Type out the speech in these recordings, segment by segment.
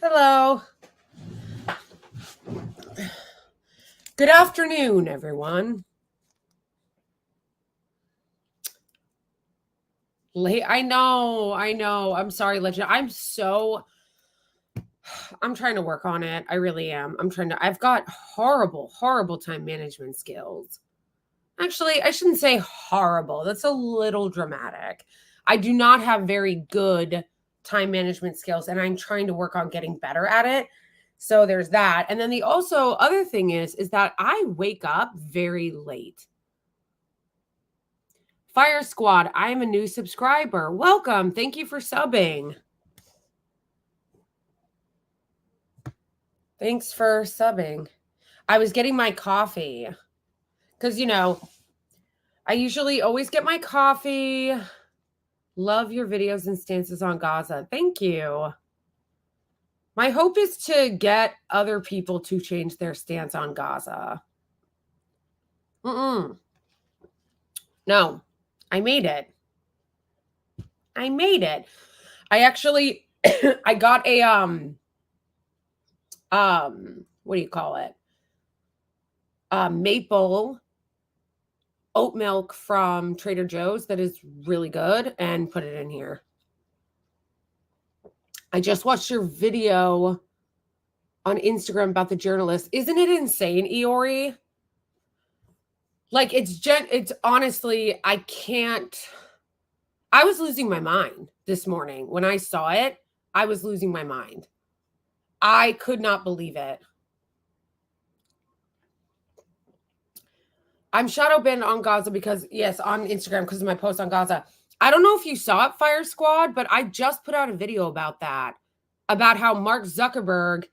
Hello. Good afternoon, everyone. Late. I know. I'm sorry, Legend. I'm trying to work on it. I really am. I've got horrible time management skills. Actually, I shouldn't say horrible. That's a little dramatic. I do not have very good time management skills, and I'm trying to work on getting better at it. So there's that. And then the other thing is that I wake up very late. Fire Squad, I'm a new subscriber. Welcome. Thank you for subbing. Thanks for subbing. I was getting my coffee because, I usually always get my coffee. Love your videos and stances on Gaza. Thank you. My hope is to get other people to change their stance on Gaza. No, I made it. I actually, I got a, what do you call it? Maple oat milk from Trader Joe's that is really good and put it in here. I just watched your video on Instagram about the journalist. Isn't it insane, Iori? Like it's honestly, I was losing my mind this morning. When I saw it, I was losing my mind. I could not believe it. I'm shadow banned on Gaza because, yes, on Instagram because of my post on Gaza. I don't know if you saw it, Fire Squad, but I just put out a video about that, about how Mark Zuckerberg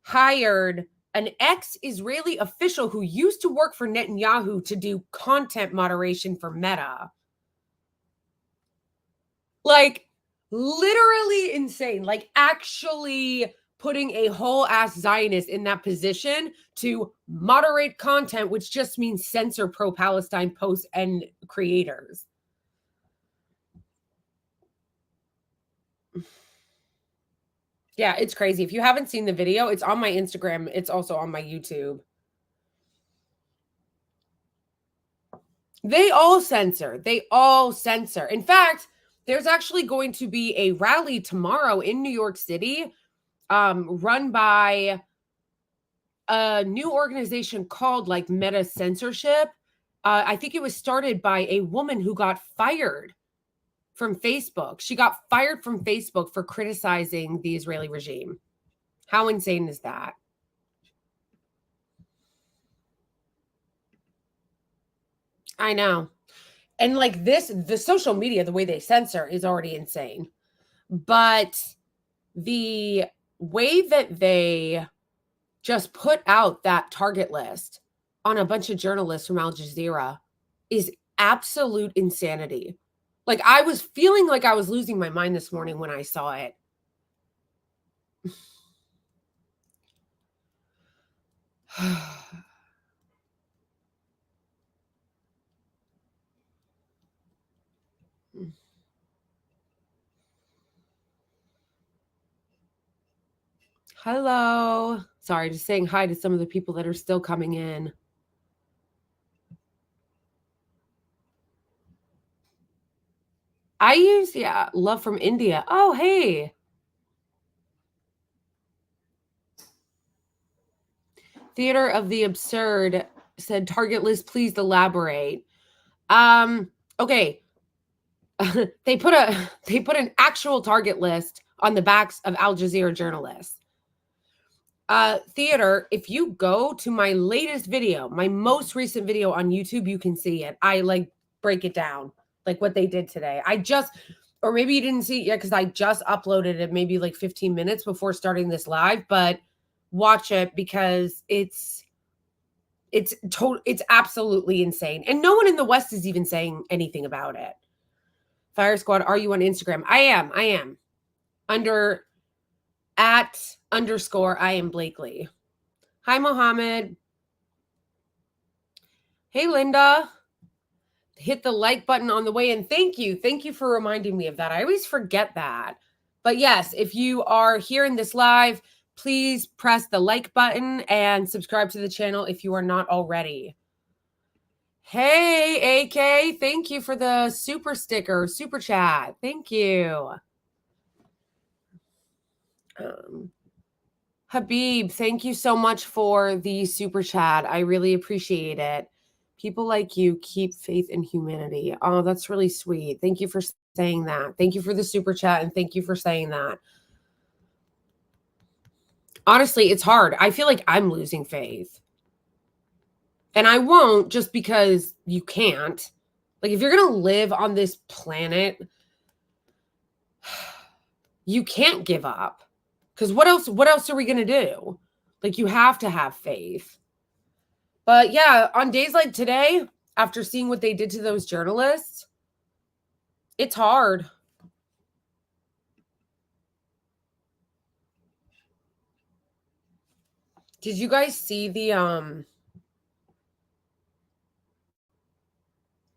hired an ex-Israeli official who used to work for Netanyahu to do content moderation for Meta. Like, literally insane. Like, actually putting a whole ass Zionist in that position to moderate content, which just means censor pro-Palestine posts and creators. Yeah, it's crazy. If you haven't seen the video, it's on my Instagram. It's also on my YouTube. They all censor. In fact, there's actually going to be a rally tomorrow in New York City, run by a new organization called like Meta Censorship. I think it was started by a woman who got fired from Facebook. She got fired from Facebook for criticizing the Israeli regime. How insane is that? I know. And like the social media, the way they censor is already insane. But the way that they just put out that target list on a bunch of journalists from Al Jazeera is absolute insanity. Like, I was feeling like I was losing my mind this morning when I saw it. Hello. Sorry, just saying hi to some of the people that are still coming in. I use, love from India. Oh, hey. Theater of the Absurd said, target list, please elaborate. Okay. They put an actual target list on the backs of Al Jazeera journalists. Theater, if you go to my latest video, my most recent video on YouTube, you can see it. I like break it down, like what they did today. Or maybe you didn't see it yet because I just uploaded it maybe like 15 minutes before starting this live, but watch it because it's absolutely insane. And no one in the West is even saying anything about it. Fire Squad, are you on Instagram? I am. @_ I am Blakely. Hi, Mohammed. Hey, Linda. Hit the like button on the way in. Thank you. Thank you for reminding me of that. I always forget that. But yes, if you are hearing this live, please press the like button and subscribe to the channel if you are not already. Hey, AK, thank you for the super sticker, super chat. Thank you. Habib, thank you so much for the super chat. I really appreciate it. People like you keep faith in humanity. Oh, that's really sweet. Thank you for saying that. Thank you for the super chat, and thank you for saying that. Honestly, it's hard. I feel like I'm losing faith. And I won't just because you can't. Like, if you're going to live on this planet, you can't give up. Because what else are we going to do? Like, you have to have faith. But yeah, on days like today, after seeing what they did to those journalists, it's hard. Did you guys see the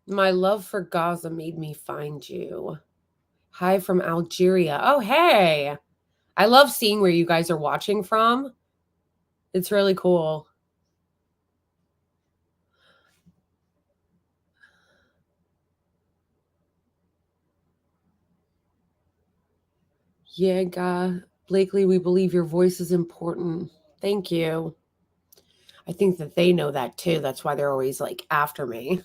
my love for Gaza made me find you. Hi from Algeria. Oh, hey. I love seeing where you guys are watching from. It's really cool. Yeah, God. Blakely, we believe your voice is important. Thank you. I think that they know that too. That's why they're always like after me.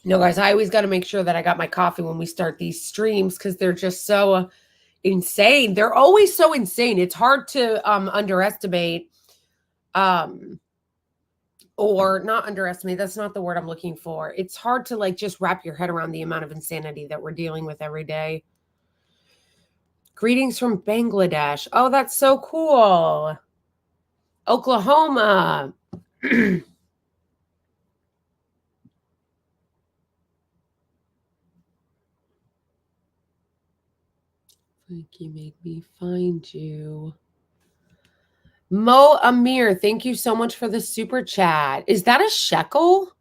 No, guys, I always got to make sure that I got my coffee when we start these streams because they're just so insane. They're always so insane. It's hard to underestimate or not underestimate. That's not the word I'm looking for. It's hard to like just wrap your head around the amount of insanity that we're dealing with every day. Greetings from Bangladesh. Oh, that's so cool. Oklahoma. Frankie made me find you. Mo Amir, thank you so much for the super chat. Is that a shekel?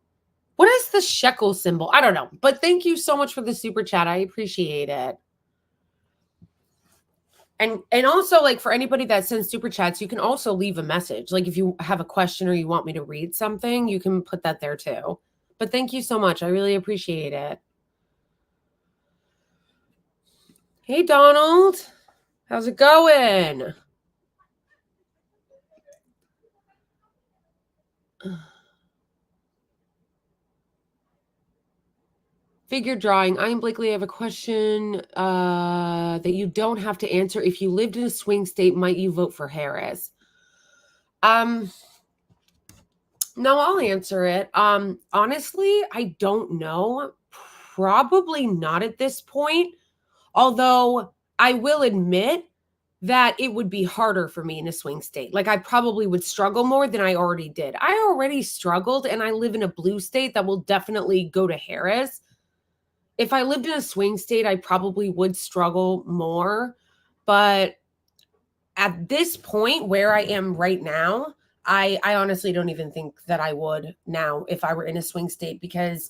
What is the shekel symbol? I don't know, but thank you so much for the super chat. I appreciate it. And also, like, for anybody that sends super chats, you can also leave a message. Like, if you have a question or you want me to read something, you can put that there too. But thank you so much. I really appreciate it. Hey, Donald. How's it going? Figure drawing. I am Blakely. I have a question that you don't have to answer. If you lived in a swing state, might you vote for Harris? No, I'll answer it. Honestly, I don't know. Probably not at this point. Although I will admit that it would be harder for me in a swing state. Like, I probably would struggle more than I already did. I already struggled, and I live in a blue state that will definitely go to Harris. If I lived in a swing state, I probably would struggle more. But at this point where I am right now, I honestly don't even think that I would now if I were in a swing state, because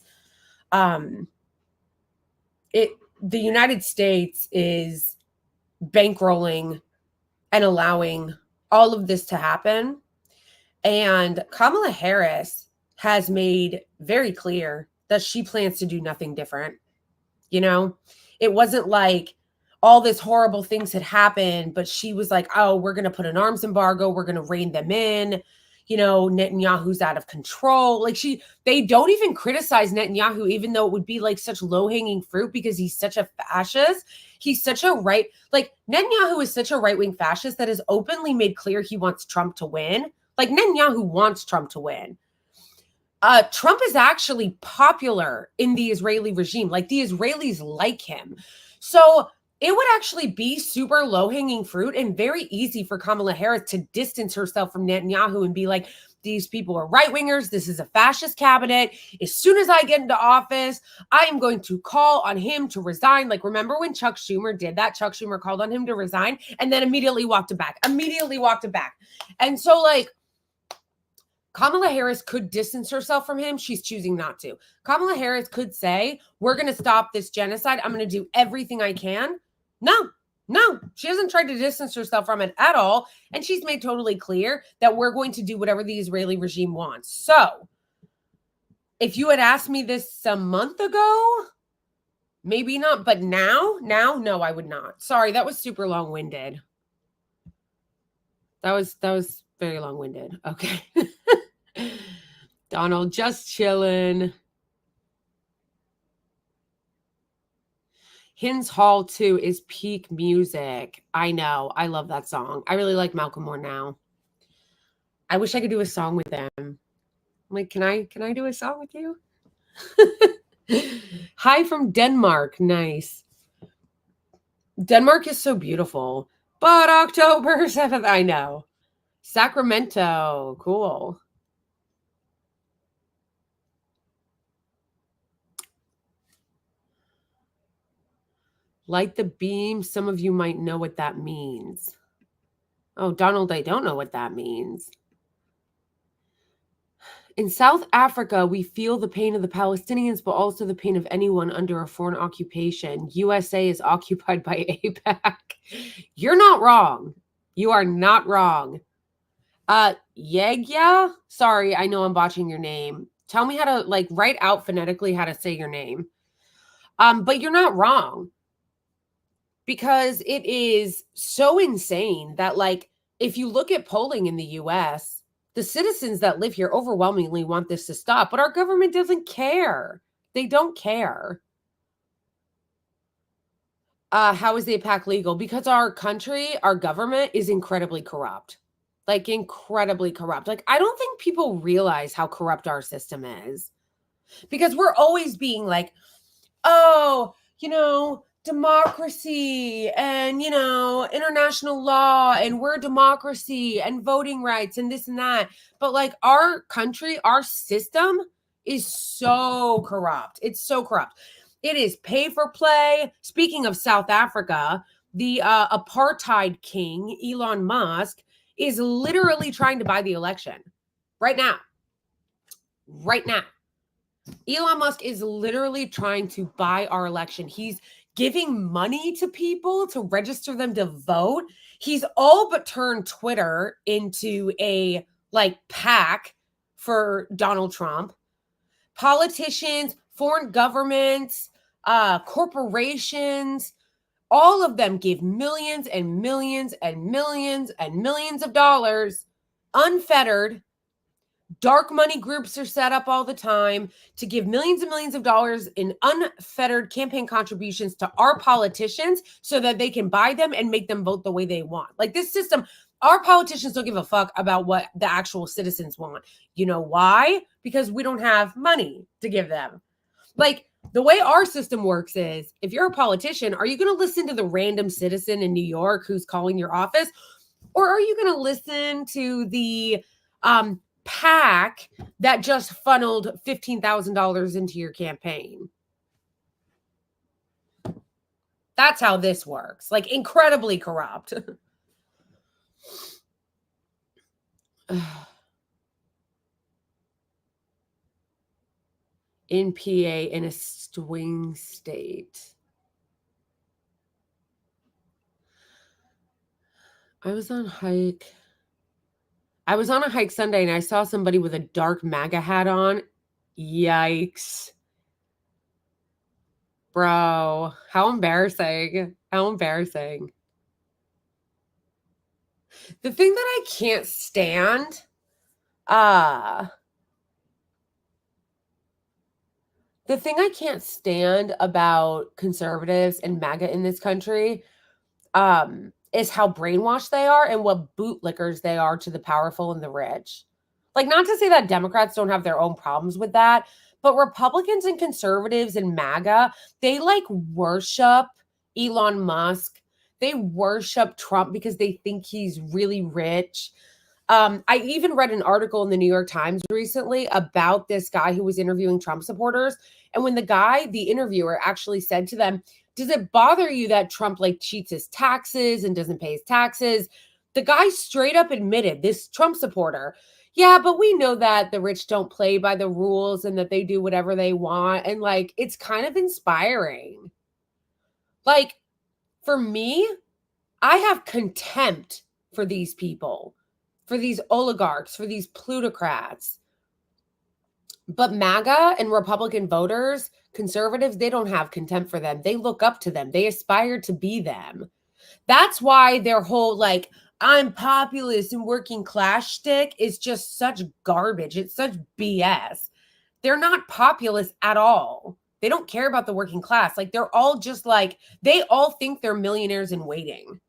the United States is bankrolling and allowing all of this to happen. And Kamala Harris has made very clear that she plans to do nothing different. You know, it wasn't like all this horrible things had happened, but she was like, oh, we're going to put an arms embargo. We're going to rein them in. You know, Netanyahu's out of control. Like, they don't even criticize Netanyahu, even though it would be like such low hanging fruit because he's such a fascist. He's such a Netanyahu is such a right-wing fascist that has openly made clear he wants Trump to win. Like, Netanyahu wants Trump to win. Trump is actually popular in the Israeli regime. Like, the Israelis like him. So it would actually be super low-hanging fruit and very easy for Kamala Harris to distance herself from Netanyahu and be like, these people are right-wingers. This is a fascist cabinet. As soon as I get into office, I am going to call on him to resign. Like, remember when Chuck Schumer did that? Chuck Schumer called on him to resign and then immediately walked it back. And so, like, Kamala Harris could distance herself from him. She's choosing not to. Kamala Harris could say, we're going to stop this genocide. I'm going to do everything I can. No, she hasn't tried to distance herself from it at all. And she's made totally clear that we're going to do whatever the Israeli regime wants. So if you had asked me this a month ago, maybe not. But now, no, I would not. Sorry, that was super long-winded. That was very long-winded. Okay. Donald, just chilling. Hins Hall 2 is peak music. I know. I love that song. I really like Malcolm more now. I wish I could do a song with them. I'm like, can I do a song with you? Hi from Denmark. Nice. Denmark is so beautiful. But October 7th, I know. Sacramento. Cool. Light the beam. Some of you might know what that means. Oh, Donald, I don't know what that means. In South Africa, we feel the pain of the Palestinians, but also the pain of anyone under a foreign occupation. USA is occupied by AIPAC. You're not wrong. You are not wrong. Yegya? Sorry, I know I'm botching your name. Tell me how to, write out phonetically how to say your name. But you're not wrong. Because it is so insane that, if you look at polling in the U.S., the citizens that live here overwhelmingly want this to stop, but our government doesn't care. They don't care. How is the AIPAC legal? Because our country, our government is incredibly corrupt. Incredibly corrupt. I don't think people realize how corrupt our system is. Because we're always being democracy and, international law, and we're democracy and voting rights and this and that. But our country, our system is so corrupt. It's so corrupt. It is pay for play. Speaking of South Africa, the apartheid king, Elon Musk, is literally trying to buy the election right now. Right now. Elon Musk is literally trying to buy our election. He's giving money to people to register them to vote. He's all but turned Twitter into a PAC for Donald Trump. Politicians, foreign governments, corporations, all of them give millions and millions and millions and millions of dollars unfettered. Dark money groups are set up all the time to give millions and millions of dollars in unfettered campaign contributions to our politicians so that they can buy them and make them vote the way they want. This system, our politicians don't give a fuck about what the actual citizens want. You know why? Because we don't have money to give them. The way our system works is, if you're a politician, are you going to listen to the random citizen in New York who's calling your office? Or are you going to listen to the PAC that just funneled $15,000 into your campaign? That's how this works. Incredibly corrupt. In PA, in a swing state. I was on a hike Sunday and I saw somebody with a dark MAGA hat on. Yikes. Bro, how embarrassing. How embarrassing. The thing that I can't stand, the thing I can't stand about conservatives and MAGA in this country, is how brainwashed they are and what bootlickers they are to the powerful and the rich. Not to say that Democrats don't have their own problems with that, but Republicans and conservatives and MAGA, they worship Elon Musk. They worship Trump because they think he's really rich. I even read an article in the New York Times recently about this guy who was interviewing Trump supporters. And when the interviewer actually said to them, does it bother you that Trump cheats his taxes and doesn't pay his taxes? The guy straight up admitted, this Trump supporter, Yeah, but we know that the rich don't play by the rules and that they do whatever they want. And like, it's kind of inspiring. Like, for me, I have contempt for these people, for these oligarchs, for these plutocrats. But MAGA and Republican voters, conservatives, they don't have contempt for them. They look up to them. They aspire to be them. That's why their whole like, I'm populist and working class shtick is just such garbage. It's such BS. They're not populist at all. They don't care about the working class. Like, they're all just like, they all think they're millionaires in waiting.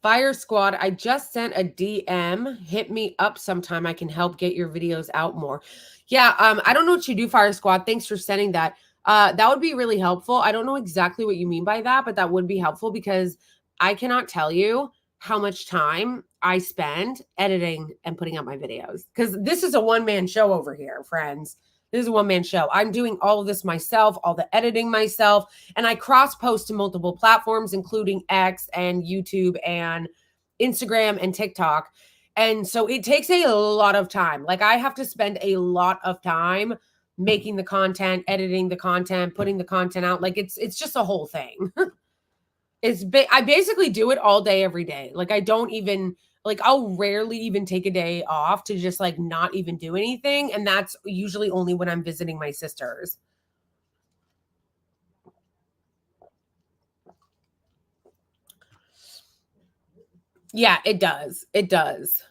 Fire Squad, I just sent a DM. Hit me up sometime. I can help get your videos out more. Yeah, I don't know what you do, Fire Squad. Thanks for sending that. That would be really helpful. I don't know exactly what you mean by that, but that would be helpful because I cannot tell you how much time I spend editing and putting out my videos. Because this is a one-man show over here, friends. This is a one-man show. I'm doing all of this myself, all the editing myself, and I cross-post to multiple platforms, including X and YouTube and Instagram and TikTok. And so it takes a lot of time. Like, I have to spend a lot of time making the content, editing the content, putting the content out. Like, it's just a whole thing. I basically do it all day, every day. Like, I don't even like, I'll rarely even take a day off to just like not even do anything. And that's usually only when I'm visiting my sisters. Yeah, it does. It does.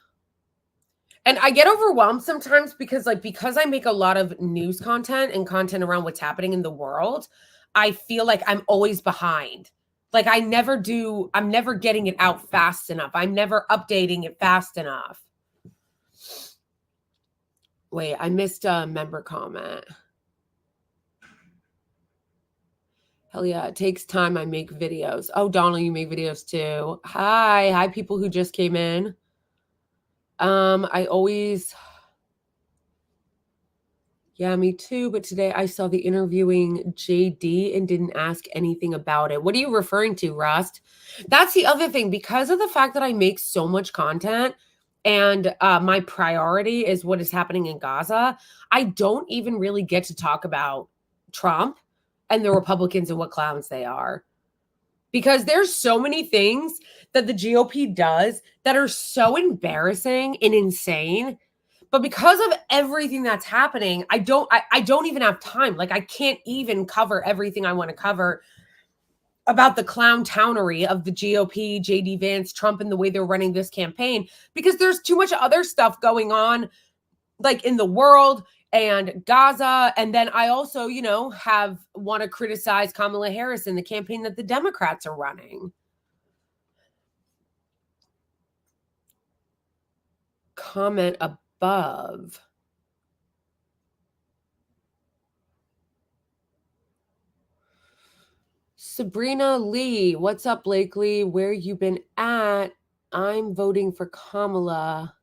And I get overwhelmed sometimes because I make a lot of news content and content around what's happening in the world, I feel like I'm always behind. Like, I'm never getting it out fast enough. I'm never updating it fast enough. Wait, I missed a member comment. Hell yeah, it takes time. I make videos. Oh, Donald, you make videos too. Hi, people who just came in. I always Yeah, me too. But today I saw the interviewing JD and didn't ask anything about it. What are you referring to, Rust? That's the other thing. Because of the fact that I make so much content and my priority is what is happening in Gaza, I don't even really get to talk about Trump and the Republicans and what clowns they are. Because there's so many things that the GOP does that are so embarrassing and insane, but because of everything that's happening, I don't even have time. Like, I can't even cover everything I want to cover about the clown townery of the GOP, JD Vance, Trump, and the way they're running this campaign, because there's too much other stuff going on, like in the world and Gaza. And then I also, want to criticize Kamala Harris and the campaign that the Democrats are running. Comment above. Sabrina Lee, what's up, Blakely? Where you been at? I'm voting for Kamala.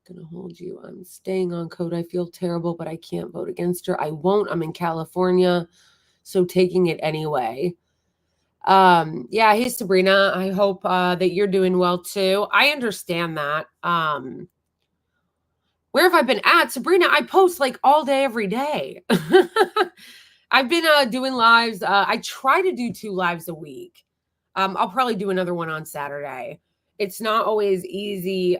Gonna hold you. I'm staying on code. I feel terrible, but I can't vote against her. I won't. I'm in California, so taking it anyway. Yeah, hey Sabrina. I hope that you're doing well too. I understand that. Where have I been at? Sabrina, I post like all day, every day. I've been doing lives. I try to do 2 lives a week. I'll probably do another one on Saturday. It's not always easy.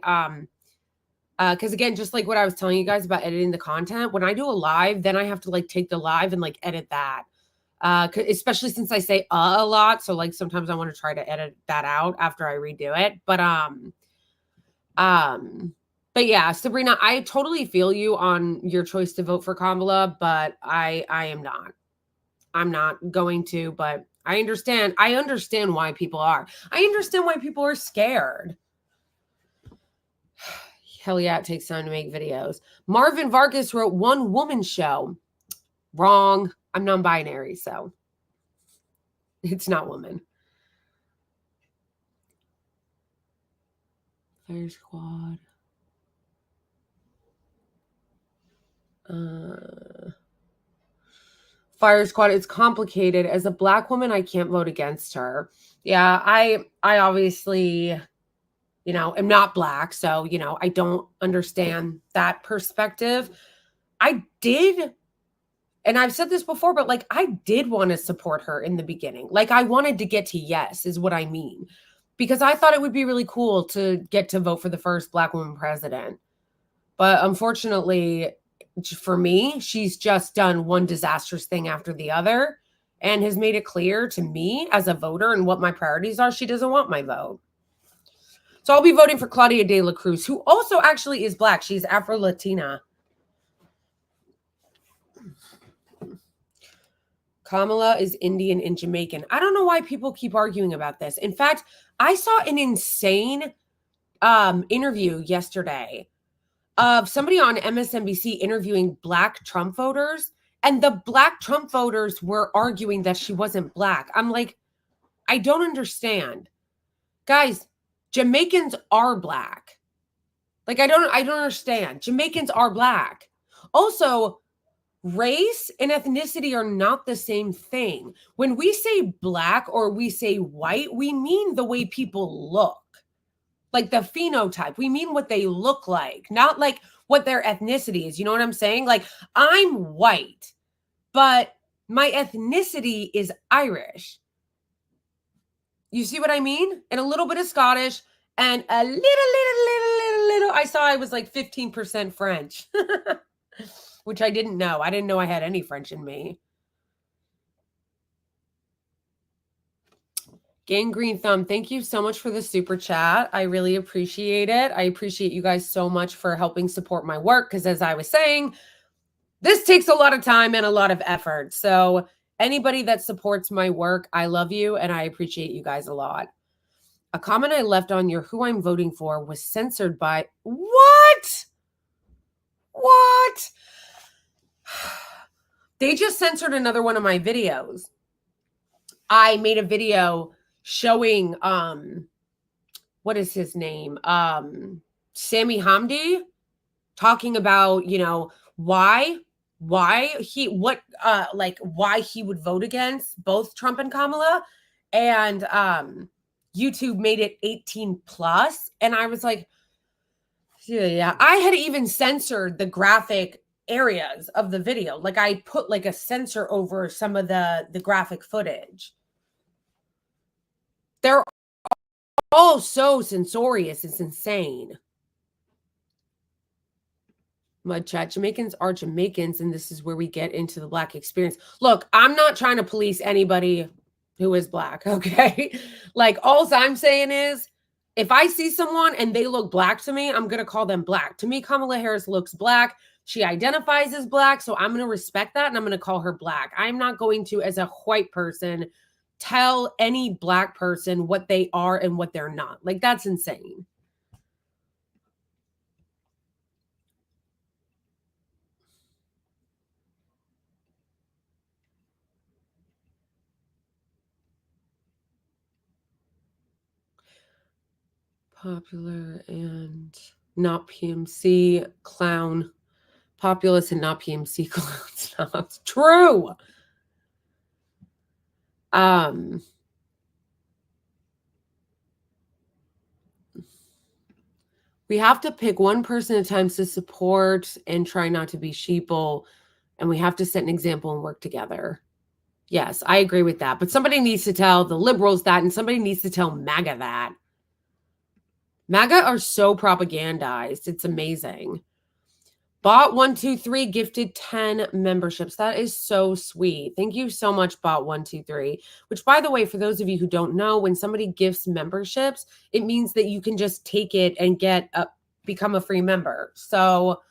Because again, just like what I was telling you guys about editing the content, when I do a live, then I have to like take the live and like edit that. Especially since I say a lot. So like sometimes I want to try to edit that out after I redo it. But yeah, Sabrina, I totally feel you on your choice to vote for Kamala, but I am not. I'm not going to, but I understand. I understand why people are. I understand why people are scared. Hell yeah, it takes time to make videos. Marvin Vargas wrote one woman show. Wrong. I'm non-binary, so it's not woman. Fire Squad. Fire Squad, it's complicated. As a Black woman, I can't vote against her. Yeah, I obviously, am not Black, so, I don't understand that perspective. I did, and I've said this before, but like I did want to support her in the beginning. Like I wanted to get to yes, is what I mean. Because I thought it would be really cool to get to vote for the first Black woman president. But unfortunately, for me, she's just done one disastrous thing after the other and has made it clear to me as a voter and what my priorities are. She doesn't want my vote. So I'll be voting for Claudia de la Cruz, who also actually is Black. She's Afro-Latina. Kamala is Indian and Jamaican. I don't know why people keep arguing about this. In fact, I saw an insane interview yesterday of somebody on MSNBC interviewing Black Trump voters, and the Black Trump voters were arguing that she wasn't Black. I'm like, I don't understand. Guys, Jamaicans are Black. Like, I don't understand. Jamaicans are Black. Also, race and ethnicity are not the same thing. When we say Black or we say white, we mean the way people look. Like the phenotype. We mean what they look like, not like what their ethnicity is. You know what I'm saying? Like I'm white, but my ethnicity is Irish. You see what I mean? And a little bit of Scottish and a little, I saw I was like 15% French, which I didn't know. I didn't know I had any French in me. Gangrene Thumb, thank you so much for the super chat. I really appreciate it. I appreciate you guys so much for helping support my work because as I was saying, this takes a lot of time and a lot of effort. So anybody that supports my work, I love you and I appreciate you guys a lot. A comment I left on your who I'm voting for was censored by what? What? They just censored another one of my videos. I made a video showing what is his name? Sami Hamdi talking about, why he would vote against both Trump and Kamala. And YouTube made it 18 plus. And I was like, yeah, I had even censored the graphic areas of the video. Like I put like a censor over some of the graphic footage. They're all so censorious. It's insane. Mud chat, Jamaicans are Jamaicans, and this is where we get into the Black experience. Look, I'm not trying to police anybody who is Black, okay? Like, all I'm saying is, if I see someone and they look Black to me, I'm going to call them Black. To me, Kamala Harris looks Black. She identifies as Black, so I'm going to respect that, and I'm going to call her Black. I'm not going to, as a white person, tell any Black person what they are and what they're not. Like, that's insane. Popular and not PMC clown. Populous and not PMC clowns. Not true. We have to pick one person at a time to support and try not to be sheeple. And we have to set an example and work together. Yes, I agree with that. But somebody needs to tell the liberals that, and somebody needs to tell MAGA that. MAGA are so propagandized. It's amazing. Bot123 gifted 10 memberships. That is so sweet. Thank you so much, Bot123. Which, by the way, for those of you who don't know, when somebody gifts memberships, it means that you can just take it and become a free member. So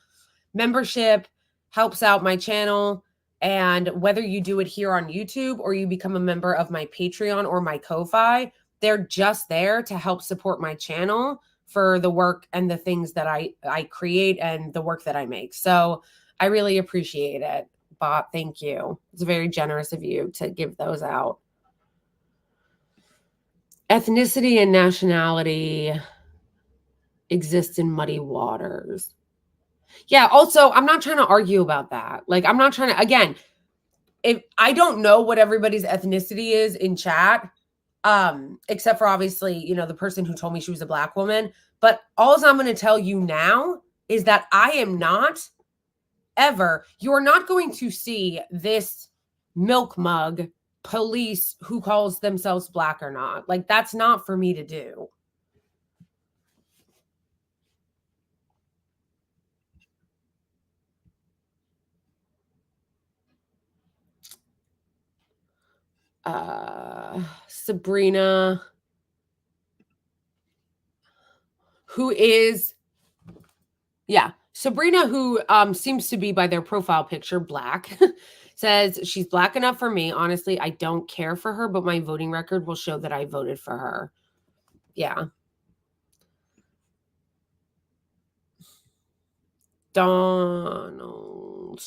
membership helps out my channel. And whether you do it here on YouTube or you become a member of my Patreon or my Ko-Fi, they're just there to help support my channel for the work and the things that I create and the work that I make. So I really appreciate it. Bot, thank you. It's very generous of you to give those out. Ethnicity and nationality exist in muddy waters. Yeah, also, I'm not trying to argue about that. Like, I'm not trying to, again, if I don't know what everybody's ethnicity is in chat, except for obviously, you know, the person who told me she was a Black woman. But all I'm going to tell you now is that I am not ever, you're not going to see this milk mug police who calls themselves Black or not. Like, that's not for me to do. Sabrina, who is, yeah, Sabrina, who seems to be by their profile picture Black, says she's Black enough for me. Honestly, I don't care for her, but my voting record will show that I voted for her. Yeah. Donald.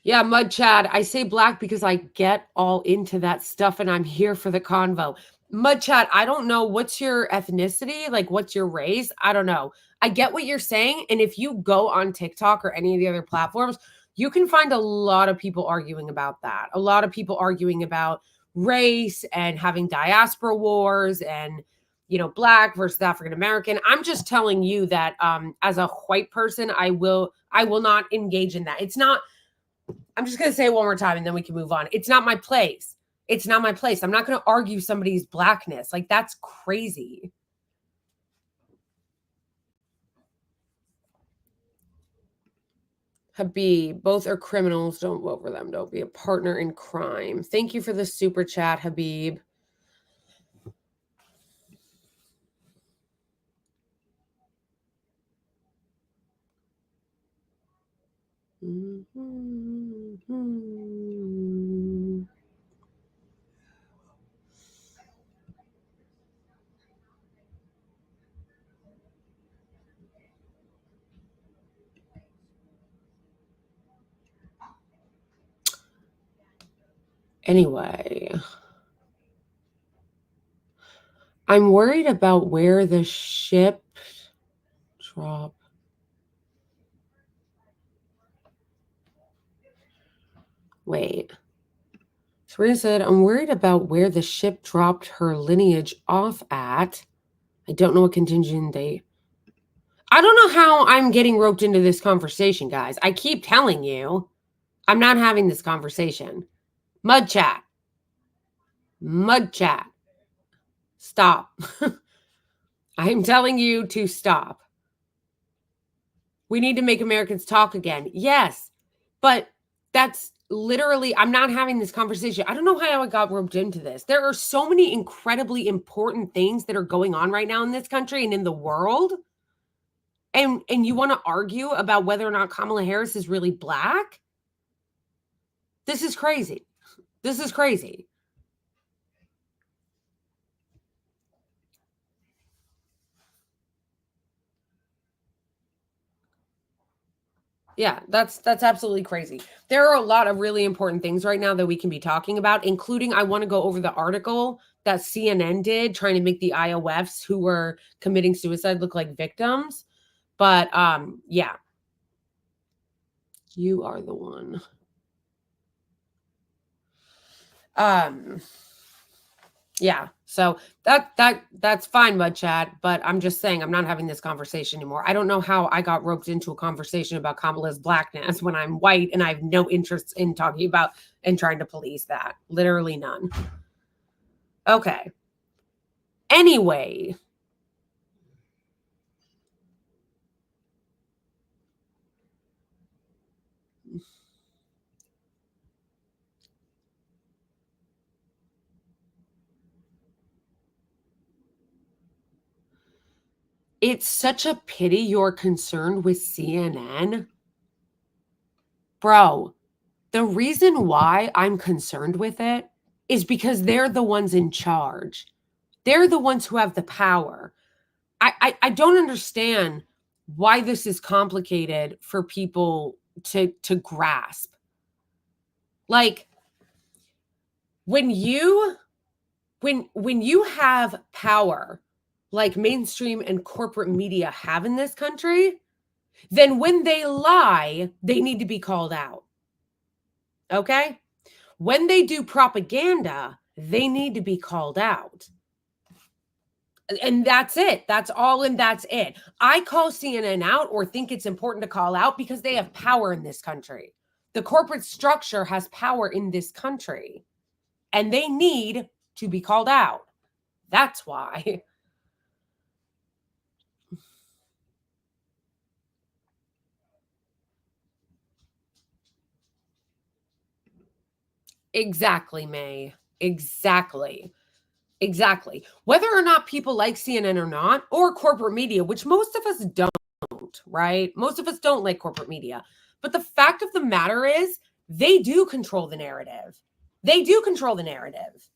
Yeah, Mud Chad, I say Black because I get all into that stuff and I'm here for the convo. Mud Chad, I don't know what's your ethnicity, like what's your race? I don't know. I get what you're saying. And if you go on TikTok or any of the other platforms, you can find a lot of people arguing about that. A lot of people arguing about race and having diaspora wars and, you know, Black versus African American. I'm just telling you that as a white person, I will not engage in that. It's not, I'm just going to say it one more time and then we can move on. It's not my place. It's not my place. I'm not going to argue somebody's Blackness. Like, that's crazy. Habib, both are criminals. Don't vote for them. Don't be a partner in crime. Thank you for the super chat, Habib. Anyway, I'm worried about where the ship drop. Wait. Serena said, I'm worried about where the ship dropped her lineage off at. I don't know what contingent they. I don't know how I'm getting roped into this conversation, guys. I keep telling you, I'm not having this conversation. Mud chat. Mud chat. Stop. I'm telling you to stop. We need to make Americans talk again. Yes, but that's literally, I'm not having this conversation. I don't know how I got roped into this. There are so many incredibly important things that are going on right now in this country and in the world. And you want to argue about whether or not Kamala Harris is really Black? This is crazy. This is crazy. Yeah, that's absolutely crazy. There are a lot of really important things right now that we can be talking about, including I want to go over the article that CNN did trying to make the IOFs who were committing suicide look like victims. But yeah. You are the one. Yeah, so that's fine, Mud Chat, but I'm just saying I'm not having this conversation anymore. I don't know how I got roped into a conversation about Kamala's Blackness when I'm white and I have no interest in talking about and trying to police that. Literally none. Okay. Anyway. It's such a pity you're concerned with CNN. Bro, the reason why I'm concerned with it is because they're the ones in charge. They're the ones who have the power. I don't understand why this is complicated for people to grasp. Like, when you have power like mainstream and corporate media have in this country, then when they lie, they need to be called out. Okay? When they do propaganda, they need to be called out. And that's it. That's all, and that's it. I call CNN out or think it's important to call out because they have power in this country. The corporate structure has power in this country, and they need to be called out. That's why. Exactly, May. Exactly. Exactly. Whether or not people like CNN or not, or corporate media, which most of us don't, right? Most of us don't like corporate media. But the fact of the matter is, they do control the narrative. They do control the narrative.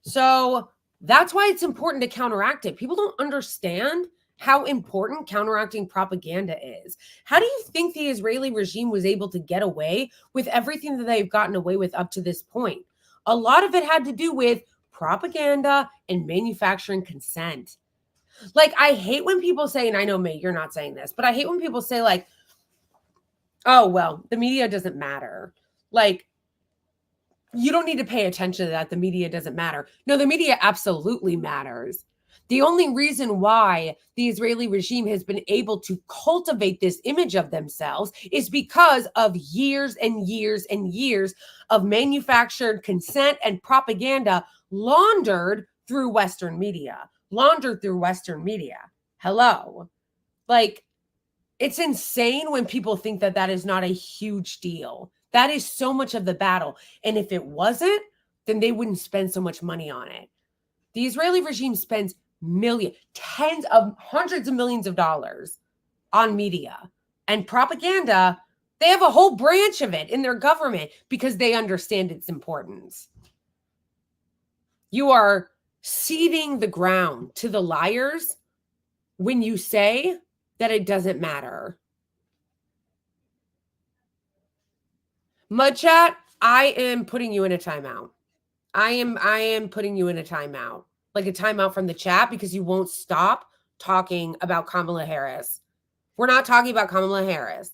So that's why it's important to counteract it. People don't understand how important counteracting propaganda is. How do you think the Israeli regime was able to get away with everything that they've gotten away with up to this point? A lot of it had to do with propaganda and manufacturing consent. Like, I hate when people say, and I know, May, you're not saying this, but I hate when people say, like, oh, well, the media doesn't matter. Like, you don't need to pay attention to that. The media doesn't matter. No, the media absolutely matters. The only reason why the Israeli regime has been able to cultivate this image of themselves is because of years and years and years of manufactured consent and propaganda laundered through Western media. Hello. Like, it's insane when people think that that is not a huge deal. That is so much of the battle. And if it wasn't, then they wouldn't spend so much money on it. The Israeli regime spends tens of hundreds of millions of dollars on media and propaganda. They have a whole branch of it in their government because they understand its importance. You are ceding the ground to the liars when you say that it doesn't matter. Mud Chat, I am putting you in a timeout. I am putting you in a timeout. Like a timeout from the chat because you won't stop talking about Kamala Harris. We're not talking about Kamala Harris.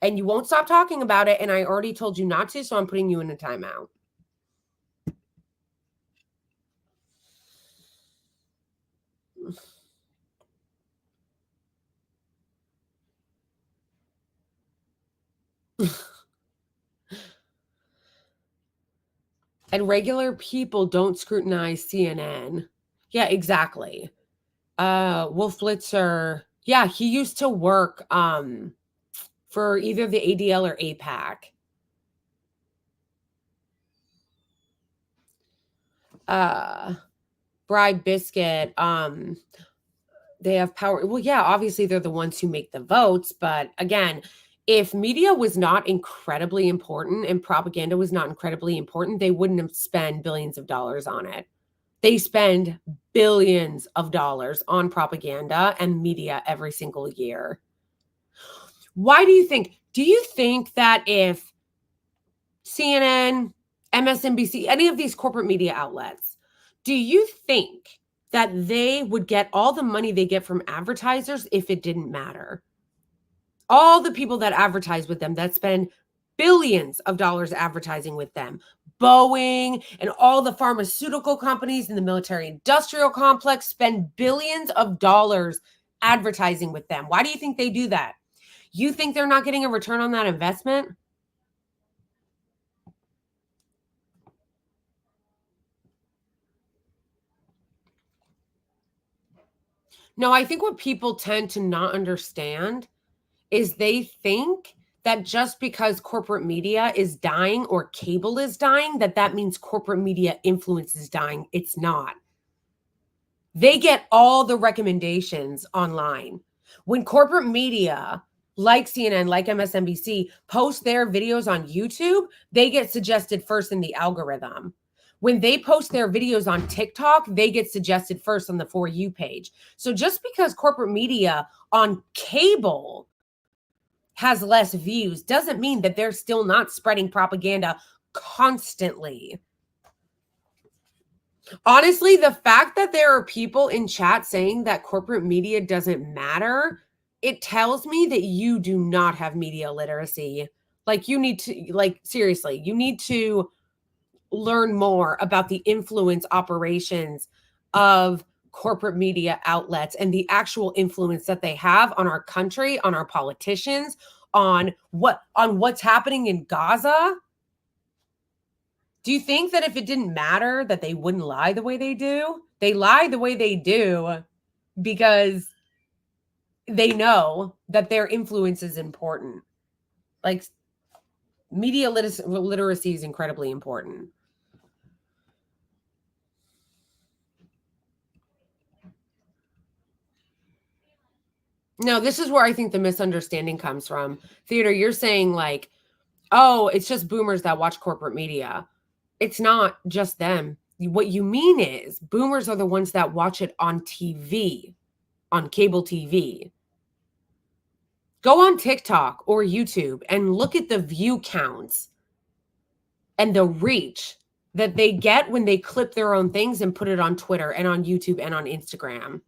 And you won't stop talking about it. And I already told you not to, so I'm putting you in a timeout. And regular people don't scrutinize CNN. Yeah, exactly. Wolf Blitzer. Yeah, he used to work for either the ADL or APAC. Bride Biscuit, they have power. Well, yeah, obviously they're the ones who make the votes. But again, if media was not incredibly important and propaganda was not incredibly important, they wouldn't have spent billions of dollars on it. They spend billions of dollars on propaganda and media every single year. Why do you think that if CNN, MSNBC, any of these corporate media outlets, do you think that they would get all the money they get from advertisers if it didn't matter? All the people that advertise with them, that spend billions of dollars advertising with them, Boeing and all the pharmaceutical companies in the military industrial complex spend billions of dollars advertising with them. Why do you think they do that? You think they're not getting a return on that investment? No, I think what people tend to not understand is they think that just because corporate media is dying or cable is dying, that means corporate media influence is dying. It's not. They get all the recommendations online. When corporate media like CNN, like MSNBC, post their videos on YouTube, they get suggested first in the algorithm. When they post their videos on TikTok, they get suggested first on the For You page. So just because corporate media on cable has less views doesn't mean that they're still not spreading propaganda constantly. Honestly, the fact that there are people in chat saying that corporate media doesn't matter, it tells me that you do not have media literacy. Like, you need to, like, seriously, you need to learn more about the influence operations of corporate media outlets and the actual influence that they have on our country, on our politicians, on what's happening in Gaza. Do you think that if it didn't matter that they wouldn't lie the way they do? They lie the way they do because they know that their influence is important. Like, media literacy is incredibly important. No, this is where I think the misunderstanding comes from. Theater, you're saying like, oh, it's just boomers that watch corporate media. It's not just them. What you mean is boomers are the ones that watch it on TV, on cable TV. Go on TikTok or YouTube and look at the view counts and the reach that they get when they clip their own things and put it on Twitter and on YouTube and on Instagram.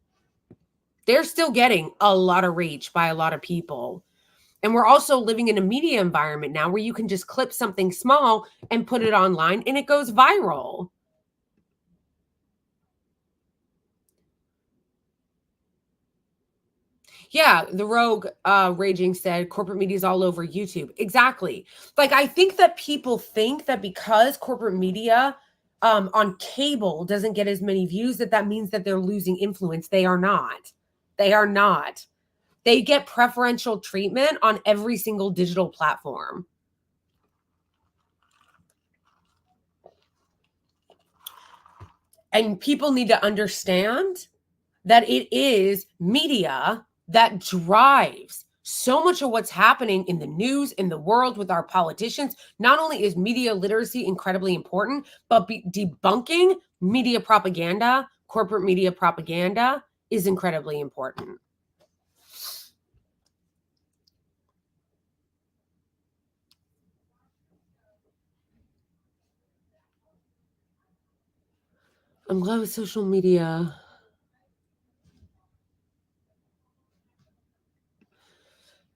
They're still getting a lot of reach by a lot of people. And we're also living in a media environment now where you can just clip something small and put it online and it goes viral. Yeah, the Rogue Raging said corporate media is all over YouTube. Exactly. Like, I think that people think that because corporate media on cable doesn't get as many views, that means that they're losing influence. They are not. They are not. They get preferential treatment on every single digital platform. And people need to understand that it is media that drives so much of what's happening in the news, in the world, with our politicians. Not only is media literacy incredibly important, but debunking media propaganda, corporate media propaganda, is incredibly important. I'm glad with social media.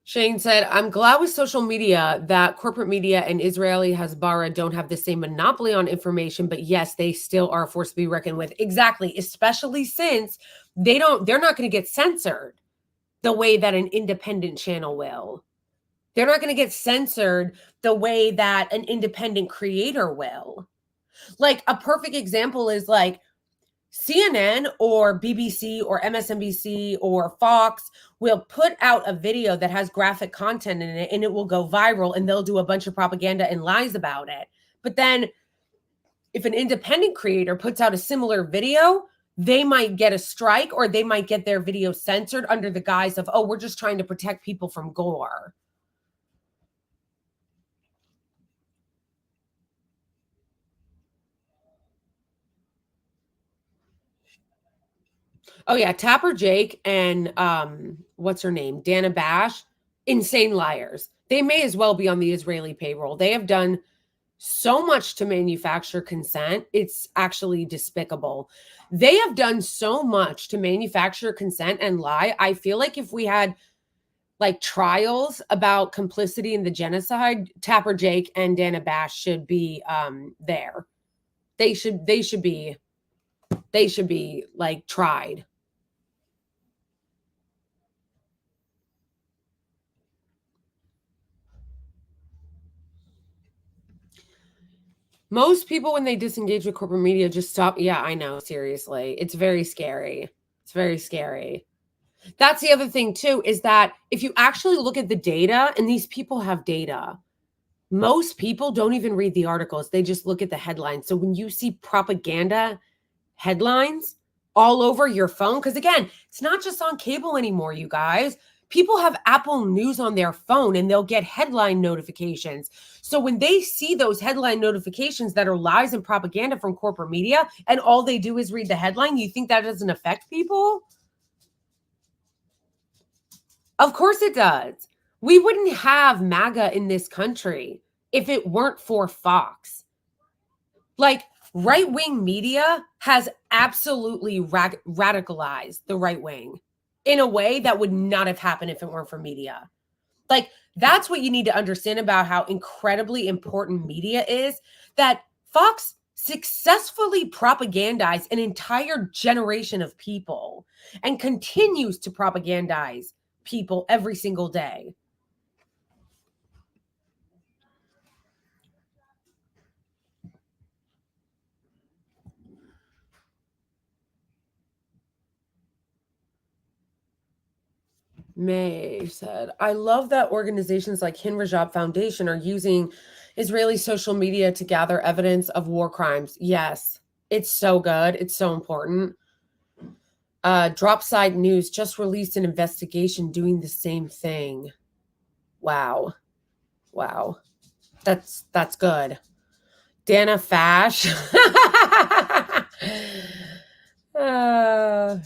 Shane said, I'm glad with social media that corporate media and Israeli Hezbollah don't have the same monopoly on information, but yes, they still are a force to be reckoned with. Exactly, especially since they're not going to get censored the way that an independent channel will. They're not going to get censored the way that an independent creator will. Like, a perfect example is like CNN or BBC or MSNBC or Fox will put out a video that has graphic content in it and it will go viral and they'll do a bunch of propaganda and lies about it. But then if an independent creator puts out a similar video, they might get a strike or they might get their video censored under the guise of, oh, we're just trying to protect people from gore. Oh yeah, Tapper Jake and what's her name? Dana Bash, insane liars. They may as well be on the Israeli payroll. They have done so much to manufacture consent. It's actually despicable. They have done so much to manufacture consent and lie. I feel like if we had like trials about complicity in the genocide, Tapper Jake and Dana Bash should be there. They should be like tried. Most people, when they disengage with corporate media, just stop. Yeah, I know. Seriously. It's very scary. It's very scary. That's the other thing, too, is that if you actually look at the data, and these people have data, most people don't even read the articles. They just look at the headlines. So when you see propaganda headlines all over your phone, because again, it's not just on cable anymore, you guys. People have Apple News on their phone and they'll get headline notifications. So when they see those headline notifications that are lies and propaganda from corporate media and all they do is read the headline, you think that doesn't affect people? Of course it does. We wouldn't have MAGA in this country if it weren't for Fox. Like, Right-wing media has absolutely radicalized the right wing in a way that would not have happened if it weren't for media. Like, that's what you need to understand about how incredibly important media is, that Fox successfully propagandized an entire generation of people and continues to propagandize people every single day. May said, I love that organizations like Hin Rajab Foundation are using Israeli social media to gather evidence of war crimes. Yes, it's so good. It's so important. Dropside News just released an investigation doing the same thing. Wow. Wow. That's good. Dana Fash. uh,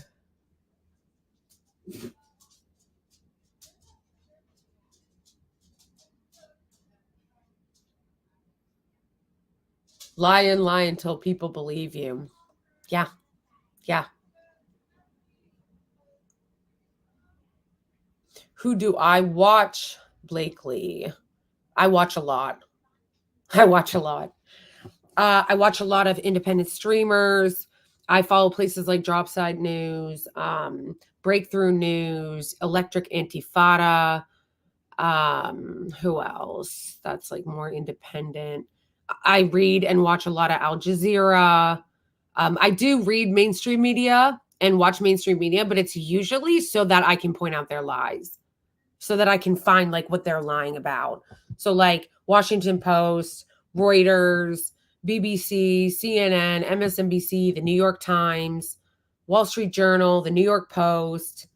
lie and lie until people believe you. Yeah. Yeah. Who do I watch? Blakely. I watch a lot. I watch a lot. I watch a lot of independent streamers. I follow places like Dropside News, Breakthrough News, Electric Antifada. Who else? That's like more independent. I read and watch a lot of Al Jazeera. I do read mainstream media and watch mainstream media, but it's usually so that I can point out their lies, so that I can find like what they're lying about. So like Washington Post, Reuters, BBC, CNN, MSNBC, the New York Times, Wall Street Journal, the New York Post.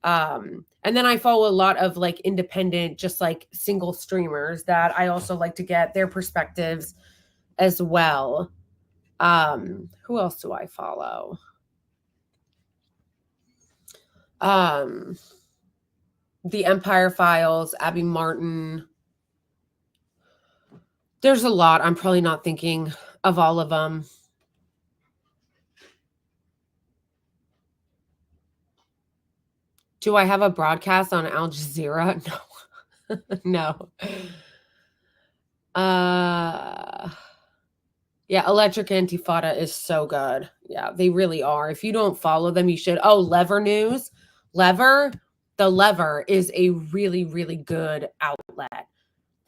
And then I follow a lot of like independent, just like single streamers that I also like to get their perspectives as well. Who else do I follow? The Empire Files, Abby Martin. There's a lot. I'm probably not thinking of all of them. Do I have a broadcast on Al Jazeera? No. No. Yeah, Electric Antifada is so good. Yeah, they really are. If you don't follow them, you should. Oh, Lever News. The Lever is a really, really good outlet.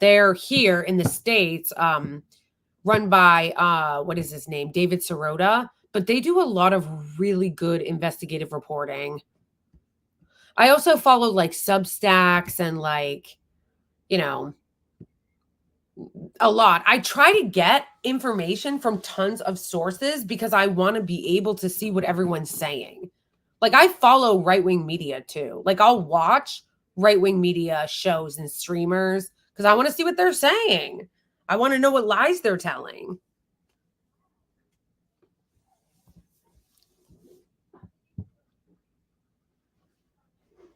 They're here in the States, run by what is his name? David Sirota, but they do a lot of really good investigative reporting. I also follow like Substacks and like, you know, a lot. I try to get information from tons of sources because I want to be able to see what everyone's saying. Like I follow right-wing media too. Like I'll watch right-wing media shows and streamers because I want to see what they're saying. I want to know what lies they're telling.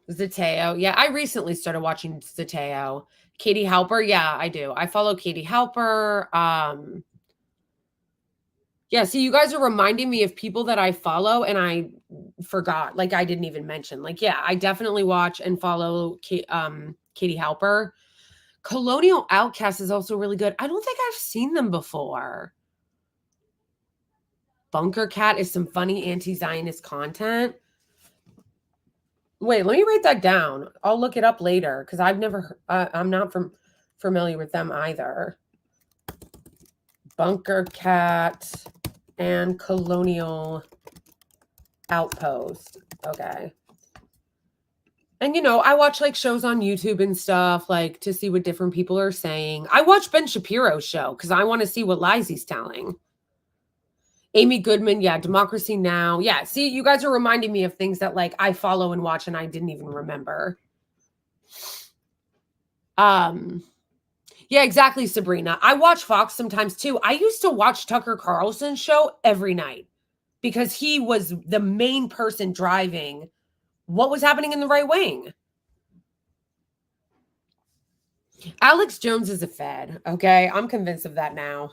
Zateo. Yeah, I recently started watching Zateo. Katie Halper. Yeah, I do. I follow Katie Halper. Yeah, see, you guys are reminding me of people that I follow and I forgot. Like I didn't even mention. Like, yeah, I definitely watch and follow Katie Halper. Colonial Outcast is also really good. I don't think I've seen them before. Bunker Cat is some funny anti-Zionist content. Wait, let me write that down. I'll look it up later because I've never. I'm not familiar with them either. Bunker Cat and Colonial Outpost. Okay. And you know, I watch like shows on YouTube and stuff like to see what different people are saying. I watch Ben Shapiro's show because I want to see what lies he's telling. Amy Goodman, yeah, Democracy Now. Yeah, see, you guys are reminding me of things that like I follow and watch and I didn't even remember. Yeah, exactly, Sabrina. I watch Fox sometimes too. I used to watch Tucker Carlson's show every night because he was the main person driving what was happening in the right wing. Alex Jones is a fed, okay? I'm convinced of that now.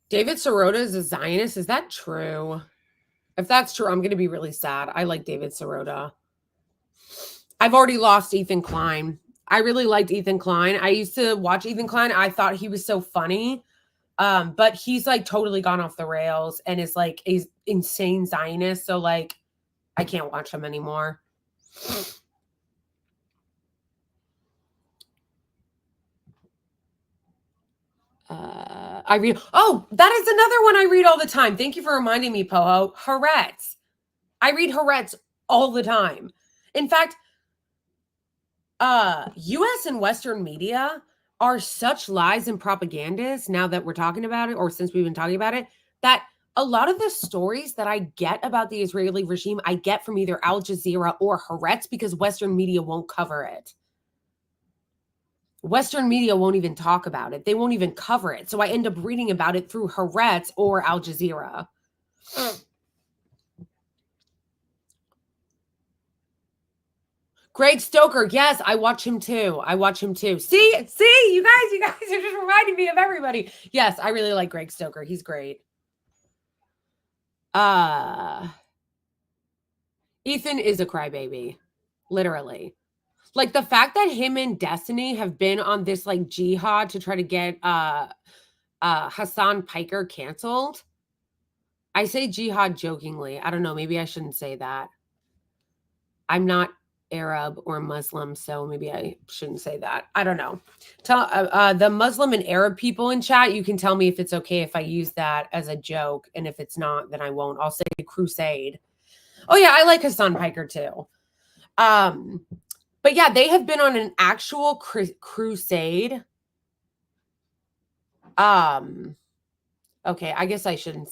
David Sirota is a Zionist. Is that true? If that's true, I'm going to be really sad. I like David Sirota. I've already lost Ethan Klein. I really liked Ethan Klein. I used to watch Ethan Klein. I thought he was so funny. But he's like totally gone off the rails and is like a insane Zionist. So like, I can't watch him anymore. I read, oh, that is another one I read all the time. Thank you for reminding me, Poho. Haaretz. I read Haaretz all the time. In fact, US and Western media are such lies and propagandists now that we're talking about it, or since we've been talking about it, that a lot of the stories that I get about the Israeli regime, I get from either Al Jazeera or Haaretz because Western media won't cover it. Western media won't even talk about it. They won't even cover it. So I end up reading about it through Haaretz or Al Jazeera. Greg Stoker. Yes, I watch him too. See, you guys are just reminding me of everybody. Yes, I really like Greg Stoker. He's great. Ethan is a crybaby, literally. Like the fact that him and Destiny have been on this like jihad to try to get Hassan Piker canceled. I say jihad jokingly. I don't know. Maybe I shouldn't say that. I'm not Arab or Muslim, so maybe I shouldn't say that. I don't know. Tell the Muslim and Arab people in chat, you can tell me if it's okay if I use that as a joke, and if it's not, then I won't. I'll say crusade. Oh yeah, I like Hassan Piker too. But yeah, they have been on an actual crusade. Okay, I guess I shouldn't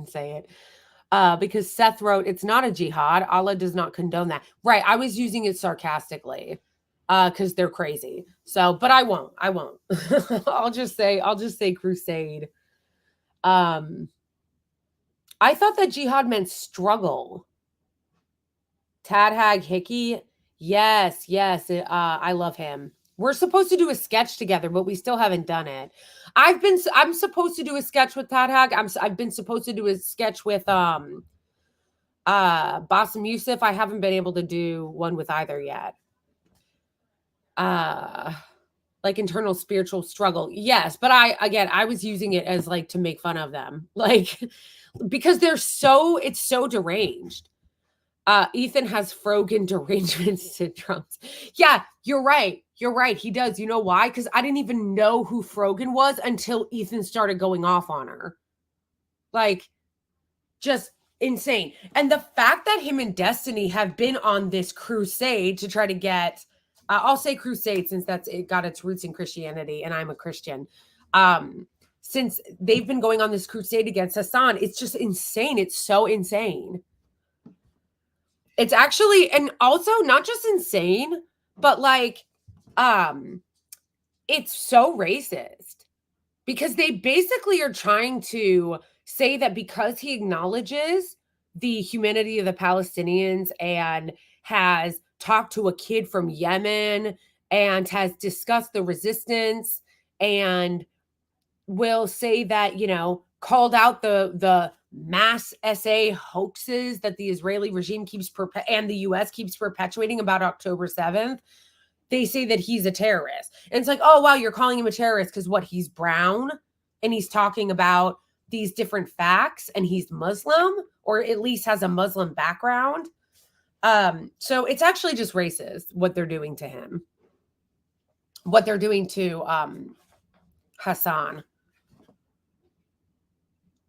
say it. Because Seth wrote, it's not a jihad. Allah does not condone that. Right. I was using it sarcastically because they're crazy. So, but I won't. I'll just say crusade. I thought that jihad meant struggle. Tadhag Hickey. Yes. I love him. We're supposed to do a sketch together, but we still haven't done it. I'm supposed to do a sketch with Tadhag. I've been supposed to do a sketch with Bassem Youssef. I haven't been able to do one with either yet. Like internal spiritual struggle. Yes, but I was using it as like to make fun of them. Like because it's so deranged. Ethan has Frogan derangement syndromes. Yeah, you're right. He does. You know why? Because I didn't even know who Frogan was until Ethan started going off on her. Like, just insane. And the fact that him and Destiny have been on this crusade to try to get, I'll say crusade since it got its roots in Christianity, and I'm a Christian. Since they've been going on this crusade against Hassan, it's just insane. It's so insane. It's actually, and also not just insane, but like, it's so racist because they basically are trying to say that because he acknowledges the humanity of the Palestinians and has talked to a kid from Yemen and has discussed the resistance and will say that, called out the mass SA hoaxes that the Israeli regime and the US keeps perpetuating about October 7th. They say that he's a terrorist. And it's like, oh, wow, you're calling him a terrorist because he's brown and he's talking about these different facts and he's Muslim or at least has a Muslim background. So it's actually just racist what they're doing to him. What they're doing to Hassan.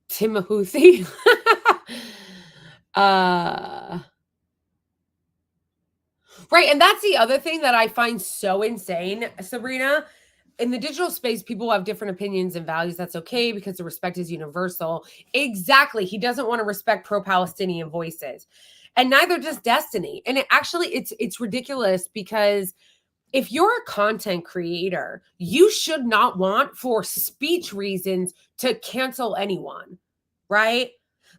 Timothy. Right. And that's the other thing that I find so insane, Sabrina. In the digital space, people have different opinions and values. That's okay because the respect is universal. Exactly. He doesn't want to respect pro-Palestinian voices. And neither does Destiny. And it's ridiculous because if you're a content creator, you should not want for speech reasons to cancel anyone, right?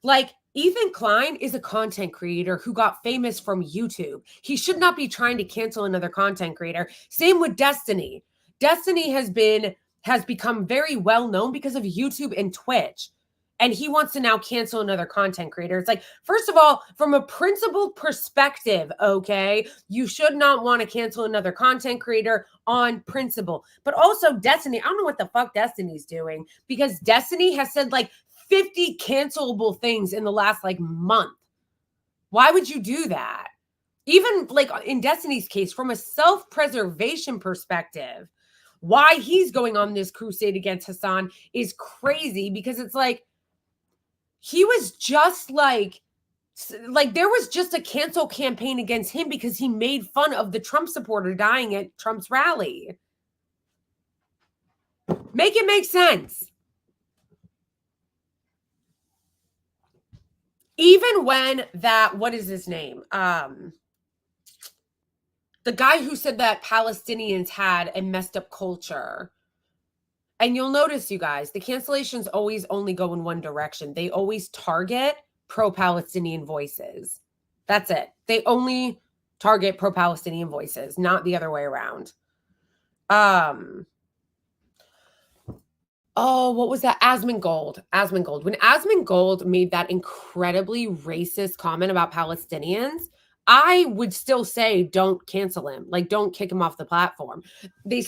Like Ethan Klein is a content creator who got famous from YouTube. He should not be trying to cancel another content creator. Same with Destiny. Destiny has been has become very well known because of YouTube and Twitch. And he wants to now cancel another content creator. It's like, first of all, from a principled perspective, okay, you should not want to cancel another content creator on principle. But also Destiny, I don't know what the fuck Destiny's doing, because Destiny has said like 50 cancelable things in the last like month. Why would you do that? Even like in Destiny's case, from a self-preservation perspective, why he's going on this crusade against Hassan is crazy, because it's like, he was just like there was just a cancel campaign against him because he made fun of the Trump supporter dying at Trump's rally. Make it make sense. Even when that, what is his name? The guy who said that Palestinians had a messed up culture. And you'll notice, you guys, the cancellations always only go in one direction. They always target pro-Palestinian voices. That's it. They only target pro-Palestinian voices, not the other way around. Oh, what was that? Asmongold. When Asmongold made that incredibly racist comment about Palestinians, I would still say don't cancel him. Like, don't kick him off the platform. I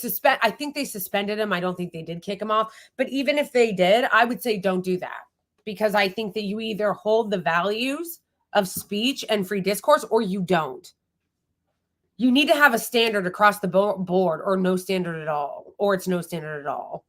think they suspended him. I don't think they did kick him off. But even if they did, I would say don't do that. Because I think that you either hold the values of speech and free discourse or you don't. You need to have a standard across the board, or no standard at all. Or it's no standard at all.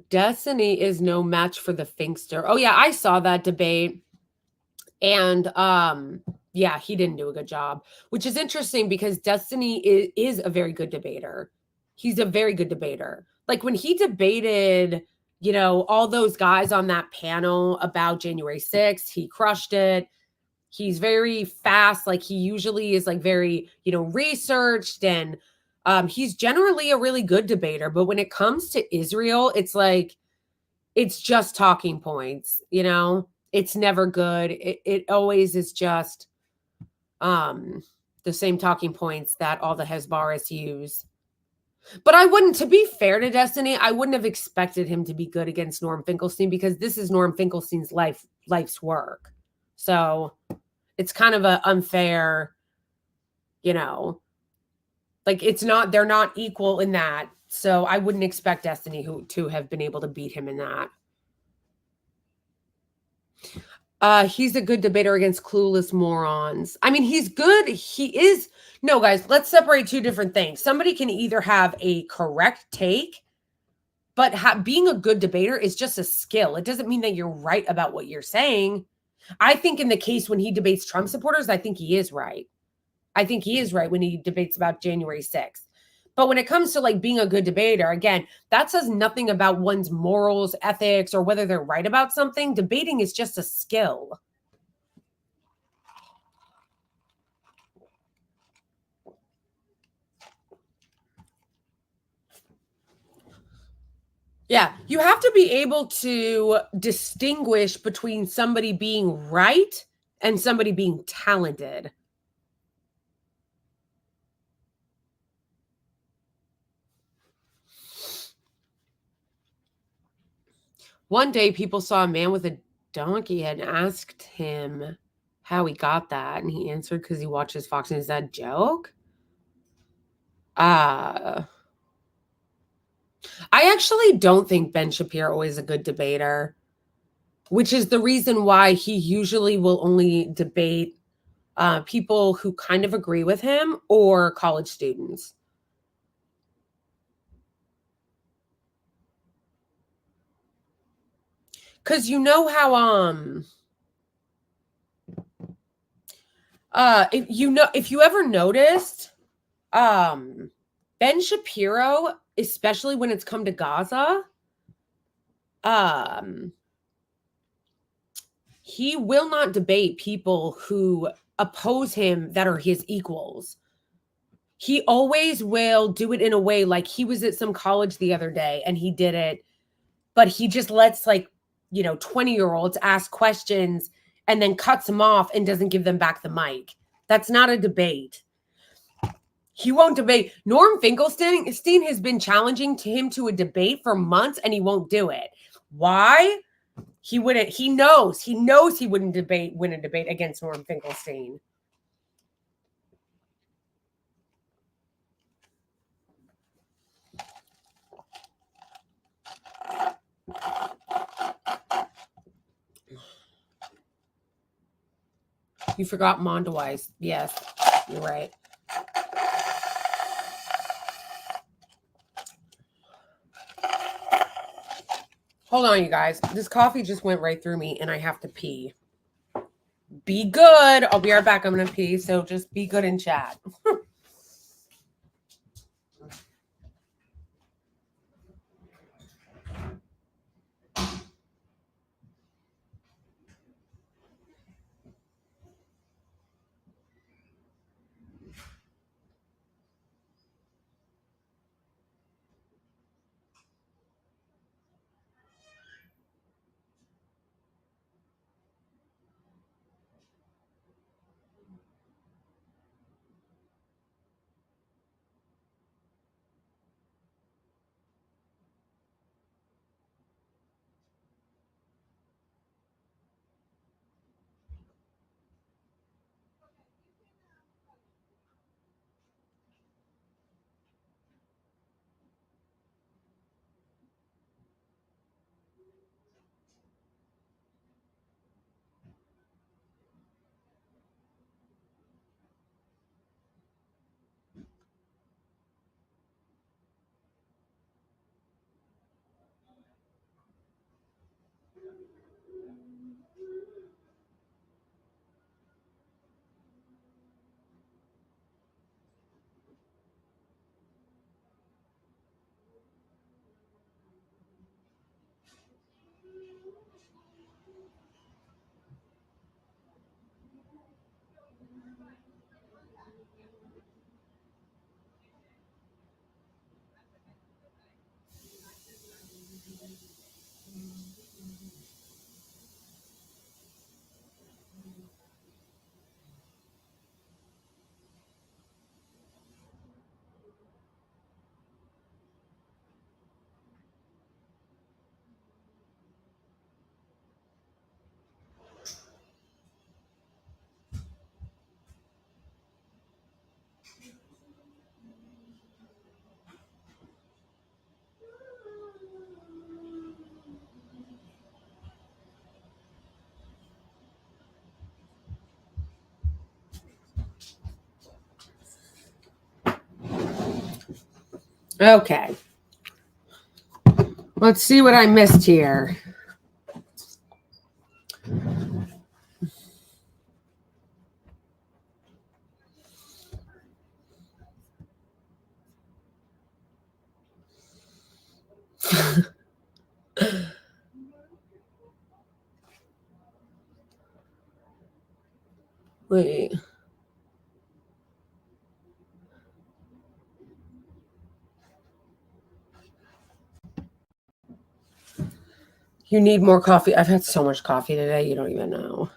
Destiny is no match for the Finkster. Oh yeah, I saw that debate. And yeah, he didn't do a good job, which is interesting because Destiny is a very good debater. He's a very good debater. Like when he debated, you know, all those guys on that panel about January 6th, he crushed it. He's very fast. Like he usually is like very, you know, researched, and he's generally a really good debater. But when it comes to Israel, it's like, it's just talking points, you know? It's never good. It always is just the same talking points that all the Hezbollah use. But I wouldn't, to be fair to Destiny, I wouldn't have expected him to be good against Norm Finkelstein, because this is Norm Finkelstein's life's work. So it's kind of an unfair, you know, like they're not equal in that. So I wouldn't expect Destiny to have been able to beat him in that. He's a good debater against clueless morons. I mean, he's good. He is. No, guys, let's separate two different things. Somebody can either have a correct take, but being a good debater is just a skill. It doesn't mean that you're right about what you're saying. I think in the case when he debates Trump supporters, I think he is right. I think he is right when he debates about January 6th. But when it comes to like being a good debater, again, that says nothing about one's morals, ethics, or whether they're right about something. Debating is just a skill. Yeah, you have to be able to distinguish between somebody being right and somebody being talented. One day, people saw a man with a donkey head and asked him how he got that. And he answered, because he watches Fox News. Is that a joke? I actually don't think Ben Shapiro is a good debater, which is the reason why he usually will only debate people who kind of agree with him or college students. Because you know how if you ever noticed, Ben Shapiro, especially when it's come to Gaza, he will not debate people who oppose him that are his equals. He always will do it in a way like he was at some college the other day and he did it, but he just lets 20-year-olds ask questions and then cuts them off and doesn't give them back the mic. That's not a debate. He won't debate. Norm Finkelstein has been challenging him to a debate for months and he won't do it. Why? He wouldn't. He knows he wouldn't win a debate against Norm Finkelstein. You forgot Mondawais. Yes, you're right. Hold on, you guys. This coffee just went right through me and I have to pee. Be good. I'll be right back. I'm going to pee. So just be good in chat. Okay. Let's see what I missed here. Wait. You need more coffee. I've had so much coffee today, you don't even know.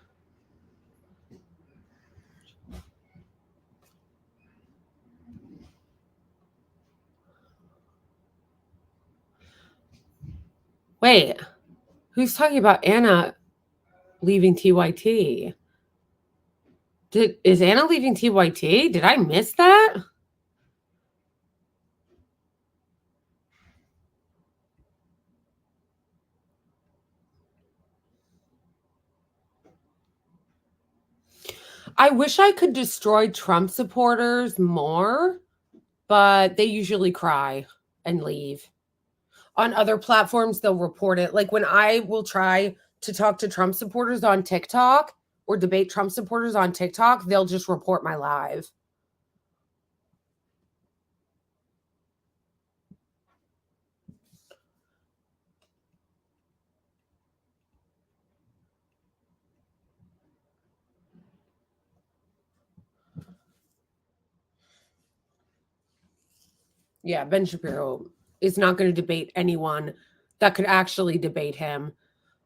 Wait. Who's talking about Anna leaving TYT? Is Anna leaving TYT? Did I miss that? I wish I could destroy Trump supporters more, but they usually cry and leave. On other platforms, they'll report it. Like when I will try to talk to Trump supporters on TikTok or debate Trump supporters on TikTok, they'll just report my live. Yeah, Ben Shapiro is not going to debate anyone that could actually debate him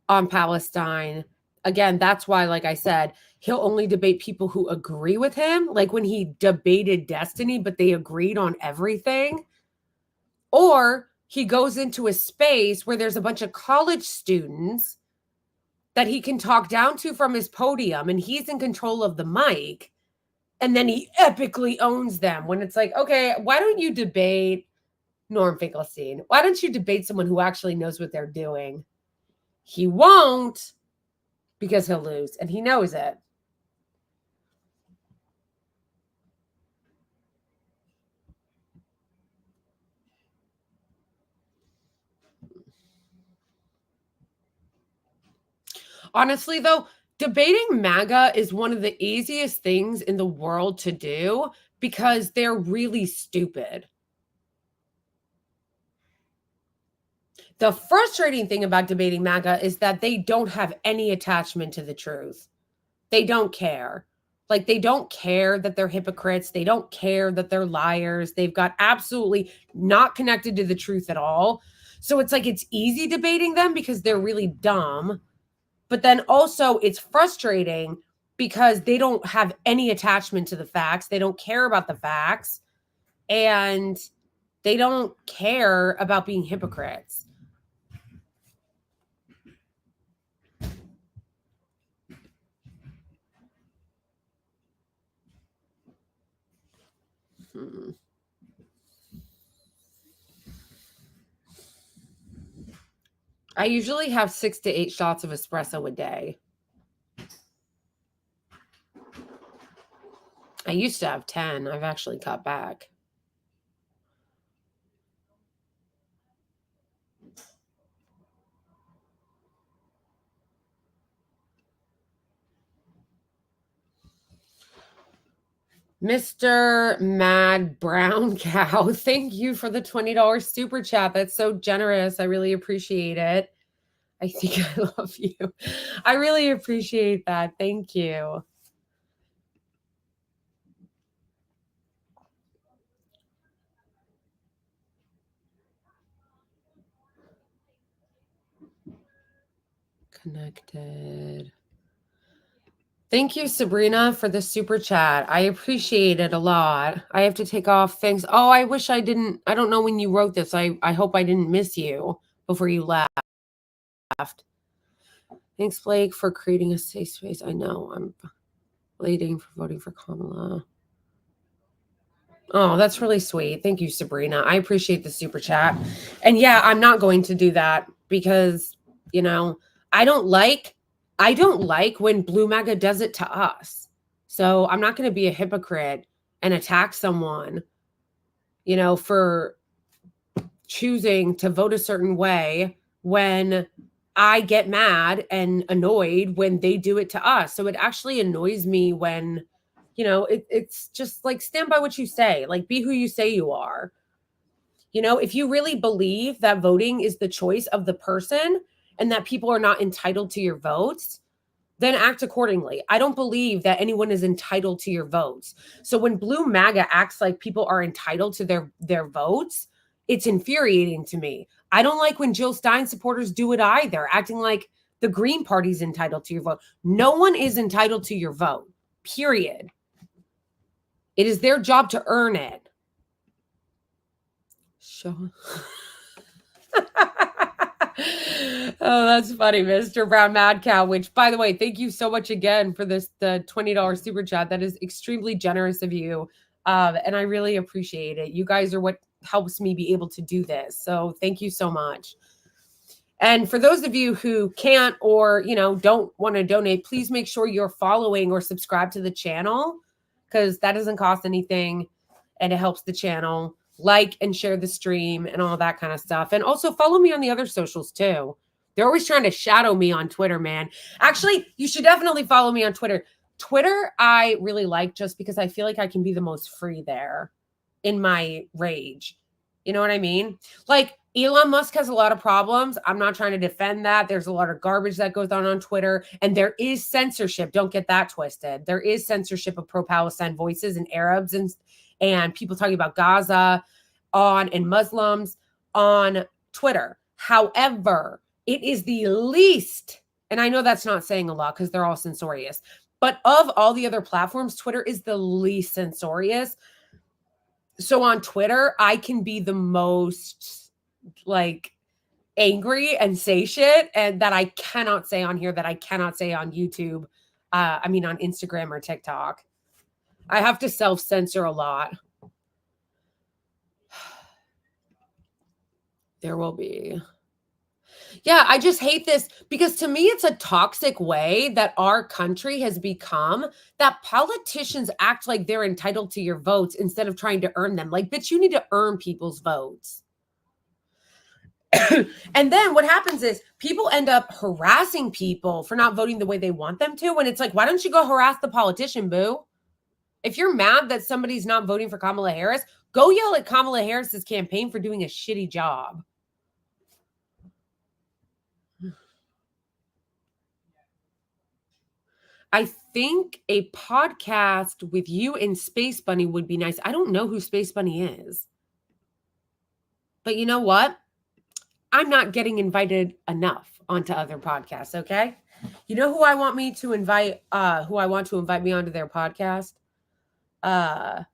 on Palestine. Again, that's why, like I said, he'll only debate people who agree with him. Like when he debated Destiny, but they agreed on everything. Or he goes into a space where there's a bunch of college students that he can talk down to from his podium and he's in control of the mic. And then he epically owns them when it's like, okay, why don't you debate Norm Finkelstein? Why don't you debate someone who actually knows what they're doing? He won't because he'll lose and he knows it. Honestly, though, debating MAGA is one of the easiest things in the world to do because they're really stupid. The frustrating thing about debating MAGA is that they don't have any attachment to the truth. They don't care. Like, they don't care that they're hypocrites. They don't care that they're liars. They've got absolutely not connected to the truth at all. So it's like it's easy debating them because they're really dumb. But then also it's frustrating because they don't have any attachment to the facts. They don't care about the facts. And they don't care about being hypocrites. I usually have 6 to 8 shots of espresso a day. I used to have 10. I've actually cut back. Mr. Mad Brown Cow, thank you for the $20 super chat. That's so generous. I really appreciate it. I think I love you. I really appreciate that. Thank you. Connected. Thank you, Sabrina, for the super chat. I appreciate it a lot. I have to take off. Thanks. Oh, I wish I didn't. I don't know when you wrote this. I hope I didn't miss you before you left. Thanks, Blake, for creating a safe space. I know. I'm waiting for voting for Kamala. Oh, that's really sweet. Thank you, Sabrina. I appreciate the super chat. And yeah, I'm not going to do that because, you know, I don't like when Blue MAGA does it to us. So I'm not going to be a hypocrite and attack someone, you know, for choosing to vote a certain way when I get mad and annoyed when they do it to us. So it actually annoys me when, you know, it's just like stand by what you say, like be who you say you are. You know, if you really believe that voting is the choice of the person and that people are not entitled to your votes, then act accordingly. I don't believe that anyone is entitled to your votes. So when Blue MAGA acts like people are entitled to their votes, it's infuriating to me. I don't like when Jill Stein supporters do it either, acting like the Green Party's entitled to your vote. No one is entitled to your vote, period. It is their job to earn it. Show. Oh, that's funny, Mr. Brown Mad Cow, which, by the way, thank you so much again for the $20 super chat. That is extremely generous of you. And I really appreciate it. You guys are what helps me be able to do this. So thank you so much. And for those of you who can't or, you know, don't want to donate, please make sure you're following or subscribe to the channel because that doesn't cost anything and it helps the channel. Like and share the stream and all that kind of stuff. And also follow me on the other socials too. They're always trying to shadow me on Twitter, man. Actually, you should definitely follow me on Twitter. Twitter, I really like just because I feel like I can be the most free there in my rage. You know what I mean? Like Elon Musk has a lot of problems. I'm not trying to defend that. There's a lot of garbage that goes on Twitter, and there is censorship. Don't get that twisted. There is censorship of pro-Palestine voices and Arabs and people talking about Gaza. and Muslims on Twitter. However, it is the least, and I know that's not saying a lot because they're all censorious, but of all the other platforms, Twitter is the least censorious. So on Twitter, I can be the most like angry and say shit and that I cannot say on here, that I cannot say on YouTube. I mean, on Instagram or TikTok. I have to self-censor a lot. There will be. Yeah, I just hate this because to me, it's a toxic way that our country has become, that politicians act like they're entitled to your votes instead of trying to earn them. Like, bitch, you need to earn people's votes. And then what happens is people end up harassing people for not voting the way they want them to. When it's like, why don't you go harass the politician, boo? If you're mad that somebody's not voting for Kamala Harris, go yell at Kamala Harris's campaign for doing a shitty job. I think a podcast with you and Space Bunny would be nice. I don't know who Space Bunny is. But you know what? I'm not getting invited enough onto other podcasts, okay? You know who I want me to invite, who I want to invite me onto their podcast? I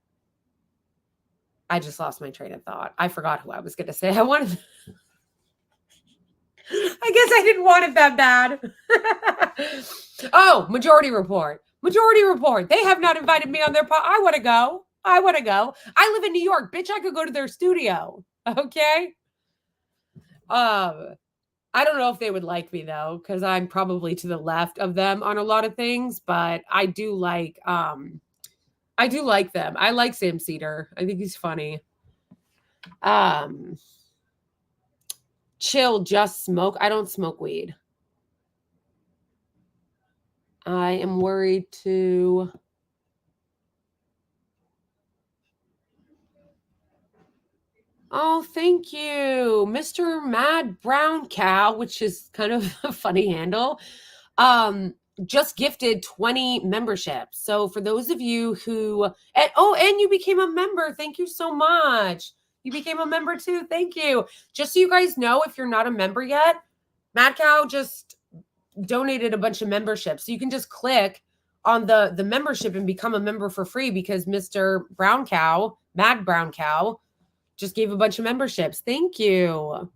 just lost my train of thought. I forgot who I was going to say. I wanted... I guess I didn't want it that bad. Oh, Majority Report. Majority Report. They have not invited me on their pod. I want to go. I want to go. I live in New York. Bitch, I could go to their studio. Okay? I don't know if they would like me though, because I'm probably to the left of them on a lot of things, but I do like them. I like Sam Cedar. I think he's funny. Chill, just smoke. I don't smoke weed. I am worried too. Oh, thank you, Mr. Mad Brown Cow, which is kind of a funny handle. Just gifted 20 memberships. So for those of you who, and you became a member. Thank you so much. You became a member too. Thank you. Just so you guys know, if you're not a member yet, Mad Cow just donated a bunch of memberships. So you can just click on the membership and become a member for free because Mr. Brown Cow, Mad Brown Cow, just gave a bunch of memberships. Thank you.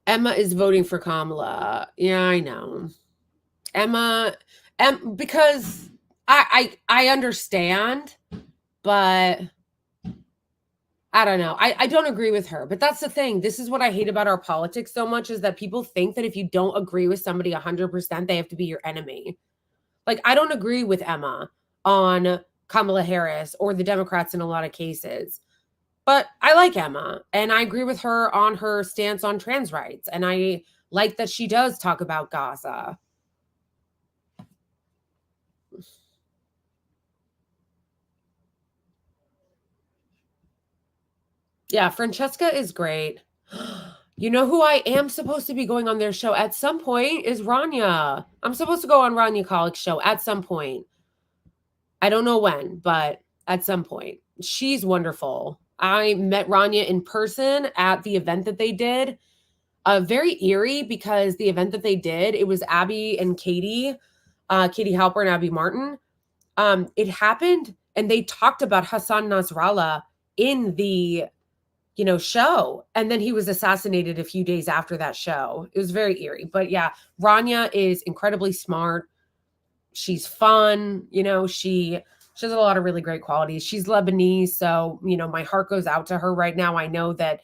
Emma is voting for Kamala. Yeah, I know. Emma, because I understand, but I don't know. I don't agree with her. But that's the thing. This is what I hate about our politics so much, is that people think that if you don't agree with somebody 100%, they have to be your enemy. Like, I don't agree with Emma on Kamala Harris or the Democrats in a lot of cases. But I like Emma, and I agree with her on her stance on trans rights. And I like that she does talk about Gaza. Yeah, Francesca is great. You know who I am supposed to be going on their show at some point is Rania. I'm supposed to go on Rania Collick's show at some point. I don't know when, but at some point. She's wonderful. I met Rania in person at the event that they did. Very eerie because the event that they did, it was Abby and Katie, Katie Halper and Abby Martin. It happened and they talked about Hassan Nasrallah in the show. And then he was assassinated a few days after that show. It was very eerie. But yeah, Rania is incredibly smart. She's fun. She has a lot of really great qualities. She's Lebanese. So, my heart goes out to her right now. I know that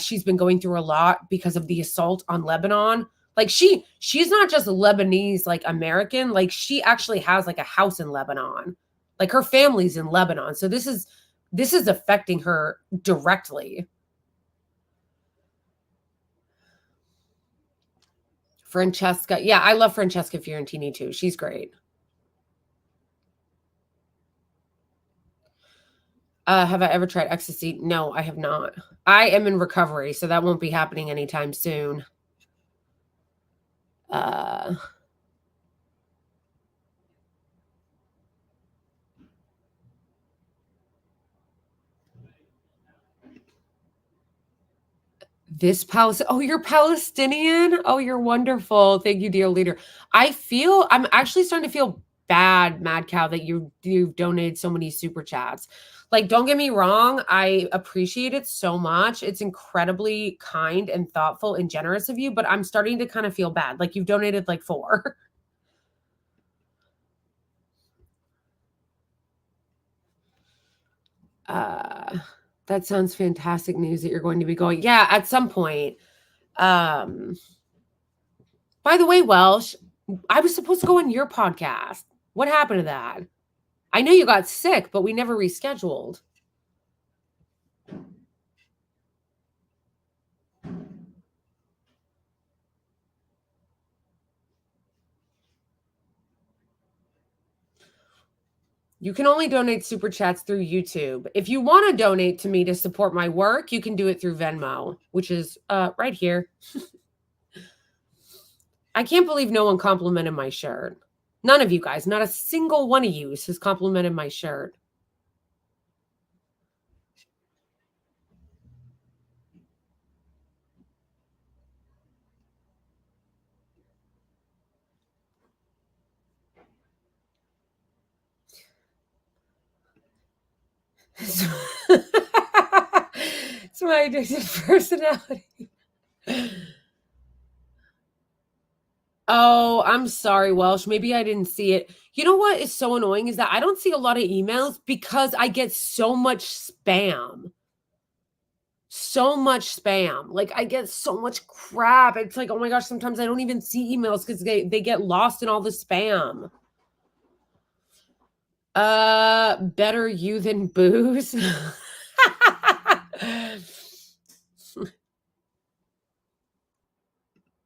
she's been going through a lot because of the assault on Lebanon. Like she's not just Lebanese, like American, like she actually has like a house in Lebanon. Like her family's in Lebanon. So this is affecting her directly. Francesca. Yeah, I love Francesca Fiorentini too. She's great. Have I ever tried ecstasy? No, I have not. I am in recovery, so that won't be happening anytime soon. Oh, you're Palestinian? Oh, you're wonderful. Thank you, dear leader. I'm actually starting to feel bad, Mad Cow, that you've donated so many super chats. Like, don't get me wrong, I appreciate it so much. It's incredibly kind and thoughtful and generous of you, but I'm starting to kind of feel bad. Like, you've donated like 4. That sounds fantastic news that you're going to be going. Yeah, at some point. By the way, Welsh, I was supposed to go on your podcast. What happened to that? I know you got sick, but we never rescheduled. You can only donate super chats through YouTube. If you want to donate to me to support my work, you can do it through Venmo, which is right here. I can't believe no one complimented my shirt. None of you guys, not a single one of you has complimented my shirt. It's my addictive personality. Oh, I'm sorry, Welsh. Maybe I didn't see it. You know what is so annoying is that I don't see a lot of emails because I get so much spam. So much spam. Like, I get so much crap. It's like, oh my gosh, sometimes I don't even see emails because they get lost in all the spam. Better you than booze.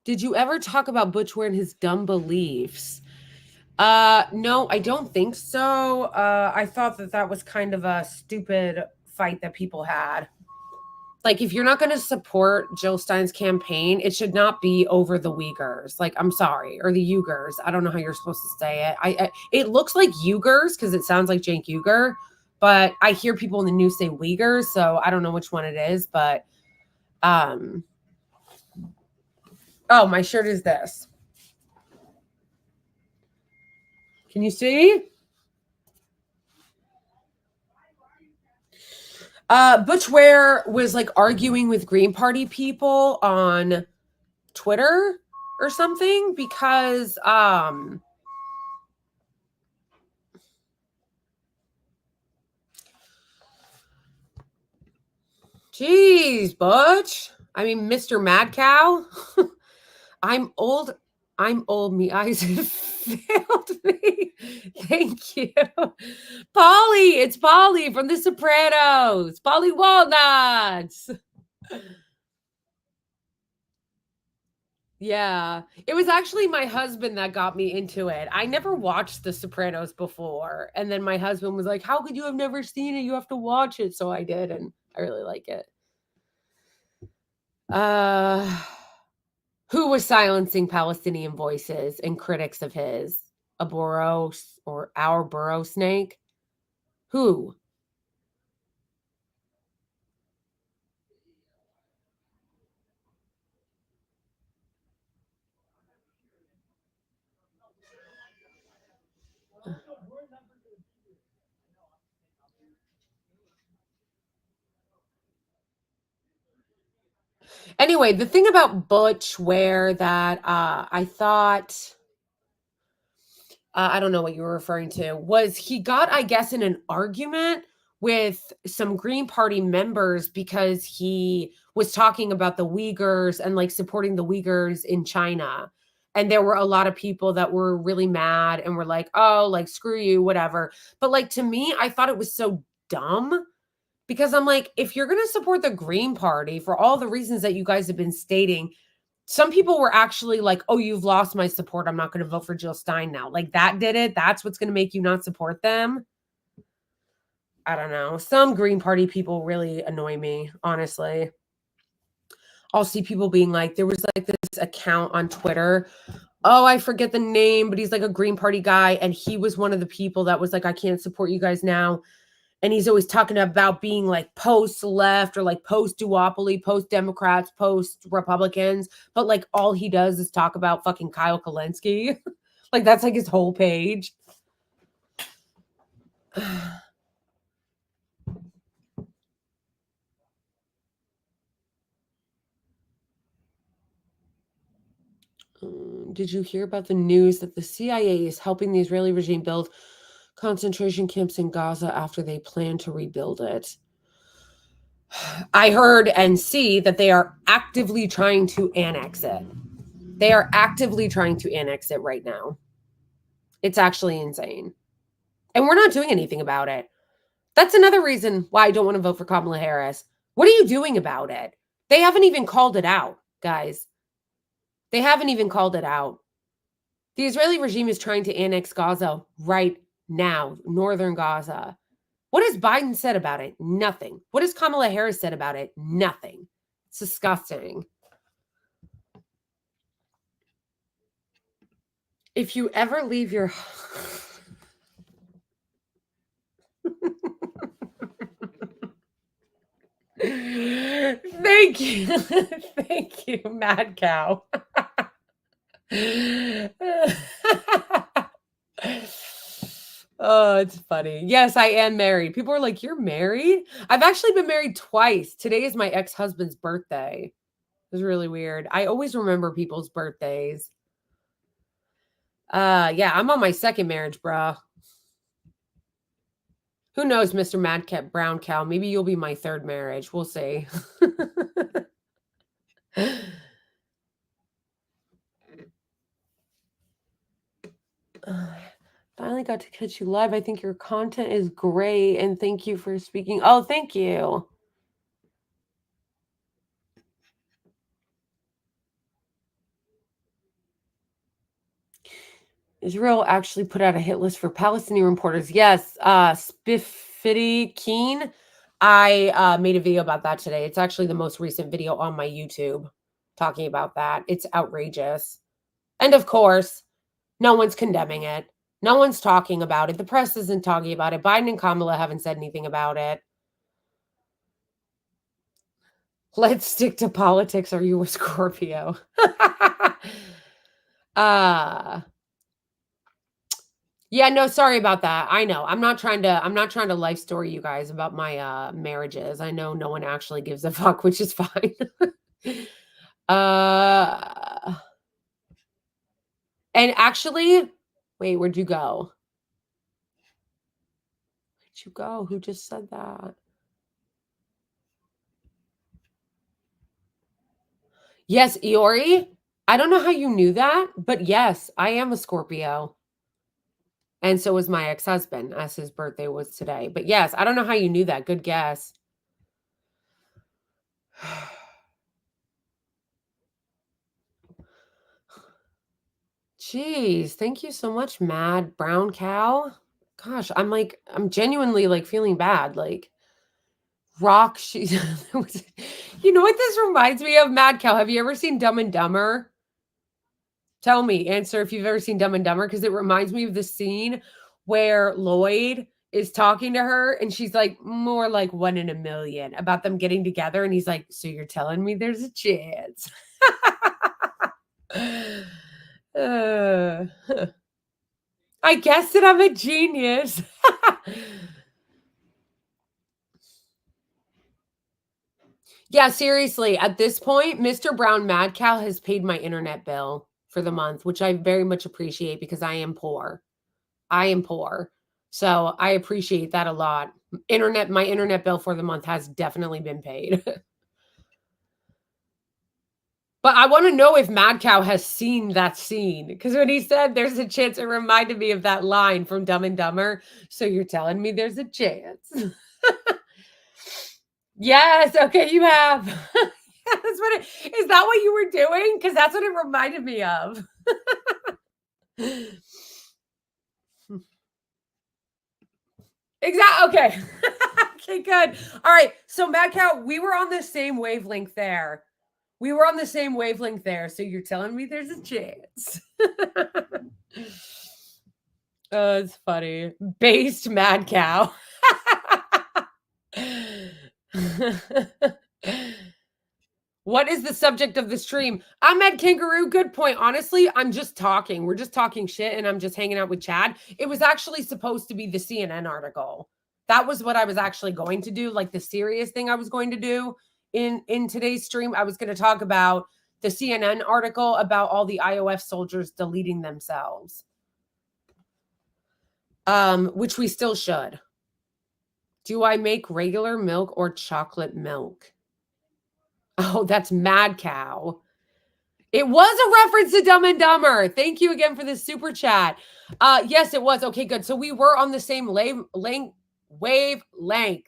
Did you ever talk about Butchware and his dumb beliefs? No, I don't think so. I thought that was kind of a stupid fight that people had. Like, if you're not going to support Jill Stein's campaign, it should not be over the Uyghurs. Like, I'm sorry, or the Uyghurs. I don't know how you're supposed to say it. It looks like Uyghurs because it sounds like Cenk Uygur, but I hear people in the news say Uyghurs, so I don't know which one it is. But, oh, my shirt is this. Can you see? Butchware was like arguing with Green Party people on Twitter or something because geez, Butch. I mean, Mr. Mad Cow. I'm old. Me eyes have failed me. Thank you. Polly. It's Polly from The Sopranos. Polly Walnuts. Yeah. It was actually my husband that got me into it. I never watched The Sopranos before. And then my husband was like, how could you have never seen it? You have to watch it. So I did, and I really like it. Who was silencing Palestinian voices and critics of his? A burrow or our burrow snake? Who? Anyway, the thing about Butchware that I thought, I don't know what you were referring to, was he got, I guess, in an argument with some Green Party members because he was talking about the Uyghurs and like supporting the Uyghurs in China. And there were a lot of people that were really mad and were like, oh, like, screw you, whatever. But like, to me, I thought it was so dumb because I'm like, if you're going to support the Green Party for all the reasons that you guys have been stating, some people were actually like, oh, you've lost my support. I'm not going to vote for Jill Stein now. Like, that did it. That's what's going to make you not support them. I don't know. Some Green Party people really annoy me, honestly. I'll see people being like, there was like this account on Twitter. Oh, I forget the name, but he's like a Green Party guy. And he was one of the people that was like, I can't support you guys now. And he's always talking about being like post-left or like post-duopoly, post-Democrats, post-Republicans. But like all he does is talk about fucking Kyle Kalinske. Like that's like his whole page. Did you hear about the news that the CIA is helping the Israeli regime build concentration camps in Gaza after they plan to rebuild it? I heard and see that they are actively trying to annex it. They are actively trying to annex it right now. It's actually insane. And we're not doing anything about it. That's another reason why I don't want to vote for Kamala Harris. What are you doing about it? They haven't even called it out, guys. They haven't even called it out. The Israeli regime is trying to annex Gaza right now, northern Gaza. What has Biden said about it? Nothing. What has Kamala Harris said about it? Nothing. It's disgusting. If you ever leave your... Thank you. Thank you, Mad Cow. Oh, it's funny. Yes, I am married. People are like, you're married? I've actually been married twice. Today is my ex-husband's birthday. It was really weird. I always remember people's birthdays. Yeah, I'm on my second marriage, bruh. Who knows, Mr. Madcap Brown Cow? Maybe you'll be my third marriage. We'll see. Finally got to catch you live. I think your content is great, and thank you for speaking. Oh, thank you. Israel actually put out a hit list for Palestinian reporters. Yes, Spiffity Keen. I made a video about that today. It's actually the most recent video on my YouTube talking about that. It's outrageous. And of course, no one's condemning it. No one's talking about it. The press isn't talking about it. Biden and Kamala haven't said anything about it. Let's stick to politics. Are you a Scorpio? Yeah, no, sorry about that. I know. I'm not trying to life story you guys about my marriages. I know no one actually gives a fuck, which is fine. And actually, wait, where'd you go? Where'd you go? Who just said that? Yes, Iori. I don't know how you knew that, but yes, I am a Scorpio. And so was my ex-husband, as his birthday was today. But yes, I don't know how you knew that. Good guess. Jeez, thank you so much, Mad Brown Cow. Gosh, I'm genuinely like feeling bad. Like Rock, she you know what this reminds me of, Mad Cow? Have you ever seen Dumb and Dumber? Tell me, answer if you've ever seen Dumb and Dumber, because it reminds me of the scene where Lloyd is talking to her and she's like, more like 1 in a million about them getting together. And he's like, so you're telling me there's a chance. I guess that I'm a genius. Yeah, seriously, at this point, Mr. Brown Mad Cow has paid my internet bill for the month, which I very much appreciate because I am poor. I am poor. So I appreciate that a lot. My internet bill for the month has definitely been paid. But I want to know if Mad Cow has seen that scene. Because when he said there's a chance, it reminded me of that line from Dumb and Dumber. So you're telling me there's a chance. Yes, okay, you have. That's what is that what you were doing? Because that's what it reminded me of. Exactly. Okay. Okay, good. All right. So Mad Cow, we were on the same wavelength there. We were on the same wavelength there. So you're telling me there's a chance. Oh, it's funny. Based Mad Cow. What is the subject of the stream? Ahmed Kangaroo, good point. Honestly, I'm just talking. We're just talking shit and I'm just hanging out with Chad. It was actually supposed to be the CNN article. That was what I was actually going to do, like the serious thing I was going to do in today's stream. I was going to talk about the CNN article about all the IOF soldiers deleting themselves. Which we still should. Do I make regular milk or chocolate milk? Oh, that's Mad Cow. It was a reference to Dumb and Dumber. Thank you again for this super chat. Yes, it was. Okay, good. So we were on the same wavelength.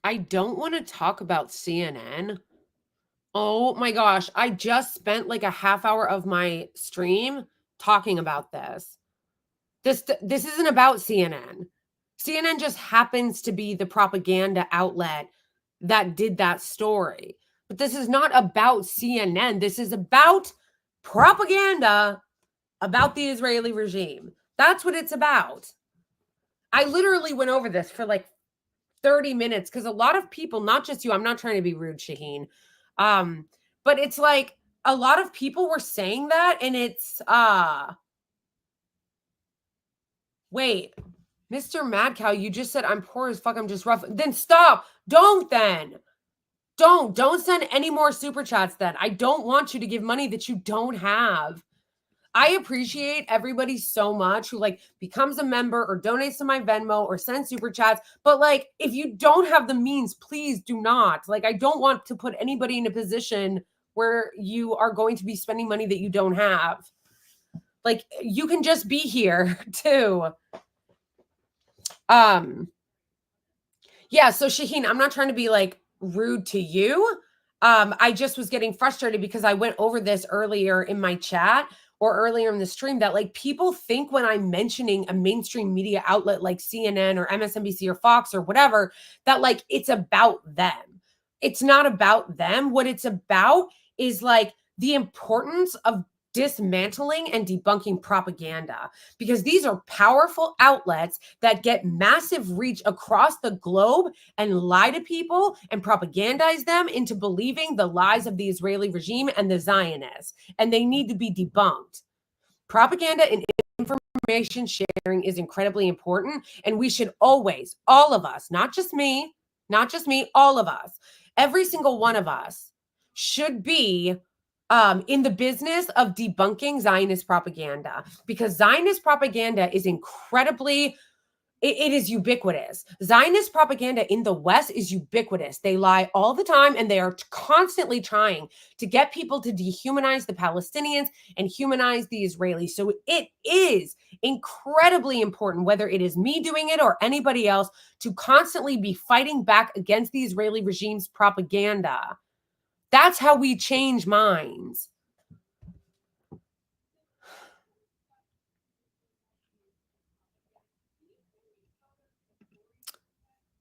I don't want to talk about CNN. Oh my gosh. I just spent like a half hour of my stream talking about this. This isn't about CNN. CNN just happens to be the propaganda outlet that did that story. But this is not about CNN. This is about propaganda about the Israeli regime. That's what it's about. I literally went over this for like 30 minutes because a lot of people, not just you, I'm not trying to be rude, Shaheen. But it's like a lot of people were saying that, and it's wait, Mr. Mad Cow, you just said I'm poor as fuck, I'm just rough. Then stop. Don't then. Don't send any more super chats then. I don't want you to give money that you don't have. I appreciate everybody so much who like becomes a member or donates to my Venmo or sends super chats. But like, if you don't have the means, please do not. Like, I don't want to put anybody in a position where you are going to be spending money that you don't have. Like, you can just be here too. Yeah, so Shaheen, I'm not trying to be like rude to you. I just was getting frustrated because I went over this earlier in my chat or earlier in the stream that like people think when I'm mentioning a mainstream media outlet like CNN or MSNBC or Fox or whatever, that like it's about them. It's not about them. What it's about is like the importance of dismantling and debunking propaganda, because these are powerful outlets that get massive reach across the globe and lie to people and propagandize them into believing the lies of the Israeli regime and the Zionists, and they need to be debunked. Propaganda and information sharing is incredibly important, and we should always, all of us, not just me, all of us, every single one of us should be in the business of debunking Zionist propaganda, because Zionist propaganda is incredibly, it is ubiquitous. Zionist propaganda in the West is ubiquitous. They lie all the time, and they are constantly trying to get people to dehumanize the Palestinians and humanize the Israelis. So it is incredibly important, whether it is me doing it or anybody else, to constantly be fighting back against the Israeli regime's propaganda. That's how we change minds.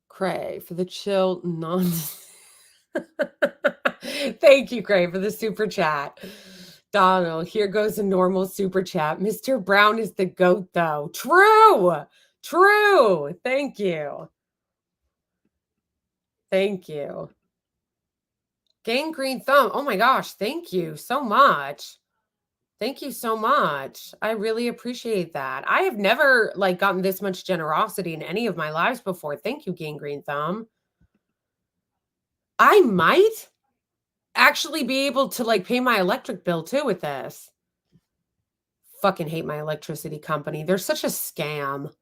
Cray for the chill nonsense. Thank you, Cray, for the super chat. Donald, here goes a normal super chat. Mr. Brown is the goat, though. True. Thank you. Gangrene thumb. Oh my gosh. Thank you so much. I really appreciate that. I have never like gotten this much generosity in any of my lives before. Thank you, Gangrene thumb. I might actually be able to like pay my electric bill too with this. Fucking hate my electricity company. They're such a scam.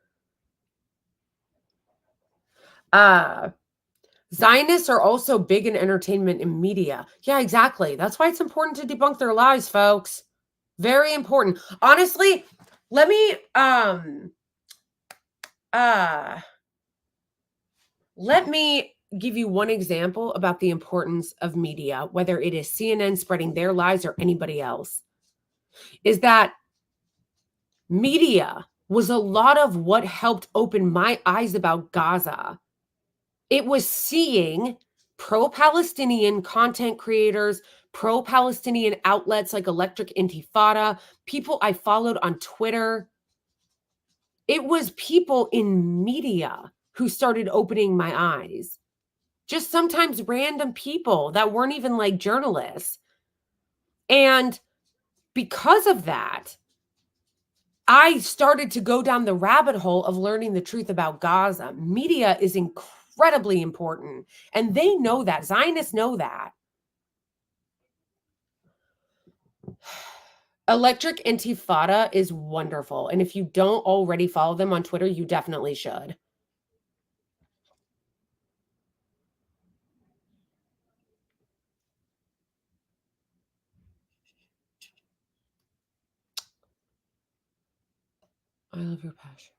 Zionists are also big in entertainment and media. Yeah, exactly. That's why it's important to debunk their lies, folks. Very important. Honestly, let me give you one example about the importance of media, whether it is CNN spreading their lies or anybody else. Is that media was a lot of what helped open my eyes about Gaza. It was seeing pro-Palestinian content creators, pro-Palestinian outlets like Electric Intifada, people I followed on Twitter. It was people in media who started opening my eyes. Just sometimes random people that weren't even like journalists. And because of that, I started to go down the rabbit hole of learning the truth about Gaza. Media is incredibly important, and they know that. Zionists know that. Electric Intifada is wonderful, and if you don't already follow them on Twitter, you definitely should. I love your passion.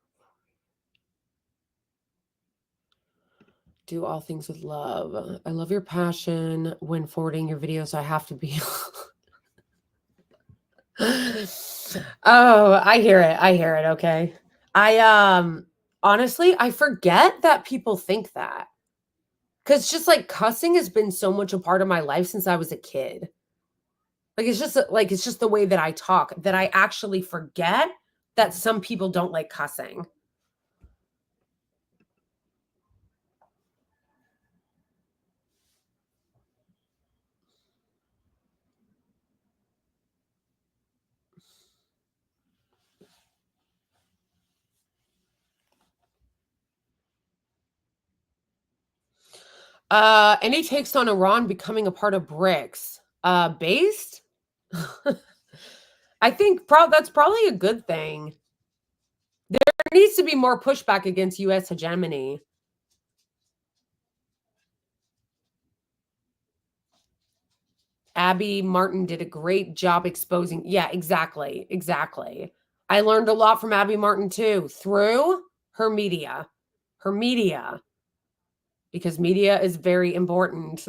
Do all things with love. I love your passion when forwarding your videos. I have to be. Oh, I hear it. I hear it. Okay. Honestly, I forget that people think that. Cuz just like cussing has been so much a part of my life since I was a kid. Like it's just the way that I talk that I actually forget that some people don't like cussing. Any takes on Iran becoming a part of BRICS? Based? I think that's probably a good thing. There needs to be more pushback against US hegemony. Abby Martin did a great job exposing. Yeah, exactly. Exactly. I learned a lot from Abby Martin too, through her media. Her media. Because media is very important.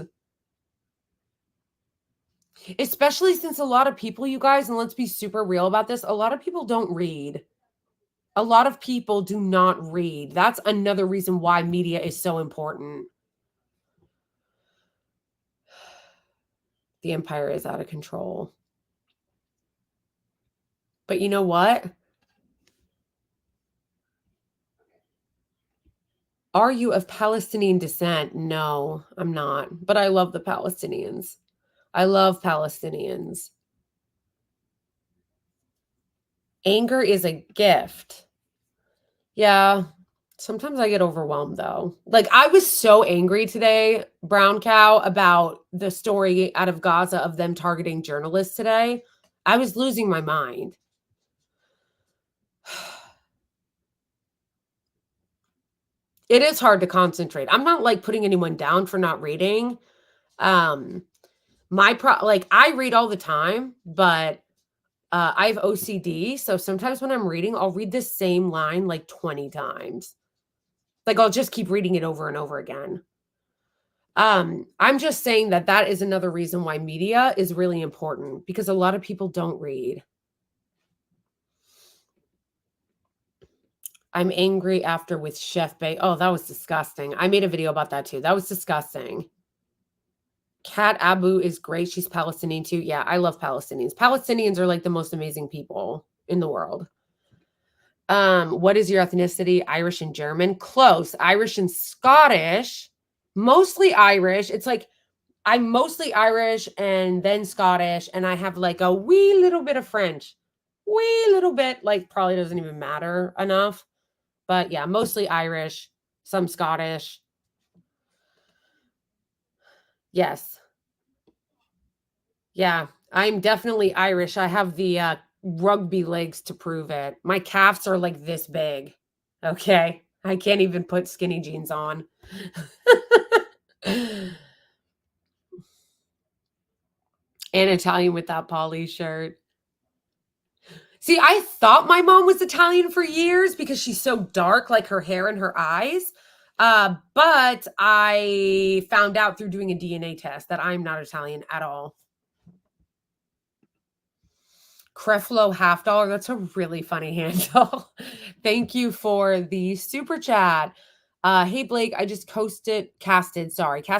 Especially since a lot of people, you guys, and let's be super real about this, a lot of people don't read. A lot of people do not read. That's another reason why media is so important. The empire is out of control. But you know what? Are you of Palestinian descent? No, I'm not. But I love the Palestinians. I love Palestinians. Anger is a gift. Yeah. Sometimes I get overwhelmed though. Like I was so angry today, Brown Cow, about the story out of Gaza of them targeting journalists today. I was losing my mind. It is hard to concentrate. I'm not like putting anyone down for not reading. Um like I read all the time, but I have OCD, so sometimes when I'm reading, I'll read the same line like 20 times. Like I'll just keep reading it over and over again. I'm just saying that that is another reason why media is really important because a lot of people don't read. I'm angry after with Chef Bay. Oh, that was disgusting. I made a video about that too. That was disgusting. Kat Abu is great. She's Palestinian too. Yeah, I love Palestinians. Palestinians are like the most amazing people in the world. What is your ethnicity? Irish and German? Close. Irish and Scottish. Mostly Irish. It's like I'm mostly Irish and then Scottish, and I have like a wee little bit of French. Wee little bit, like probably doesn't even matter enough. But yeah, mostly Irish, some Scottish. Yes. Yeah, I'm definitely Irish. I have the rugby legs to prove it. My calves are like this big. Okay. I can't even put skinny jeans on. And Italian with that poly shirt. See, I thought my mom was Italian for years because she's so dark, like her hair and her eyes. But I found out through doing a DNA test that I'm not Italian at all. Creflo half dollar. That's a really funny handle. Thank you for the super chat. Hey Blake, I just cast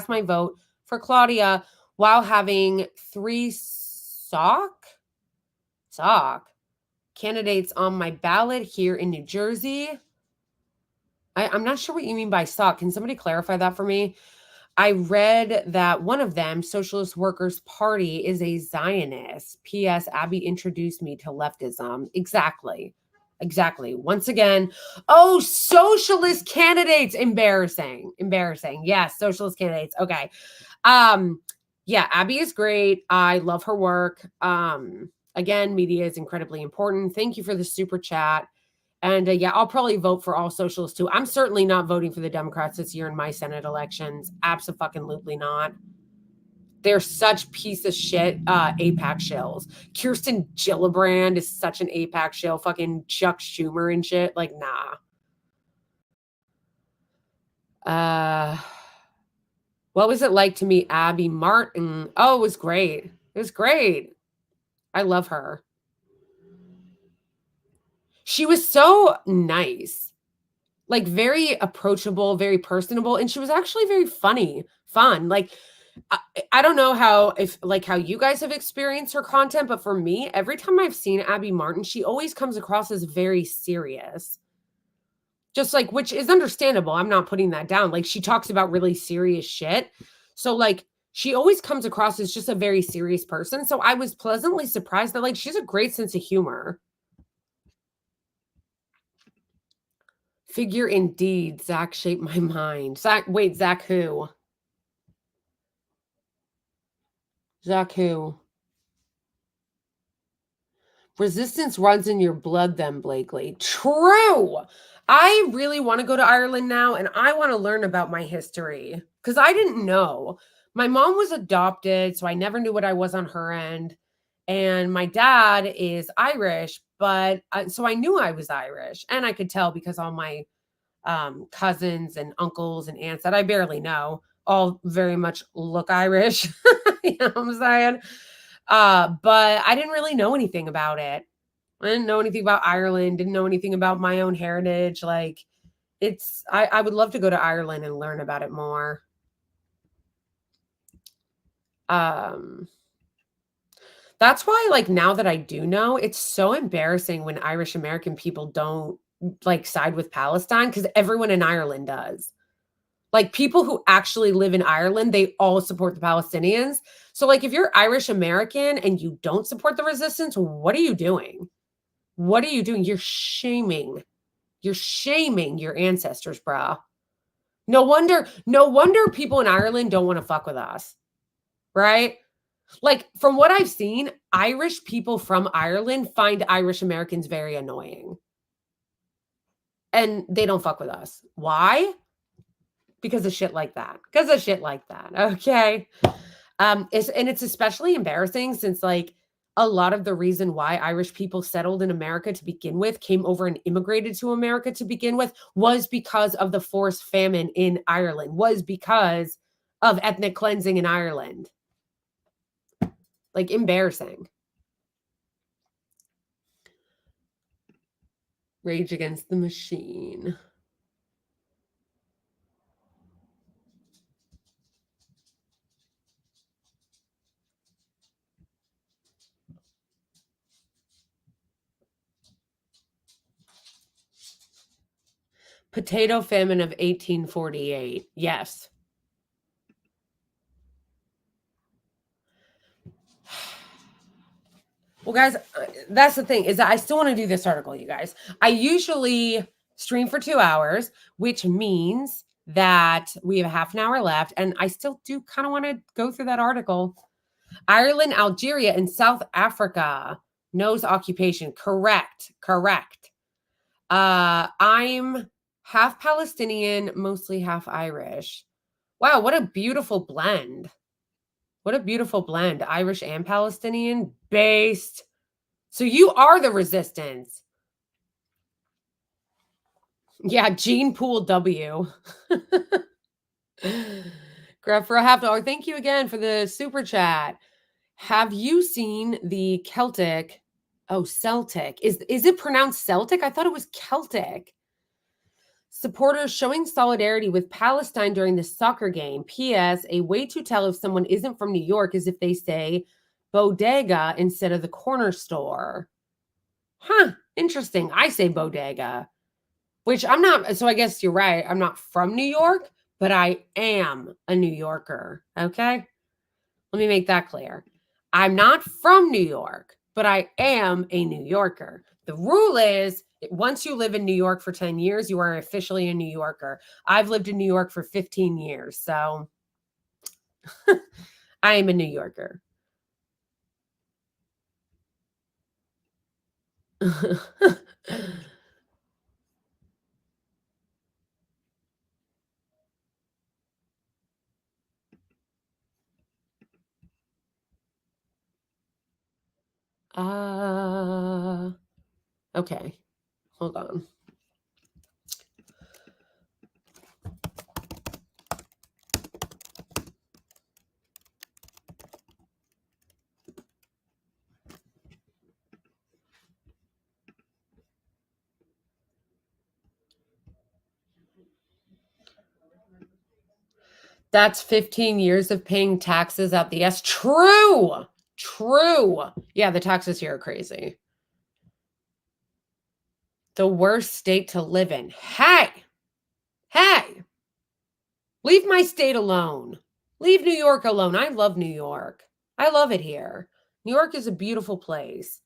my vote. for Claudia while having 3 sock candidates on my ballot here in New Jersey. I'm not sure what you mean by sock. Can somebody clarify that for me? I read that one of them, Socialist Workers' Party, is a Zionist. P.S. Abby introduced me to leftism. Exactly. Once again, oh, socialist candidates. Embarrassing. Yes, socialist candidates. Okay. Yeah, Abby is great. I love her work. Again, media is incredibly important. Thank you for the super chat. And yeah, I'll probably vote for all socialists too. I'm certainly not voting for the Democrats this year in my Senate elections. Absolutely not. They're such piece of shit AIPAC shills. Kirsten Gillibrand is such an AIPAC shill. Fucking Chuck Schumer and shit. Like, nah. What was it like to meet Abby Martin? Oh, it was great. I love her. She was so nice. Like, very approachable, very personable, and she was actually very fun. Like, I don't know how you guys have experienced her content, but for me, every time I've seen Abby Martin, she always comes across as very serious. Just like, which is understandable. I'm not putting that down. Like, she talks about really serious shit. So like, she always comes across as just a very serious person. So I was pleasantly surprised that like she's a great sense of humor. Figure indeed. Zach shaped my mind. Zach who? Zach who? Resistance runs in your blood then, Blakely. True. I really want to go to Ireland now, and I want to learn about my history because I didn't know. My mom was adopted, so I never knew what I was on her end. And my dad is Irish, but so I knew I was Irish, and I could tell because all my cousins and uncles and aunts that I barely know all very much look Irish. You know what I'm saying? But I didn't really know anything about it. I didn't know anything about Ireland, didn't know anything about my own heritage. Like, I would love to go to Ireland and learn about it more. That's why, like, now that I do know, it's so embarrassing when Irish American people don't like side with Palestine because everyone in Ireland does. Like, people who actually live in Ireland, they all support the Palestinians. So, like, if you're Irish American and you don't support the resistance, what are you doing? You're shaming your ancestors, brah. No wonder people in Ireland don't want to fuck with us, right? Like, from what I've seen, Irish people from Ireland find Irish Americans very annoying. And they don't fuck with us. Why? Because of shit like that. Okay. It's especially embarrassing since like a lot of the reason why Irish people settled in America to begin with, came over and immigrated to America to begin with, was because of the forced famine in Ireland, was because of ethnic cleansing in Ireland. Like, embarrassing. Rage Against the Machine. Potato famine of 1848. Yes. Well, guys, that's the thing is that I still want to do this article, you guys. I usually stream for 2 hours, which means that we have half an hour left, and I still do kind of want to go through that article. Ireland, Algeria, and South Africa knows occupation. Correct. I'm half Palestinian, mostly half Irish. Wow, what a beautiful blend. Irish and Palestinian based. So you are the resistance. Yeah, Gene Pool W. Grab for a $50. Thank you again for the super chat. Have you seen the Celtic? Oh, Celtic. Is it pronounced Celtic? I thought it was Celtic. Supporters showing solidarity with Palestine during the soccer game. P.S. A way to tell if someone isn't from New York is if they say bodega instead of the corner store. Huh, interesting. I say bodega, which I'm not. So I guess you're right. I'm not from New York, but I am a New Yorker. Okay? Let me make that clear. I'm not from New York, but I am a New Yorker. The rule is once you live in New York for 10 years, you are officially a New Yorker. I've lived in New York for 15 years, so I am a New Yorker. Okay. Hold on. That's 15 years of paying taxes out the ass. True. True. Yeah, the taxes here are crazy. The worst state to live in. Hey. Leave my state alone. Leave New York alone. I love New York. I love it here. New York is a beautiful place.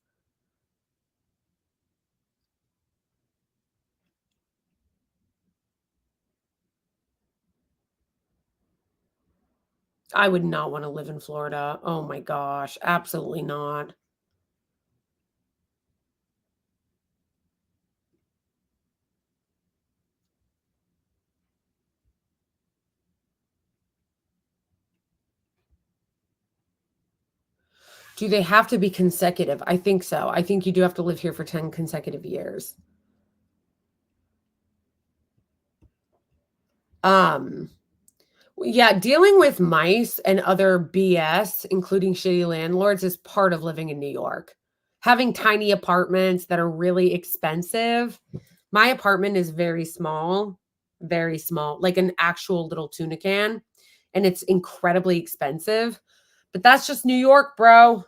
I would not want to live in Florida. Oh my gosh. Absolutely not. Do they have to be consecutive? I think so. I think you do have to live here for 10 consecutive years. Yeah, dealing with mice and other BS, including shitty landlords, is part of living in New York. Having tiny apartments that are really expensive. My apartment is very small, like an actual little tuna can, and it's incredibly expensive. But that's just New York, bro.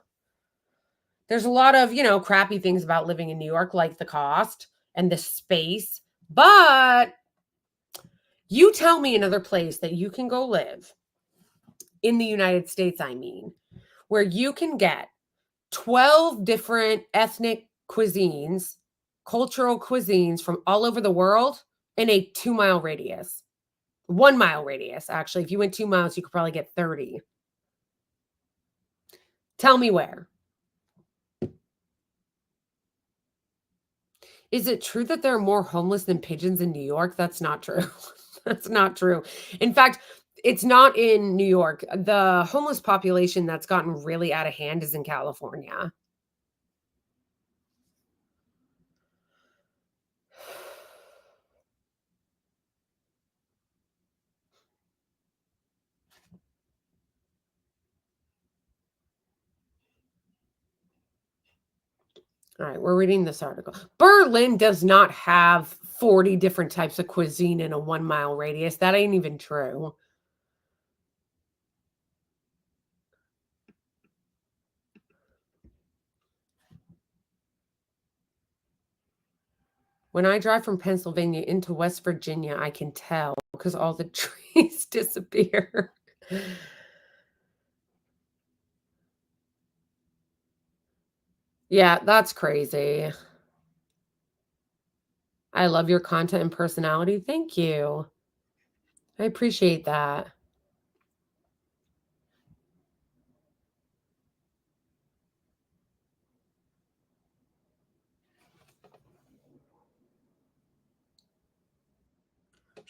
There's a lot of, crappy things about living in New York, like the cost and the space. But you tell me another place that you can go live in the United States, I mean, where you can get 12 different ethnic cuisines, cultural cuisines from all over the world in a 2-mile radius. 1-mile radius, actually. If you went 2 miles, you could probably get 30. Tell me where. Is it true that there are more homeless than pigeons in New York? That's not true. That's not true. In fact, it's not in New York. The homeless population that's gotten really out of hand is in California. All right, we're reading this article. Berlin does not have 40 different types of cuisine in a 1-mile radius. That ain't even true. When I drive from Pennsylvania into West Virginia, I can tell because all the trees disappear. Yeah, that's crazy. I love your content and personality. Thank you. I appreciate that.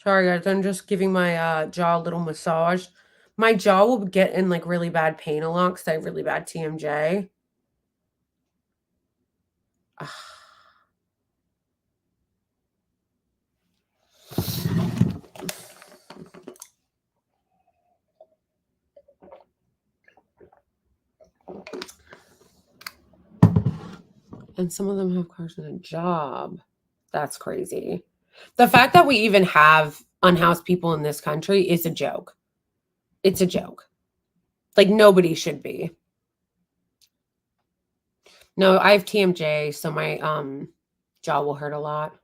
Sorry, guys. I'm just giving my jaw a little massage. My jaw will get in like really bad pain a lot because I have really bad TMJ. And some of them have cars and a job. That's crazy. The fact that we even have unhoused people in this country is a joke. It's a joke. Like, nobody should be. No, I have TMJ, so my jaw will hurt a lot.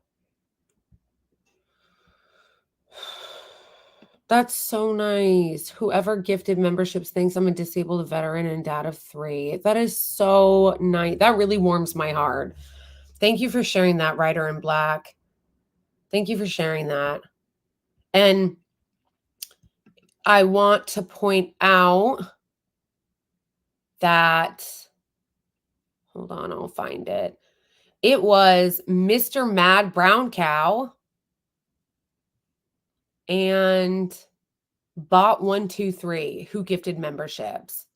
That's so nice. Whoever gifted memberships thinks I'm a disabled veteran and dad of 3. That is so nice. That really warms my heart. Thank you for sharing that, Writer in Black. Thank you for sharing that. And I want to point out that, hold on, I'll find it. It was Mr. Mad Brown Cow and Bot123 who gifted memberships.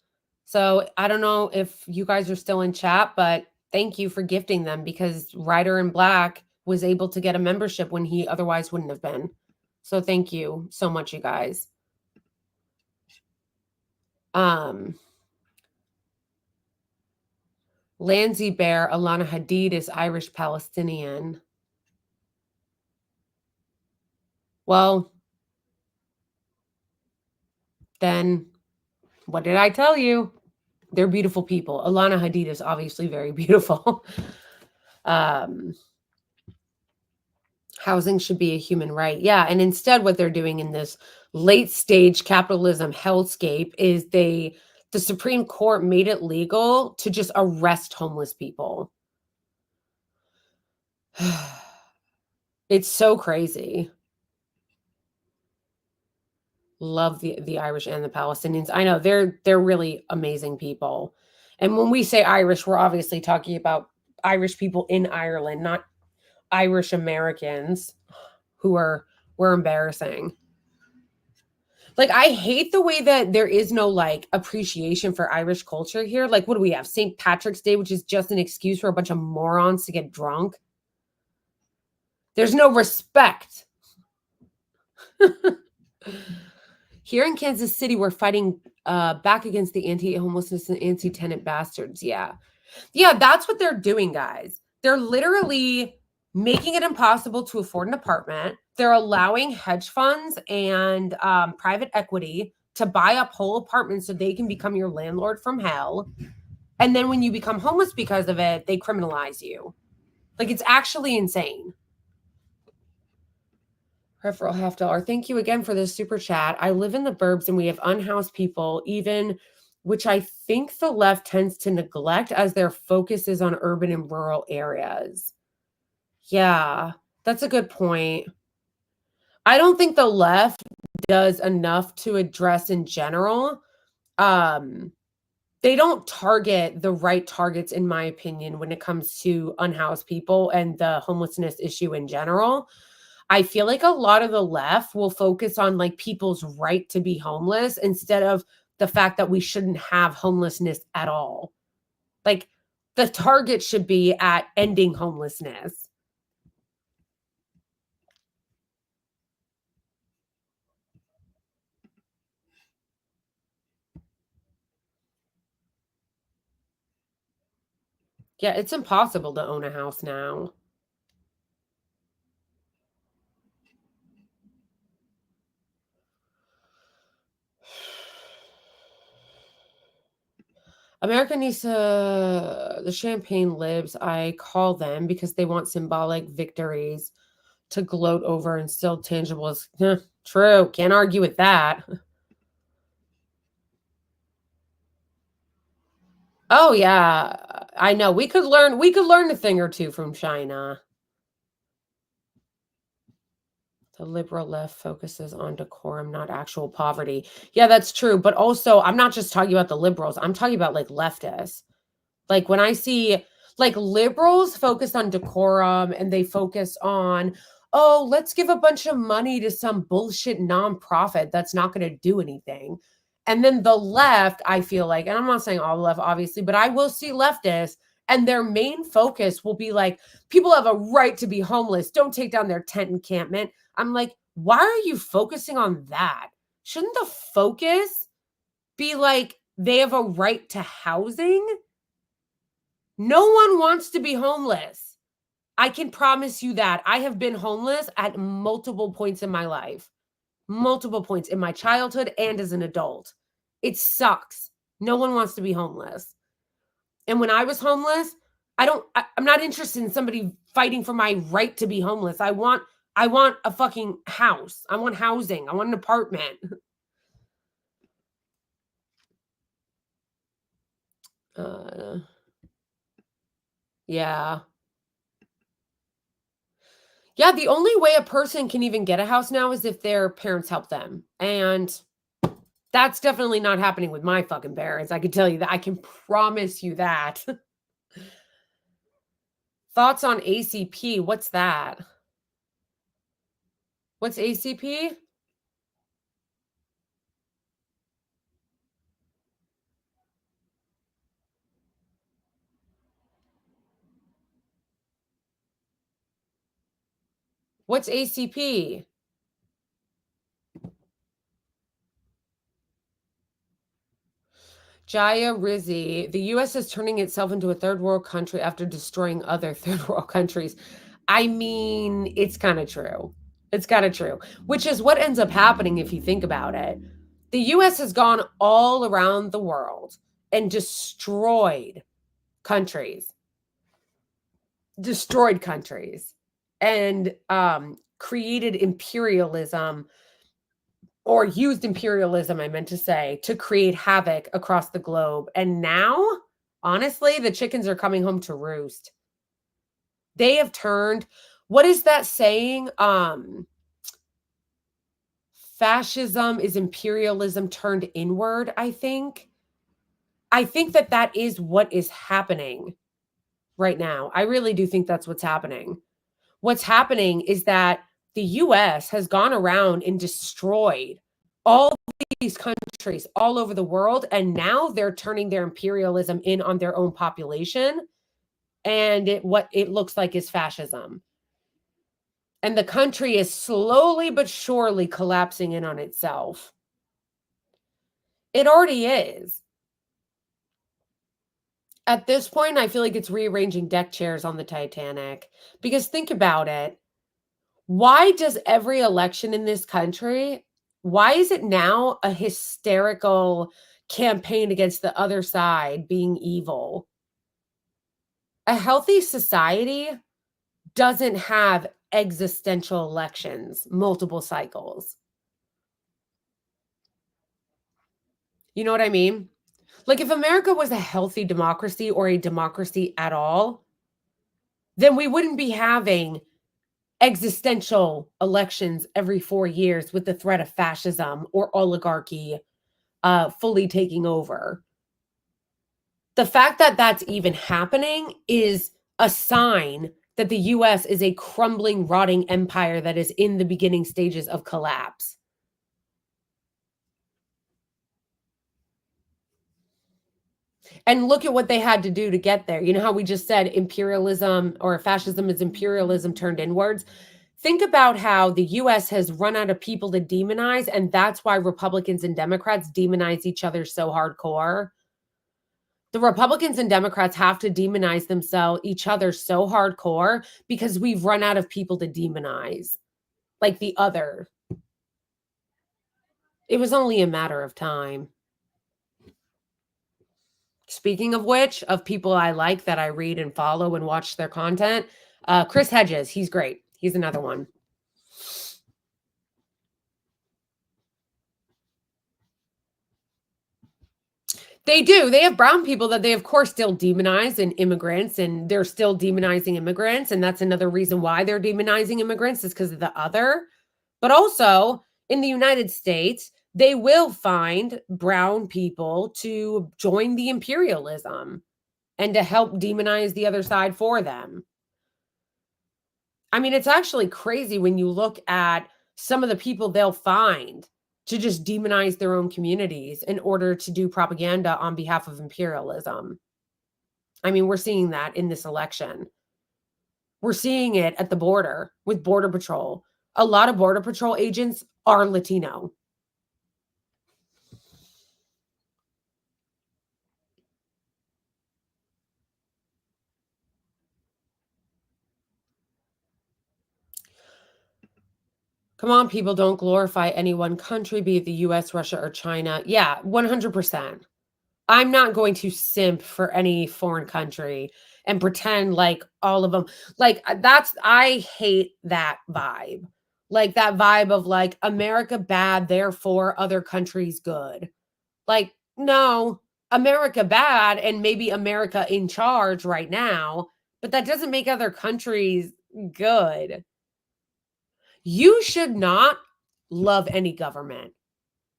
So I don't know if you guys are still in chat, but thank you for gifting them, because Ryder in Black was able to get a membership when he otherwise wouldn't have been. So thank you so much, you guys. Lansy Bear, Alana Hadid is Irish Palestinian. Well, then what did I tell you? They're beautiful people. Alana Hadid is obviously very beautiful. Housing should be a human right. Yeah. And instead, what they're doing in this late stage capitalism hellscape is the Supreme Court made it legal to just arrest homeless people. It's so crazy. Love the Irish and the Palestinians. I know they're really amazing people. And when we say Irish, we're obviously talking about Irish people in Ireland, not Irish Americans who we're embarrassing. Like, I hate the way that there is no like appreciation for Irish culture here. Like, what do we have? St. Patrick's Day, which is just an excuse for a bunch of morons to get drunk. There's no respect. Here in Kansas City, we're fighting back against the anti-homelessness and anti-tenant bastards. Yeah. Yeah, that's what they're doing, guys. They're literally making it impossible to afford an apartment. They're allowing hedge funds and private equity to buy up whole apartments so they can become your landlord from hell. And then when you become homeless because of it, they criminalize you. Like, it's actually insane. Referral $50. Thank you again for this super chat. I live in the burbs and we have unhoused people, even which I think the left tends to neglect as their focus is on urban and rural areas. Yeah, that's a good point. I don't think the left does enough to address in general. They don't target the right targets, in my opinion, when it comes to unhoused people and the homelessness issue in general. I feel like a lot of the left will focus on like people's right to be homeless instead of the fact that we shouldn't have homelessness at all. Like, the target should be at ending homelessness. Yeah, it's impossible to own a house now. America needs to, the champagne libs, I call them, because they want symbolic victories to gloat over and still tangible as true. Can't argue with that. Oh yeah, I know. We could learn a thing or two from China. The liberal left focuses on decorum, not actual poverty. Yeah, that's true. But also, I'm not just talking about the liberals. I'm talking about like leftists. Like, when I see like liberals focus on decorum and they focus on, oh, let's give a bunch of money to some bullshit nonprofit that's not going to do anything. And then the left, I feel like, and I'm not saying all the left, obviously, but I will see leftists and their main focus will be like, people have a right to be homeless. Don't take down their tent encampment. I'm like, why are you focusing on that? Shouldn't the focus be like, they have a right to housing? No one wants to be homeless. I can promise you that. I have been homeless at multiple points in my life, multiple points in my childhood and as an adult. It sucks. No one wants to be homeless. And when I was homeless, I'm not interested in somebody fighting for my right to be homeless. I want a fucking house. I want housing. I want an apartment. Uh, yeah. Yeah, the only way a person can even get a house now is if their parents help them. And that's definitely not happening with my fucking parents. I can tell you that. I can promise you that. Thoughts on ACP? What's that? What's ACP? What's ACP? Jaya Rizzi, the US is turning itself into a third world country after destroying other third world countries. I mean, it's kind of true. It's kind of true, which is what ends up happening if you think about it. The US has gone all around the world and destroyed countries, and created imperialism, or used imperialism, I meant to say, to create havoc across the globe. And now, honestly, the chickens are coming home to roost. They have turned, what is that saying? Fascism is imperialism turned inward, I think. I think that that is what is happening right now. I really do think that's what's happening. What's happening is that the US has gone around and destroyed all these countries all over the world, and now they're turning their imperialism in on their own population, and what it looks like is fascism. And the country is slowly but surely collapsing in on itself. It already is. At this point, I feel like it's rearranging deck chairs on the Titanic. Because think about it. Why does every election in this country, why is it now a hysterical campaign against the other side being evil? A healthy society doesn't have existential elections, multiple cycles. You know what I mean? Like, if America was a healthy democracy or a democracy at all, then we wouldn't be having existential elections every 4 years with the threat of fascism or oligarchy fully taking over. The fact that that's even happening is a sign that the US is a crumbling, rotting empire that is in the beginning stages of collapse. And look at what they had to do to get there. You know how we just said imperialism or fascism is imperialism turned inwards? Think about how the US has run out of people to demonize, and that's why Republicans and Democrats demonize each other so hardcore. The Republicans and Democrats have to demonize each other so hardcore because we've run out of people to demonize, like the other. It was only a matter of time. Speaking of which, of people I like that I read and follow and watch their content, Chris Hedges, he's great. He's another one. They do. They have brown people that they, of course, still demonize, and immigrants, and they're still demonizing immigrants. And that's another reason why they're demonizing immigrants is because of the other. But also in the United States, they will find brown people to join the imperialism and to help demonize the other side for them. I mean, it's actually crazy when you look at some of the people they'll find to just demonize their own communities in order to do propaganda on behalf of imperialism. I mean, we're seeing that in this election. We're seeing it at the border with Border Patrol. A lot of Border Patrol agents are Latino. Come on, people, don't glorify any one country, be it the US, Russia, or China. Yeah, 100%. I'm not going to simp for any foreign country and pretend like all of them. Like, I hate that vibe. Like, that vibe of like, America bad, therefore other countries good. Like, no, America bad and maybe America in charge right now, but that doesn't make other countries good. You should not love any government,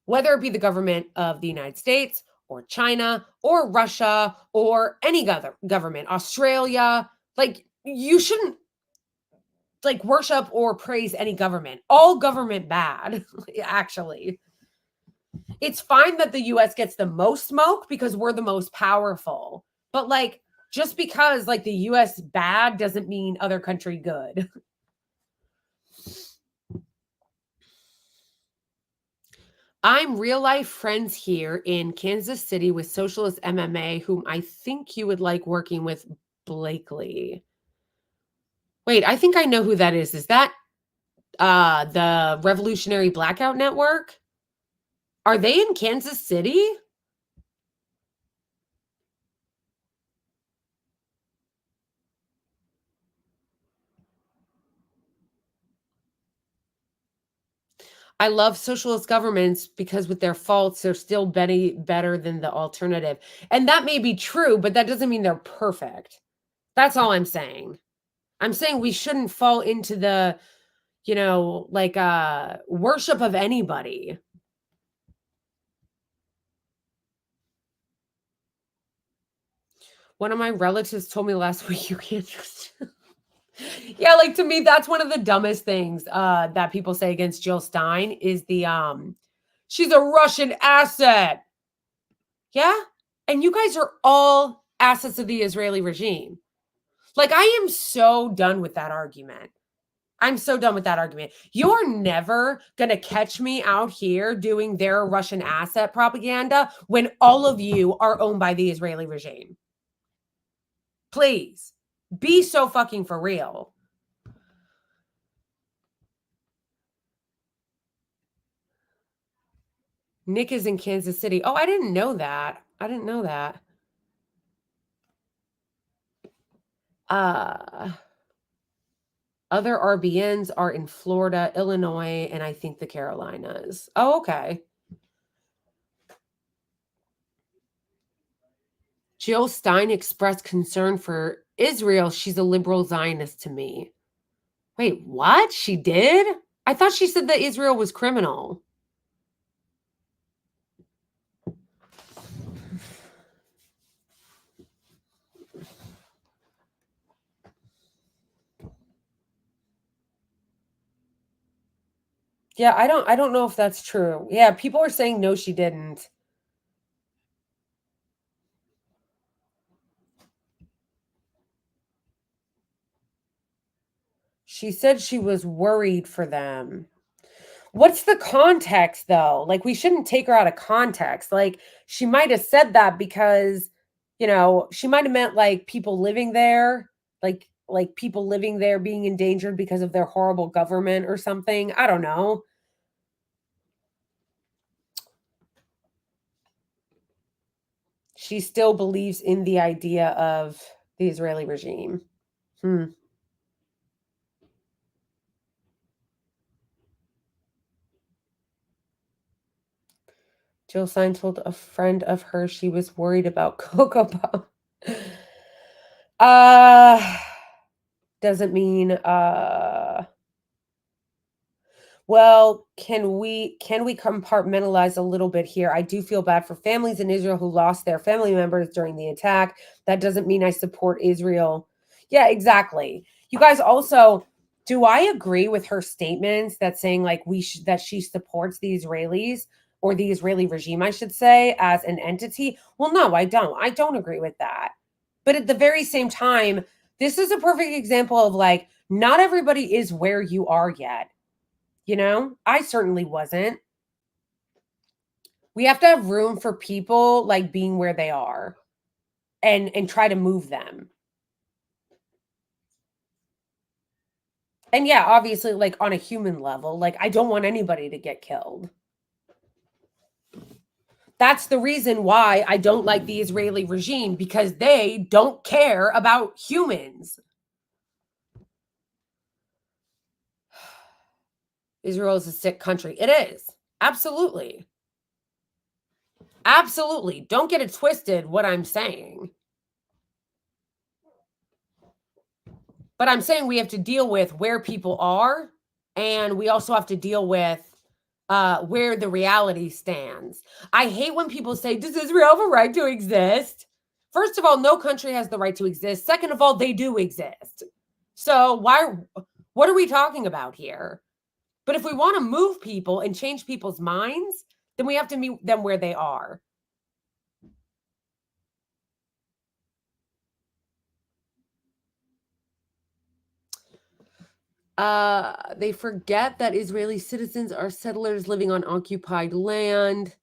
whether it be the government of the United States or China or Russia or any other government, Australia. Like, you shouldn't like worship or praise any government. All government bad, actually. It's fine that the US gets the most smoke because we're the most powerful. But like, just because like the US bad doesn't mean other country good. I'm real life friends here in Kansas City with Socialist MMA, whom I think you would like working with, Blakely. Wait, I think I know who that is. Is that the Revolutionary Blackout Network? Are they in Kansas City? I love socialist governments because with their faults, they're still better than the alternative. And that may be true, but that doesn't mean they're perfect. That's all I'm saying. I'm saying we shouldn't fall into the, like worship of anybody. One of my relatives told me last week you can't just Yeah, like to me, that's one of the dumbest things that people say against Jill Stein is she's a Russian asset. Yeah. And you guys are all assets of the Israeli regime. Like, I am so done with that argument. I'm so done with that argument. You're never going to catch me out here doing their Russian asset propaganda when all of you are owned by the Israeli regime. Please be so fucking for real. Nick is in Kansas City. Oh, I didn't know that. I didn't know that. Other RBNs are in Florida, Illinois, and I think the Carolinas. Oh, okay. Jill Stein expressed concern for Israel. She's a liberal Zionist to me. Wait, what? She did? I thought she said that Israel was criminal. Yeah, I don't know if that's true. Yeah, people are saying no, she didn't. She said she was worried for them. What's the context though? Like, we shouldn't take her out of context. Like, she might have said that because, she might have meant like people living there, like people living there being endangered because of their horrible government or something. I don't know. She still believes in the idea of the Israeli regime. Hmm. Jill Stein told a friend of hers she was worried about Cocoa Puff. Doesn't mean well, can we compartmentalize a little bit here? I do feel bad for families in Israel who lost their family members during the attack. That doesn't mean I support Israel. Yeah, exactly. You guys also, do I agree with her statements that saying like that she supports the Israelis or the Israeli regime, I should say, as an entity? Well, no, I don't. I don't agree with that. But at the very same time, this is a perfect example of like not everybody is where you are yet. I certainly wasn't. We have to have room for people like being where they are and try to move them. And yeah, obviously, like on a human level, like I don't want anybody to get killed. That's the reason why I don't like the Israeli regime, because they don't care about humans. Israel is a sick country. It is. Absolutely. Absolutely. Don't get it twisted what I'm saying. But I'm saying we have to deal with where people are, and we also have to deal with where the reality stands. I hate when people say, does Israel have a right to exist? First of all, no country has the right to exist. Second of all, they do exist. So what are we talking about here? But if we want to move people and change people's minds, then we have to meet them where they are. They forget that Israeli citizens are settlers living on occupied land.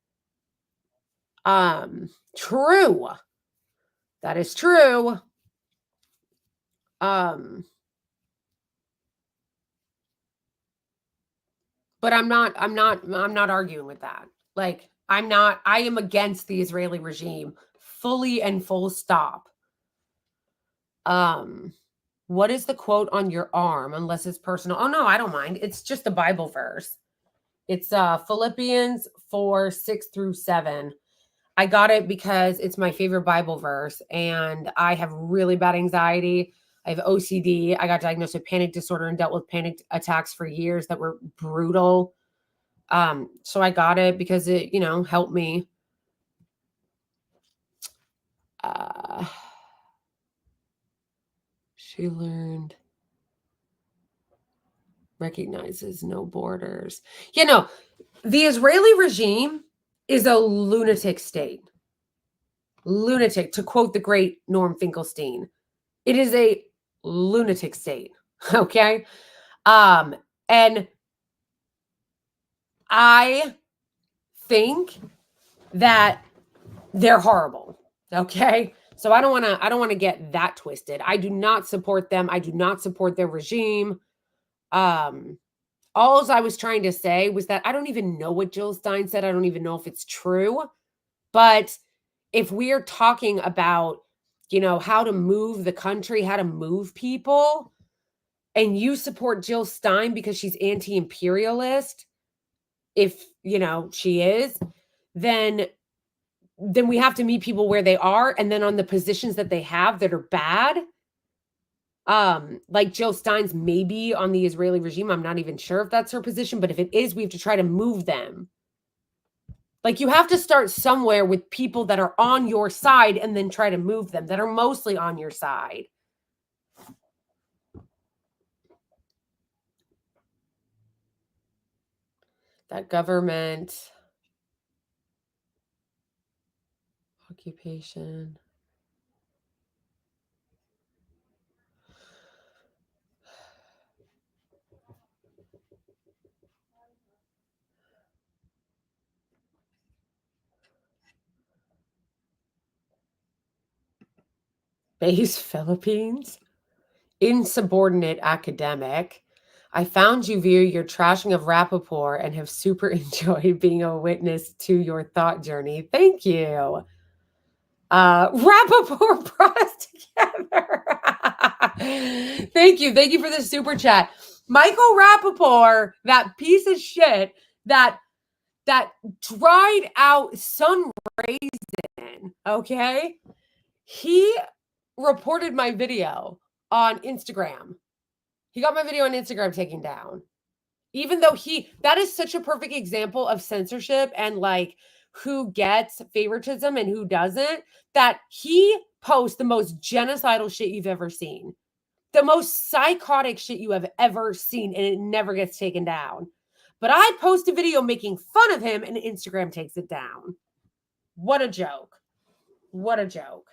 True. That is true. But I'm not arguing with that. Like, I am against the Israeli regime fully and full stop. What is the quote on your arm, unless it's personal? Oh no, I don't mind. It's just a Bible verse. It's Philippians 4:6-7. I got it because it's my favorite Bible verse, and I have really bad anxiety. I have OCD. I got diagnosed with panic disorder and dealt with panic attacks for years that were brutal. So I got it because it, helped me. She learned, recognizes no borders. The Israeli regime is a lunatic state. Lunatic, to quote the great Norm Finkelstein. It is a lunatic state. Okay. And I think that they're horrible. Okay. So I don't want to get that twisted. I do not support them. I do not support their regime. All I was trying to say was that I don't even know what Jill Stein said. I don't even know if it's true. But if we're talking about, how to move the country, how to move people, and you support Jill Stein because she's anti-imperialist, if, she is, then we have to meet people where they are, and then on the positions that they have that are bad. Like Jill Stein's maybe on the Israeli regime. I'm not even sure if that's her position, but if it is, we have to try to move them. Like, you have to start somewhere with people that are on your side and then try to move them, that are mostly on your side. That government, occupation. Base Philippines. Insubordinate academic. I found you via your trashing of Rappaport and have super enjoyed being a witness to your thought journey. Thank you. Rappaport brought us together. Thank you. Thank you for the super chat. Michael Rappaport, that piece of shit, that dried out sun raisin, okay? He reported my video on Instagram. He got my video on Instagram taken down. Even though that is such a perfect example of censorship and like who gets favoritism and who doesn't, that he posts the most genocidal shit you've ever seen. The most psychotic shit you have ever seen, and it never gets taken down. But I post a video making fun of him and Instagram takes it down. What a joke. What a joke.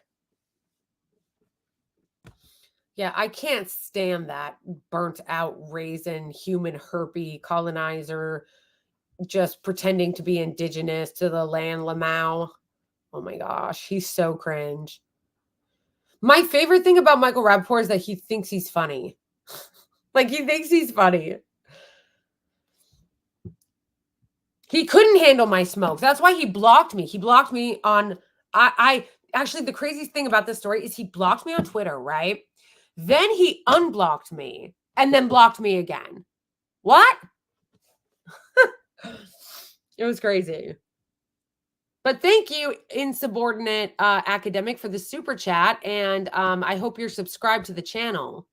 Yeah, I can't stand that burnt out raisin, human herpy colonizer, just pretending to be indigenous to the land Lamau. Oh my gosh, he's so cringe. My favorite thing about Michael Rappaport is that he thinks he's funny. Like, he thinks he's funny. He couldn't handle my smoke. That's why he blocked me. He blocked me on, I actually, the craziest thing about this story is he blocked me on Twitter, right? Then he unblocked me and then blocked me again. What? It was crazy. But thank you, insubordinate academic, for the super chat. And I hope you're subscribed to the channel.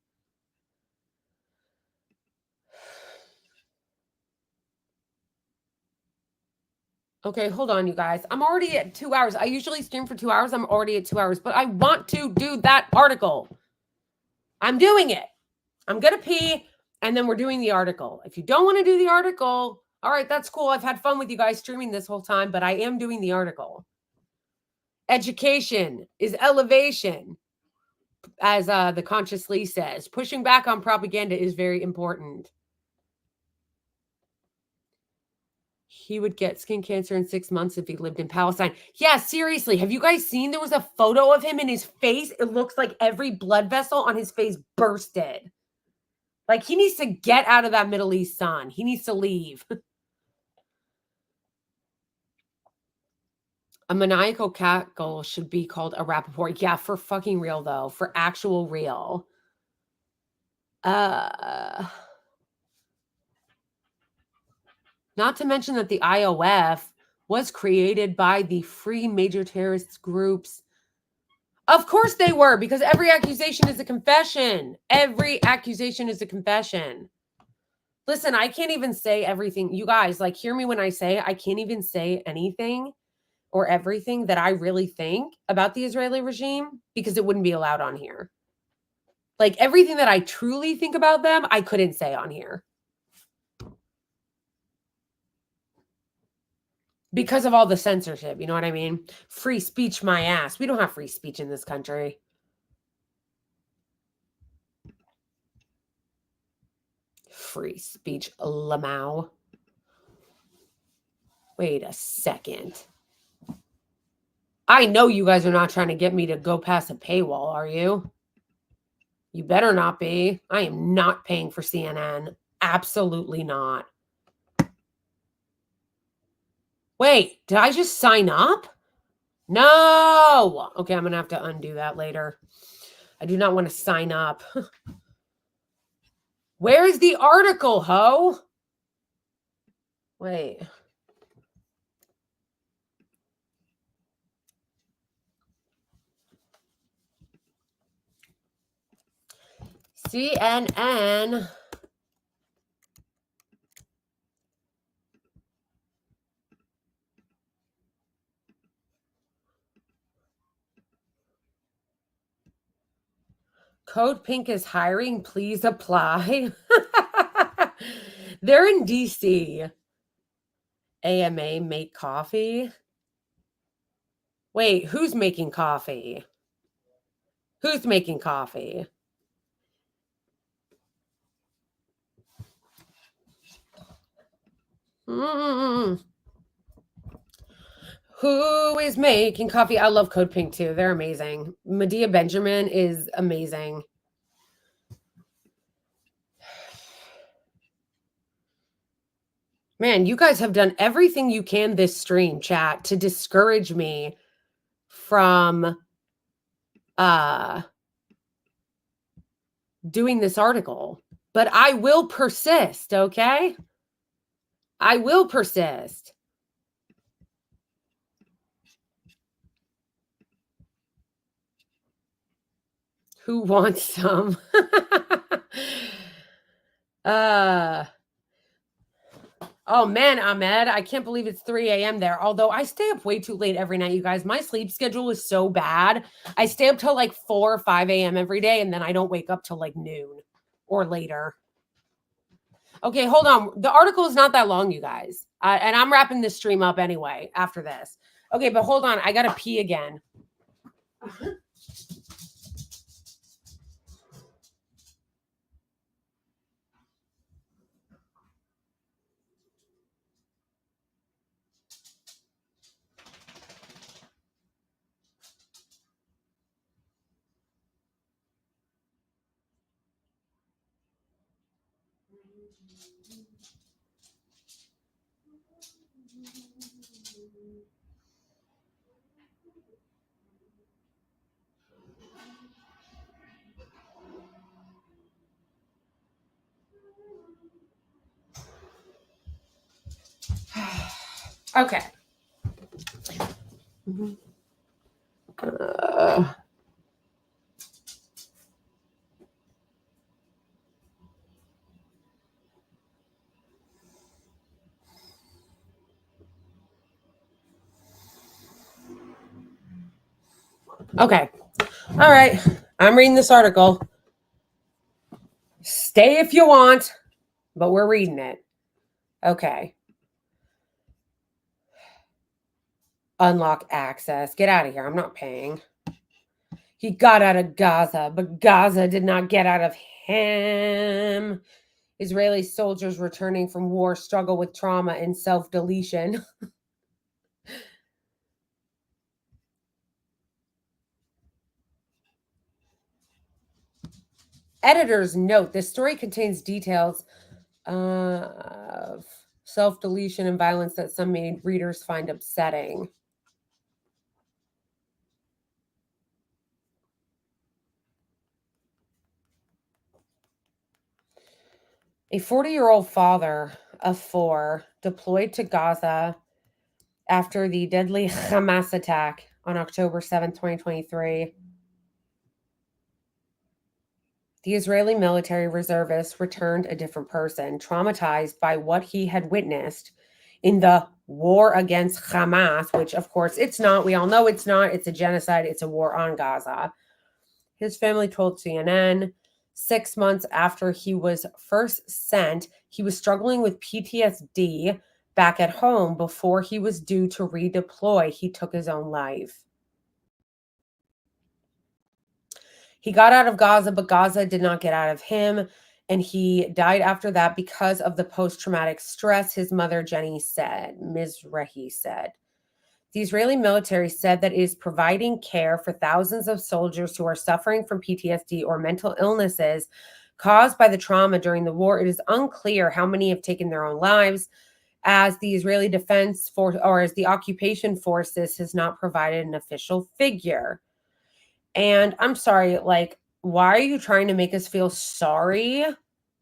Okay, hold on, you guys. I'm already at 2 hours. I usually stream for 2 hours. I'm already at 2 hours, but I want to do that article. I'm doing it. I'm going to pee, and then we're doing the article. If you don't want to do the article, all right, that's cool. I've had fun with you guys streaming this whole time, but I am doing the article. Education is elevation, as the Conscious Lee says. Pushing back on propaganda is very important. He would get skin cancer in 6 months if he lived in Palestine. Yeah, seriously. Have you guys seen? There was a photo of him in his face. It looks like every blood vessel on his face bursted. Like, he needs to get out of that Middle East sun. He needs to leave. A maniacal cackle should be called a Rappaport. Yeah, for fucking real, though. For actual real. Not to mention that the IOF was created by the free major terrorist groups. Of course they were, because every accusation is a confession. Every accusation is a confession. Listen, I can't even say everything. You guys, like, hear me when I say I can't even say anything or everything that I really think about the Israeli regime, because it wouldn't be allowed on here. Like, everything that I truly think about them, I couldn't say on here. Because of all the censorship, you know what I mean? Free speech, my ass. We don't have free speech in this country. Free speech, Lamau. Wait a second. I know you guys are not trying to get me to go past a paywall, are you? You better not be. I am not paying for CNN. Absolutely not. Wait, did I just sign up? No. Okay, I'm going to have to undo that later. I do not want to sign up. Where's the article, ho? Wait. CNN. Code Pink is hiring. Please apply. They're in DC. AMA make coffee. Wait, who's making coffee? Who's making coffee? Who is making coffee? I love Code Pink too. They're amazing. Medea Benjamin is amazing. Man, you guys have done everything you can this stream, chat, to discourage me from doing this article. But I will persist, okay? I will persist. Who wants some? Oh man, Ahmed, I can't believe it's 3 a.m. there. Although I stay up way too late every night, you guys. My sleep schedule is so bad. I stay up till like 4 or 5 a.m. every day, and then I don't wake up till like noon or later. Okay, hold on. The article is not that long, you guys. And I'm wrapping this stream up anyway after this. Okay, but hold on. I got to pee again. Okay. Okay. All right. I'm reading this article. Stay if you want, but we're reading it. Okay. Unlock access. Get out of here. I'm not paying. He got out of Gaza, but Gaza did not get out of him. Israeli soldiers returning from war struggle with trauma and self-deletion. Editors note this story contains details of self-deletion and violence that some readers find upsetting. A 40-year-old father of 4 deployed to Gaza after the deadly Hamas attack on October 7, 2023. The Israeli military reservist returned a different person, traumatized by what he had witnessed in the war against Hamas, which, of course, it's not. We all know it's not. It's a genocide. It's a war on Gaza. His family told CNN 6 months after he was first sent, he was struggling with PTSD back at home before he was due to redeploy. He took his own life. He got out of Gaza, but Gaza did not get out of him, and he died after that because of the post-traumatic stress, his mother, Jenny, said. Ms. Rehi said. The Israeli military said that it is providing care for thousands of soldiers who are suffering from PTSD or mental illnesses caused by the trauma during the war. It is unclear how many have taken their own lives, as the Israeli Defense Force or as the occupation forces has not provided an official figure. And I'm sorry, like, why are you trying to make us feel sorry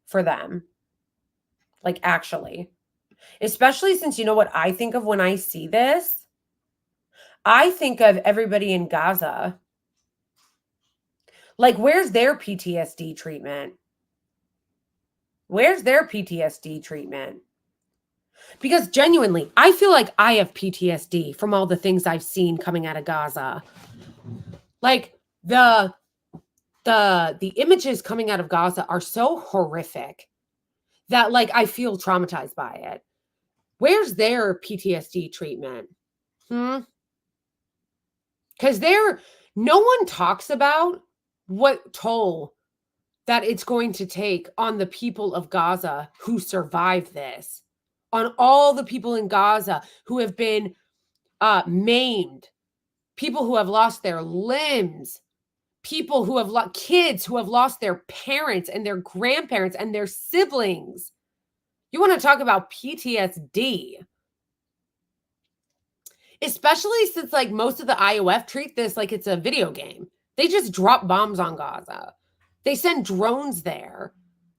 for them? Like, actually, especially since you know what I think of when I see this? I think of everybody in Gaza. Like, where's their PTSD treatment? Where's their PTSD treatment? Because genuinely, I feel like I have PTSD from all the things I've seen coming out of Gaza. Like, the images coming out of Gaza are so horrific that, like, I feel traumatized by it. Where's their PTSD treatment? Because no one talks about what toll that it's going to take on the people of Gaza who survived this, on all the people in Gaza who have been maimed, people who have lost their limbs, people who have kids who have lost their parents and their grandparents and their siblings. You want to talk about PTSD? Especially since, like, most of the IOF treat this like it's a video game. They just drop bombs on Gaza. They send drones there.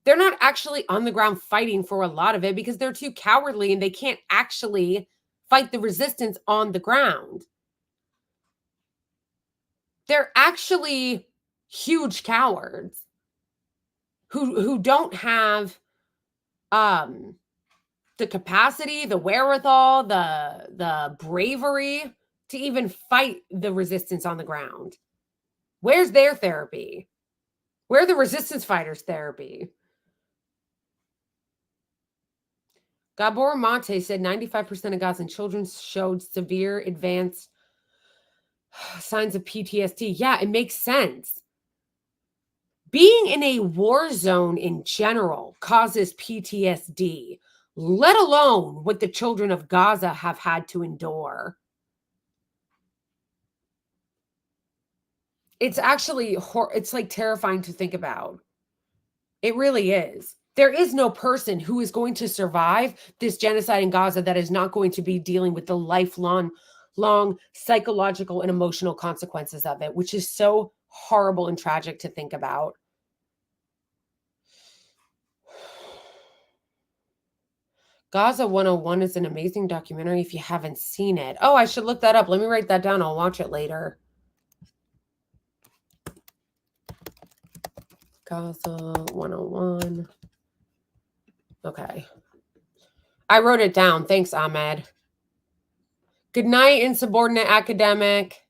They're not actually on the ground fighting for a lot of it because they're too cowardly and they can't actually fight the resistance on the ground. They're actually huge cowards who don't have the capacity, the wherewithal, the bravery to even fight the resistance on the ground. Where's their therapy? Where are the resistance fighters' therapy? Gabor Mate said 95% of Gazan children showed severe advanced signs of PTSD. Yeah, it makes sense. Being in a war zone in general causes PTSD, let alone what the children of Gaza have had to endure. It's actually, it's like terrifying to think about. It really is. There is no person who is going to survive this genocide in Gaza that is not going to be dealing with the lifelong psychological and emotional consequences of it, which is so horrible and tragic to think about. Gaza 101 is an amazing documentary if you haven't seen it. Oh, I should look that up. Let me write that down. I'll watch it later. Gaza 101. Okay. I wrote it down. Thanks, Ahmed. Good night, insubordinate academic.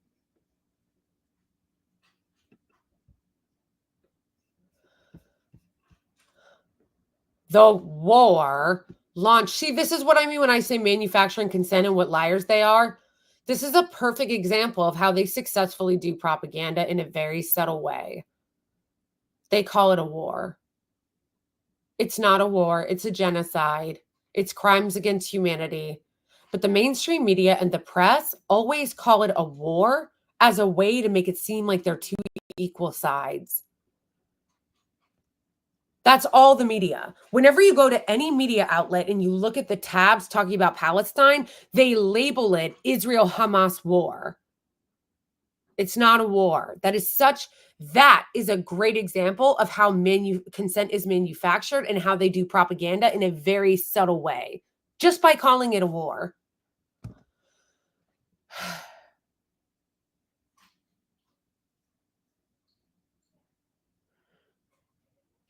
The war launched. See, this is what I mean when I say manufacturing consent and what liars they are. This is a perfect example of how they successfully do propaganda in a very subtle way. They call it a war. It's not a war. It's a genocide. It's crimes against humanity. But the mainstream media and the press always call it a war as a way to make it seem like they're two equal sides. That's all the media. Whenever you go to any media outlet and you look at the tabs talking about Palestine, they label it Israel-Hamas war. It's not a war. That is a great example of how consent is manufactured and how they do propaganda in a very subtle way, just by calling it a war.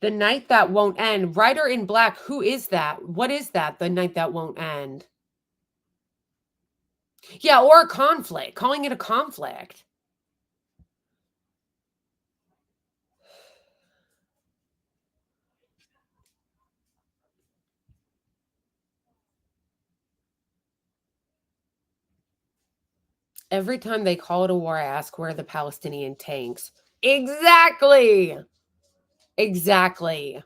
The night that won't end. Rider in Black, who is that? What is that? The night that won't end. Yeah, or a conflict. Calling it a conflict. Every time they call it a war, I ask, where are the Palestinian tanks? Exactly. Exactly.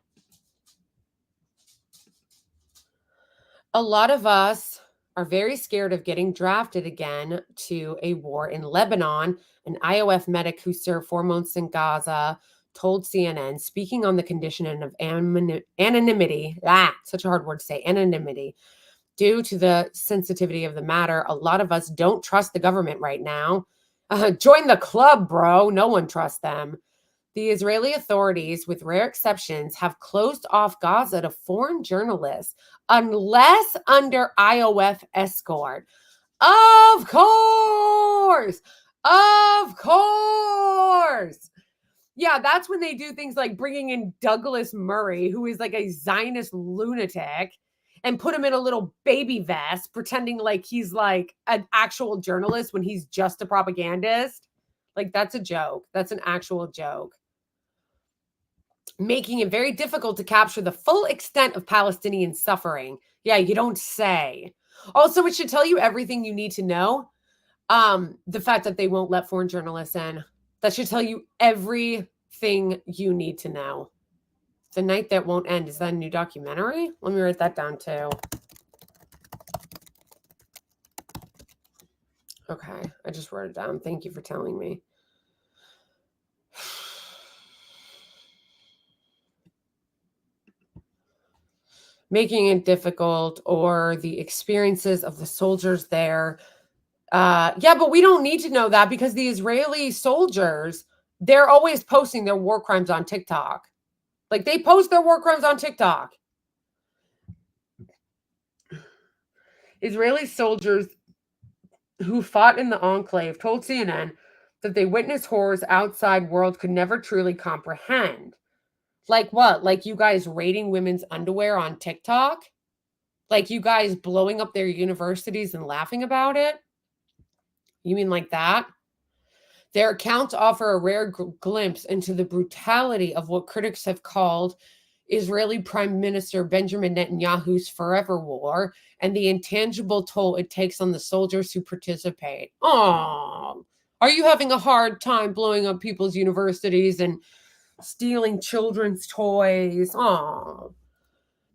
A lot of us are very scared of getting drafted again to a war in Lebanon. An IOF medic who served 4 months in Gaza told CNN, speaking on the condition of anonymity, such a hard word to say, anonymity, due to the sensitivity of the matter, a lot of us don't trust the government right now. Join the club, bro. No one trusts them. The Israeli authorities, with rare exceptions, have closed off Gaza to foreign journalists unless under IOF escort. Of course! Of course! Yeah, that's when they do things like bringing in Douglas Murray, who is like a Zionist lunatic, and put him in a little baby vest, pretending like he's like an actual journalist when he's just a propagandist. Like, that's a joke. That's an actual joke. Making it very difficult to capture the full extent of Palestinian suffering. Yeah, you don't say. Also, it should tell you everything you need to know. The fact that they won't let foreign journalists in. That should tell you everything you need to know. The Night That Won't End. Is that a new documentary? Let me write that down too. Okay, I just wrote it down. Thank you for telling me. Making it difficult, or the experiences of the soldiers there. Yeah, but we don't need to know that because the Israeli soldiers, they're always posting their war crimes on TikTok. Like, they post their war crimes on TikTok. Israeli soldiers who fought in the enclave told CNN that they witnessed horrors outside world could never truly comprehend. Like what? Like you guys raiding women's underwear on TikTok? Like you guys blowing up their universities and laughing about it? You mean like that? Their accounts offer a rare glimpse into the brutality of what critics have called Israeli Prime Minister Benjamin Netanyahu's forever war and the intangible toll it takes on the soldiers who participate. Oh, are you having a hard time blowing up people's universities and stealing children's toys? Oh.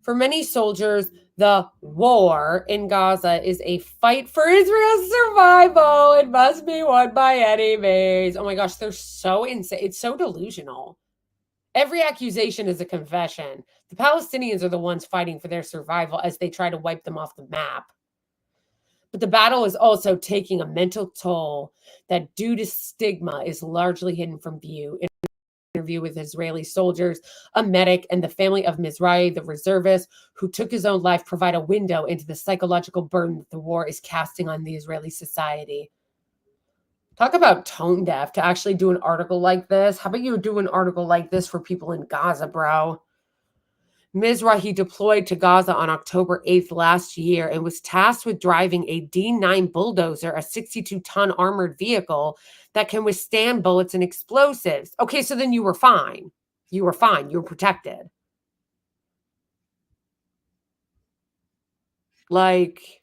For many soldiers, the war in Gaza is a fight for Israel's survival. It must be won by any means. Oh my gosh, they're so insane. It's so delusional. Every accusation is a confession. The Palestinians are the ones fighting for their survival as they try to wipe them off the map. But the battle is also taking a mental toll that, due to stigma, is largely hidden from view. In an interview with Israeli soldiers, a medic, and the family of Mizrahi, the reservist, who took his own life, provide a window into the psychological burden that the war is casting on the Israeli society. Talk about tone deaf to actually do an article like this. How about you do an article like this for people in Gaza, bro? Mizrahi deployed to Gaza on October 8th last year and was tasked with driving a D9 bulldozer, a 62-ton armored vehicle that can withstand bullets and explosives. Okay, so then you were fine. You were fine. You were protected. Like,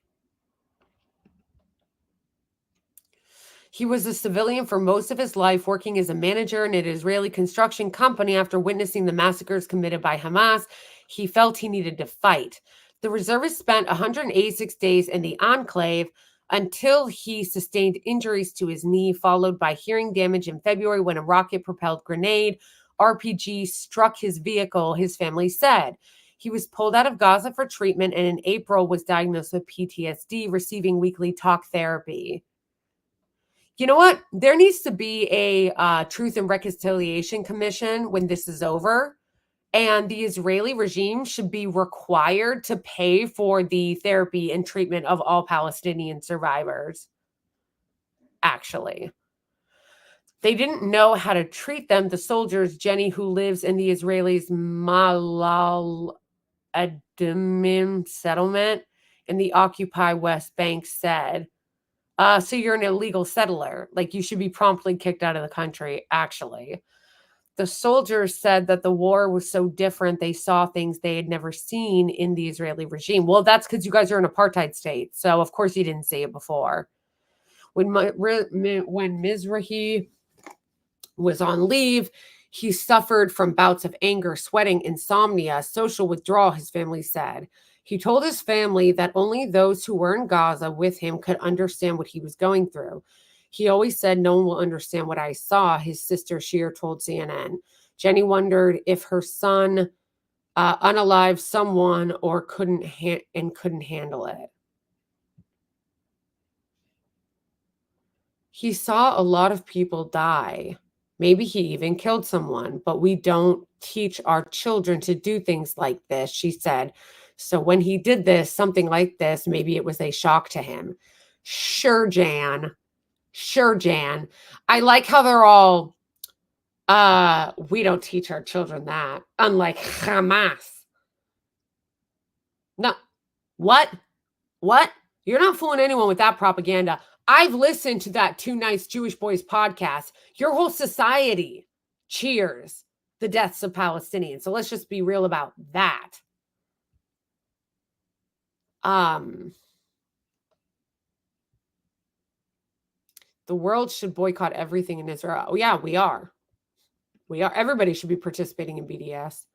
he was a civilian for most of his life, working as a manager in an Israeli construction company. After witnessing the massacres committed by Hamas, he felt he needed to fight. The reservist spent 186 days in the enclave until he sustained injuries to his knee, followed by hearing damage in February when a rocket-propelled grenade RPG struck his vehicle, his family said. He was pulled out of Gaza for treatment and in April was diagnosed with PTSD, receiving weekly talk therapy. You know what? There needs to be a Truth and Reconciliation Commission when this is over. And the Israeli regime should be required to pay for the therapy and treatment of all Palestinian survivors. Actually, they didn't know how to treat them. The soldiers, Jenny, who lives in the Israelis' Malal Adumim settlement in the occupied West Bank, said, so you're an illegal settler. Like, you should be promptly kicked out of the country, actually. The soldiers said that the war was so different, they saw things they had never seen in the Israeli regime. Well, that's because you guys are an apartheid state. So, of course, you didn't see it before. When Mizrahi was on leave, he suffered from bouts of anger, sweating, insomnia, social withdrawal, his family said. He told his family that only those who were in Gaza with him could understand what he was going through. He always said, "No one will understand what I saw," his sister Sheer told CNN. Jenny wondered if her son unalived someone or couldn't handle it. He saw a lot of people die. Maybe he even killed someone, but we don't teach our children to do things like this, she said. So when he did this, something like this, maybe it was a shock to him. Sure, Jan. Sure, Jan. I like how they're all, we don't teach our children that, unlike Hamas. No. What? What? You're not fooling anyone with that propaganda. I've listened to that Two Nice Jewish Boys podcast. Your whole society cheers the deaths of Palestinians. So let's just be real about that. The world should boycott everything in Israel. Oh, yeah, we are. We are. Everybody should be participating in BDS.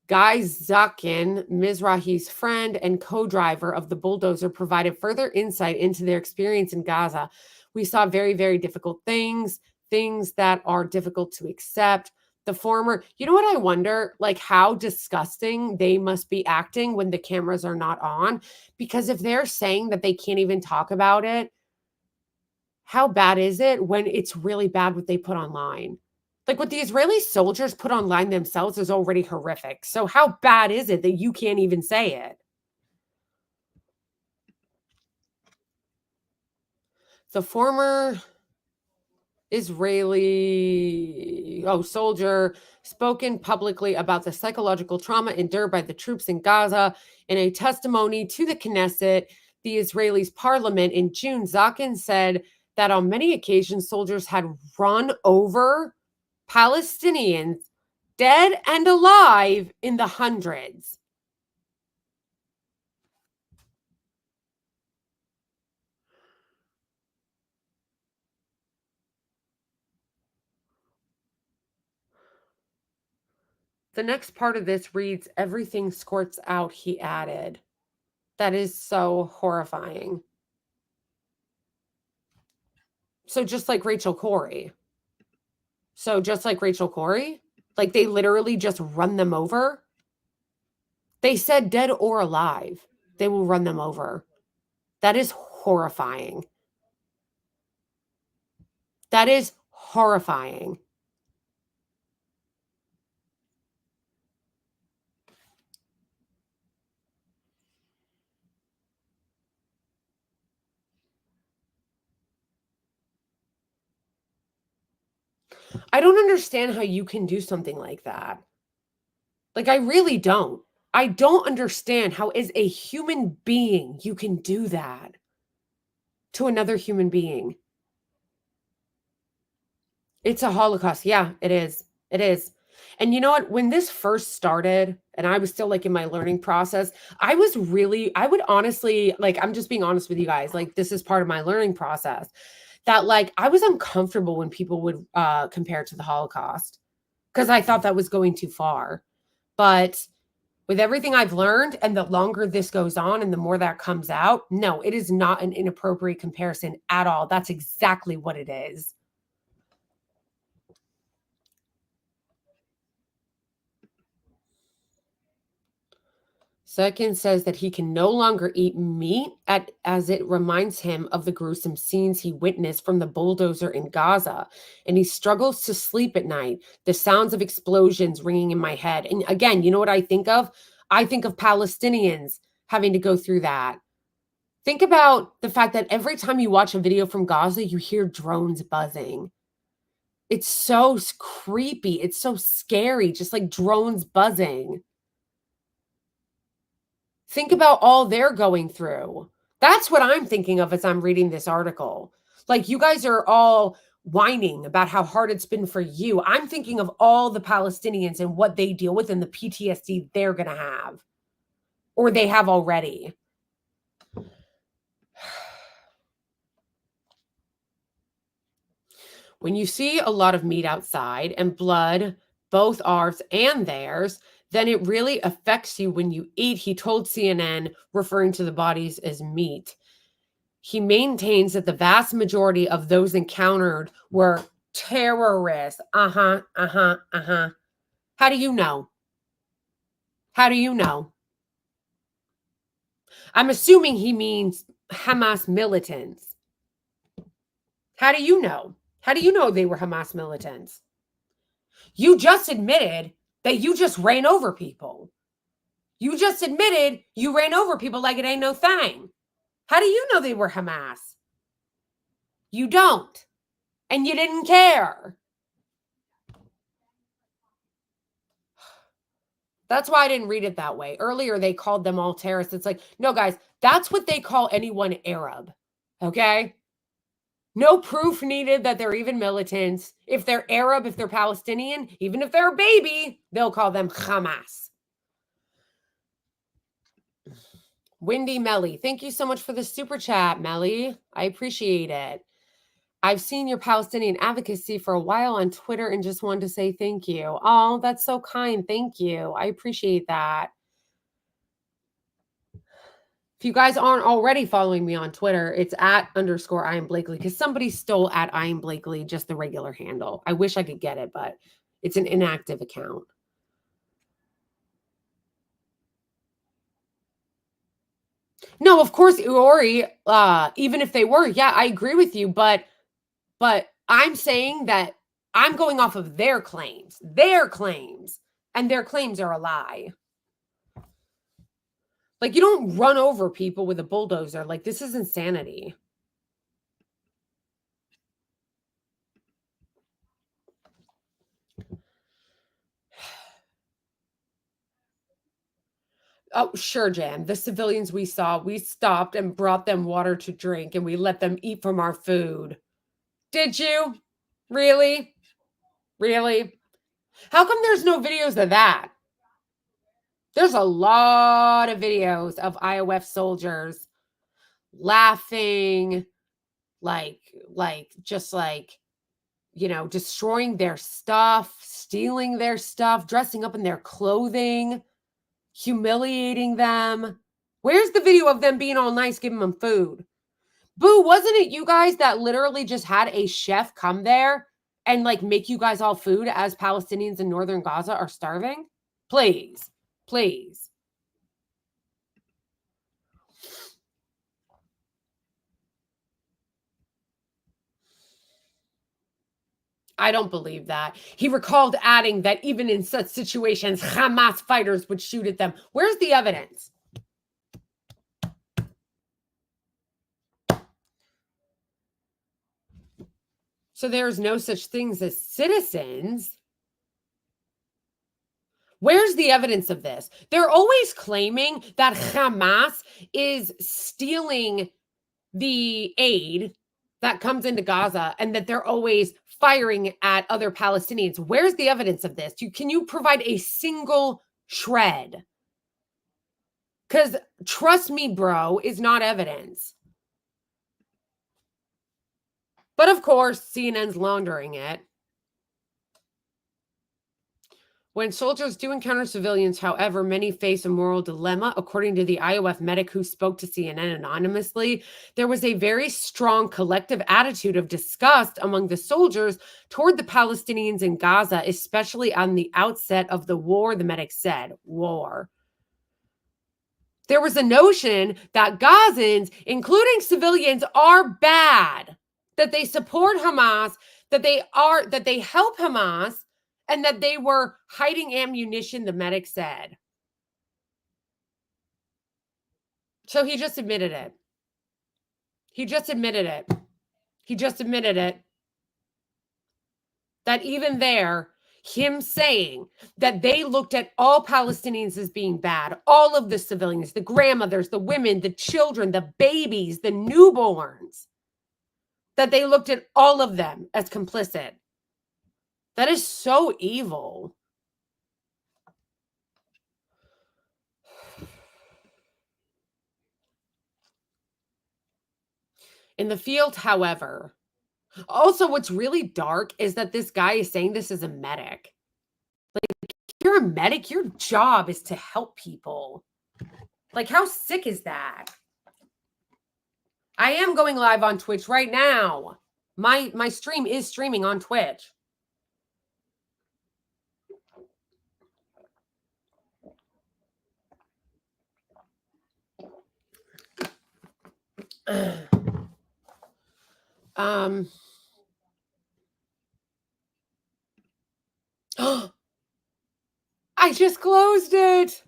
Guy Zakin, Mizrahi's friend and co-driver of the bulldozer, provided further insight into their experience in Gaza. We saw very, very difficult things that are difficult to accept. The former, you know what I wonder? Like, how disgusting they must be acting when the cameras are not on. Because if they're saying that they can't even talk about it, how bad is it when it's really bad what they put online? Like, what the Israeli soldiers put online themselves is already horrific. So how bad is it that you can't even say it? The former Israeli soldier spoken publicly about the psychological trauma endured by the troops in Gaza in a testimony to the Knesset, the Israeli's parliament in June. Zakin said that on many occasions soldiers had run over Palestinians, dead and alive, in the hundreds. The next part of this reads, "Everything squirts out," he added. That is so horrifying. So just like Rachel Corrie. Like they literally just run them over. They said dead or alive, they will run them over. That is horrifying. That is horrifying. I don't understand how you can do something like that. Like, I really don't. I don't understand how, as a human being, you can do that to another human being. It's a Holocaust. Yeah, it is. It is. And you know what? When this first started, and I was still like in my learning process, I would honestly, like, I'm just being honest with you guys, like, this is part of my learning process, that like I was uncomfortable when people would compare it to the Holocaust because I thought that was going too far. But with everything I've learned, and the longer this goes on and the more that comes out, no, it is not an inappropriate comparison at all. That's exactly what it is. Second says that he can no longer eat meat as it reminds him of the gruesome scenes he witnessed from the bulldozer in Gaza, and he struggles to sleep at night. The sounds of explosions ringing in my head. And again, you know what I think of? I think of Palestinians having to go through that. Think about the fact that every time you watch a video from Gaza, you hear drones buzzing. It's so creepy. It's so scary, just like drones buzzing. Think about all they're going through. That's what I'm thinking of as I'm reading this article. Like, you guys are all whining about how hard it's been for you. I'm thinking of all the Palestinians and what they deal with and the PTSD they're going to have, or they have already. When you see a lot of meat outside and blood, both ours and theirs, then it really affects you when you eat, he told CNN, referring to the bodies as meat. He maintains that the vast majority of those encountered were terrorists. How do you know? How do you know? I'm assuming he means Hamas militants. How do you know? How do you know they were Hamas militants? You just admitted that you just ran over people. You just admitted you ran over people like it ain't no thing. How do you know they were Hamas? You don't. And you didn't care. That's why I didn't read it that way. Earlier, they called them all terrorists. It's like, no, guys, that's what they call anyone Arab. Okay? No proof needed that they're even militants. If they're Arab, if they're Palestinian, even if they're a baby, they'll call them Hamas. Windy Melly, thank you so much for the super chat, Melly. I appreciate it. I've seen your Palestinian advocacy for a while on Twitter and just wanted to say thank you. Oh, that's so kind. Thank you. I appreciate that. If you guys aren't already following me on Twitter, it's @_ I am Blakely, because somebody stole @I am Blakely, just the regular handle. I wish I could get it, but it's an inactive account. No, of course, Uri, even if they were, yeah, I agree with you, but I'm saying that I'm going off of their claims, and their claims are a lie. Like, you don't run over people with a bulldozer. Like, this is insanity. Oh, sure, Jan. The civilians we saw, we stopped and brought them water to drink, and we let them eat from our food. Did you? Really? Really? How come there's no videos of that? There's a lot of videos of IOF soldiers laughing, just like, destroying their stuff, stealing their stuff, dressing up in their clothing, humiliating them. Where's the video of them being all nice, giving them food? Boo, wasn't it you guys that literally just had a chef come there and like make you guys all food as Palestinians in northern Gaza are starving? Please, please. I don't believe that. He recalled adding that even in such situations, Hamas fighters would shoot at them. Where's the evidence? So there's no such things as citizens. Where's the evidence of this? They're always claiming that Hamas is stealing the aid that comes into Gaza and that they're always firing at other Palestinians. Where's the evidence of this? Can you provide a single shred? Because trust me, bro, is not evidence. But of course, CNN's laundering it. When soldiers do encounter civilians, however, many face a moral dilemma. According to the IOF medic who spoke to CNN anonymously, there was a very strong collective attitude of disgust among the soldiers toward the Palestinians in Gaza, especially on the outset of the war, the medic said. War. There was a notion that Gazans, including civilians, are bad, that they support Hamas, that they help Hamas, and that they were hiding ammunition, the medic said. So he just admitted it. He just admitted it. He just admitted it. That even there, him saying that they looked at all Palestinians as being bad, all of the civilians, the grandmothers, the women, the children, the babies, the newborns, that they looked at all of them as complicit. That is so evil. In the field, however, also what's really dark is that this guy is saying this is a medic. Like, you're a medic, your job is to help people. Like, how sick is that? I am going live on Twitch right now. My stream is streaming on Twitch. I just closed it.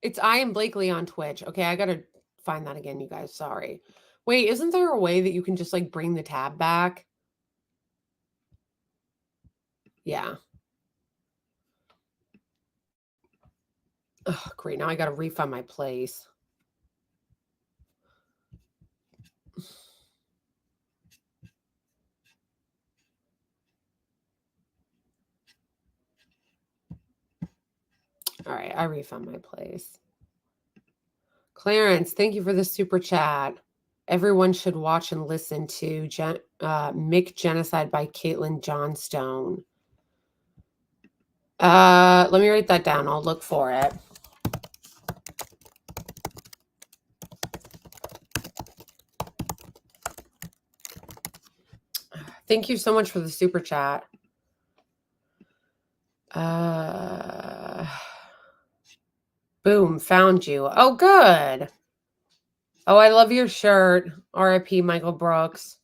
It's I am Blakely on Twitch. Okay, I gotta find that again, you guys. Sorry. Wait, isn't there a way that you can just like bring the tab back? Yeah. Oh, great. Now I gotta refund my place. All right, I refund my place. Clarence, thank you for the super chat. Everyone should watch and listen to Mick Genocide by Caitlin Johnstone. Let me write that down. I'll look for it. Thank you so much for the super chat. Boom, found you. Oh, good. Oh, I love your shirt. RIP Michael Brooks.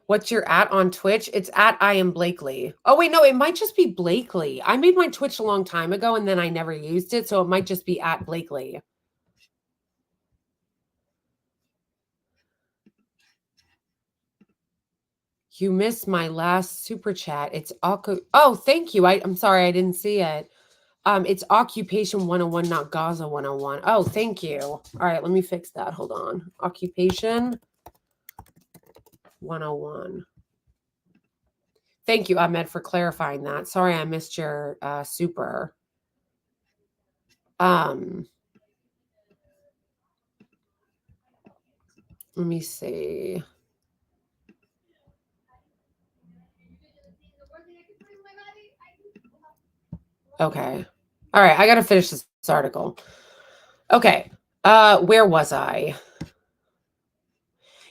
What's your at on Twitch? It's at I am Blakely. Oh, wait, no, it might just be Blakely. I made my Twitch a long time ago and then I never used it, so it might just be at Blakely. You missed my last super chat. It's oh, thank you. I'm sorry, I didn't see it. It's Occupation 101, not Gaza 101. Oh, thank you. All right, let me fix that. Hold on. Occupation 101. Thank you, Ahmed, for clarifying that. Sorry, I missed your super. Let me see. Okay. All right, I got to finish this article. Okay, where was I?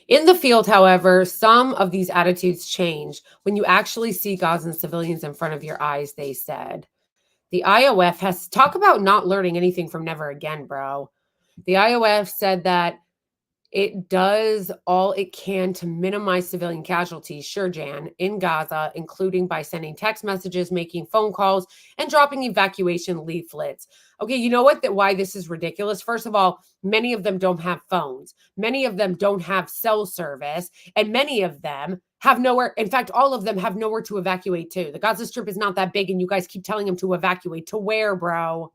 In the field, however, some of these attitudes change when you actually see Gazan civilians in front of your eyes, they said. The IOF has talk about not learning anything from Never Again, bro. The IOF said that it does all it can to minimize civilian casualties, sure, Jan, in Gaza, including by sending text messages, making phone calls, and dropping evacuation leaflets. Okay, you know what? Why this is ridiculous? First of all, many of them don't have phones. Many of them don't have cell service, and many of them have nowhere. In fact, all of them have nowhere to evacuate to. The Gaza Strip is not that big, and you guys keep telling them to evacuate. To where, bro?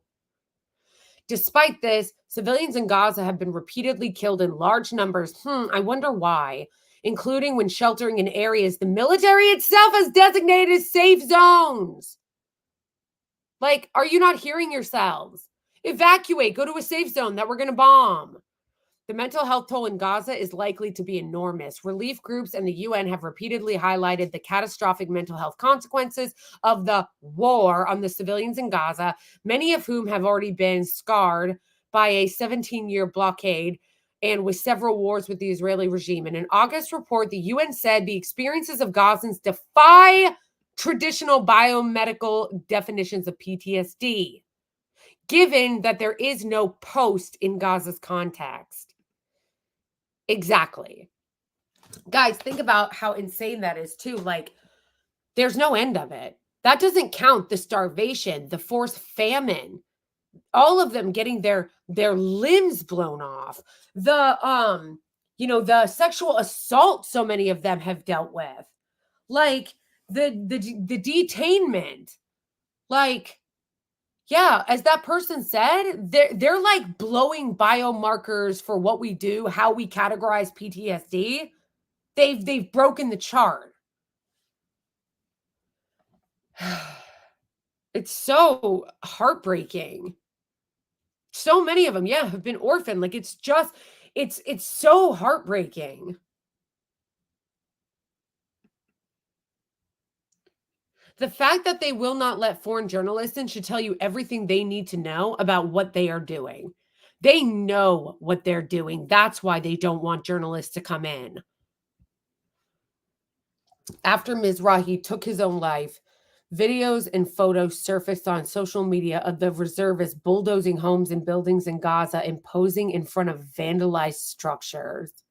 Despite this, civilians in Gaza have been repeatedly killed in large numbers. I wonder why, including when sheltering in areas the military itself has designated as safe zones. Like, are you not hearing yourselves? Evacuate, go to a safe zone that we're going to bomb. The mental health toll in Gaza is likely to be enormous. Relief groups and the UN have repeatedly highlighted the catastrophic mental health consequences of the war on the civilians in Gaza, many of whom have already been scarred by a 17-year blockade and with several wars with the Israeli regime. In an August report, the UN said the experiences of Gazans defy traditional biomedical definitions of PTSD, given that there is no post in Gaza's context. Exactly. Guys, think about how insane that is too. Like, there's no end of it. That doesn't count the starvation, the forced famine, all of them getting their limbs blown off. The sexual assault so many of them have dealt with. Like the detainment. Like, yeah, as that person said, they're like blowing biomarkers for what we do, how we categorize PTSD. They've broken the chart. It's so heartbreaking. So many of them, yeah, have been orphaned. Like it's so heartbreaking. The fact that they will not let foreign journalists in should tell you everything they need to know about what they are doing. They know what they're doing. That's why they don't want journalists to come in. After Mizrahi took his own life, videos and photos surfaced on social media of the reservists bulldozing homes and buildings in Gaza and posing in front of vandalized structures.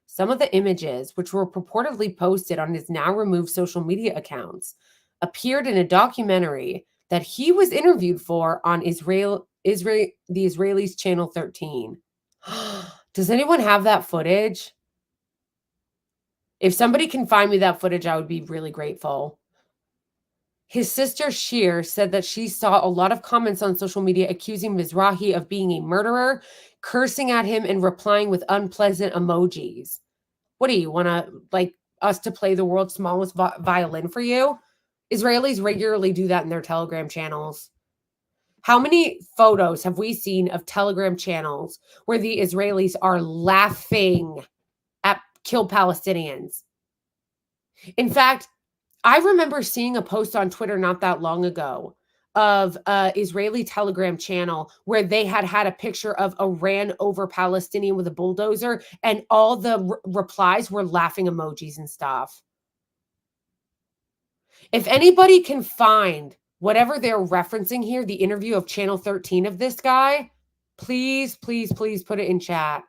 Some of the images, which were purportedly posted on his now removed social media accounts, appeared in a documentary that he was interviewed for on the Israelis' Channel 13. Does anyone have that footage? If somebody can find me that footage, I would be really grateful. His sister Shir said that she saw a lot of comments on social media accusing Mizrahi of being a murderer, cursing at him, and replying with unpleasant emojis. What do you want to, like, us to play the world's smallest violin for you? Israelis regularly do that in their Telegram channels. How many photos have we seen of Telegram channels where the Israelis are laughing at killed Palestinians? In fact, I remember seeing a post on Twitter not that long ago of a Israeli Telegram channel where they had a picture of a ran over Palestinian with a bulldozer, and all the replies were laughing emojis and stuff. If anybody can find whatever they're referencing here, the interview of Channel 13 of this guy, please, please, please put it in chat.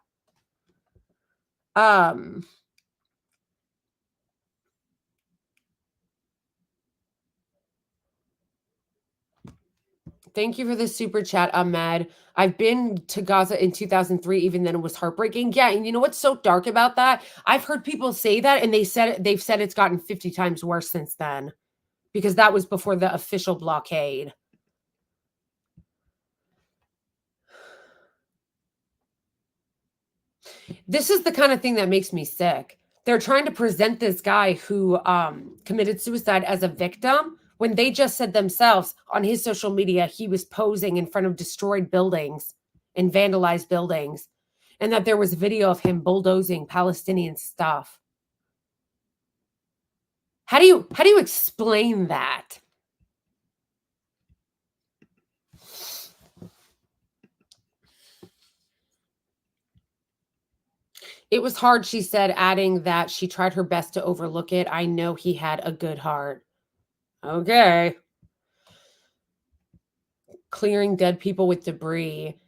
Thank you for the super chat, Ahmed. I've been to Gaza in 2003, even then it was heartbreaking. Yeah, and you know what's so dark about that? I've heard people say that, and they've said it's gotten 50 times worse since then, because that was before the official blockade. This is the kind of thing that makes me sick. They're trying to present this guy who committed suicide as a victim when they just said themselves on his social media he was posing in front of destroyed buildings and vandalized buildings, and that there was video of him bulldozing Palestinian stuff. How do you explain that? It was hard, she said, adding that she tried her best to overlook it. I know he had a good heart. Okay. Clearing dead people with debris.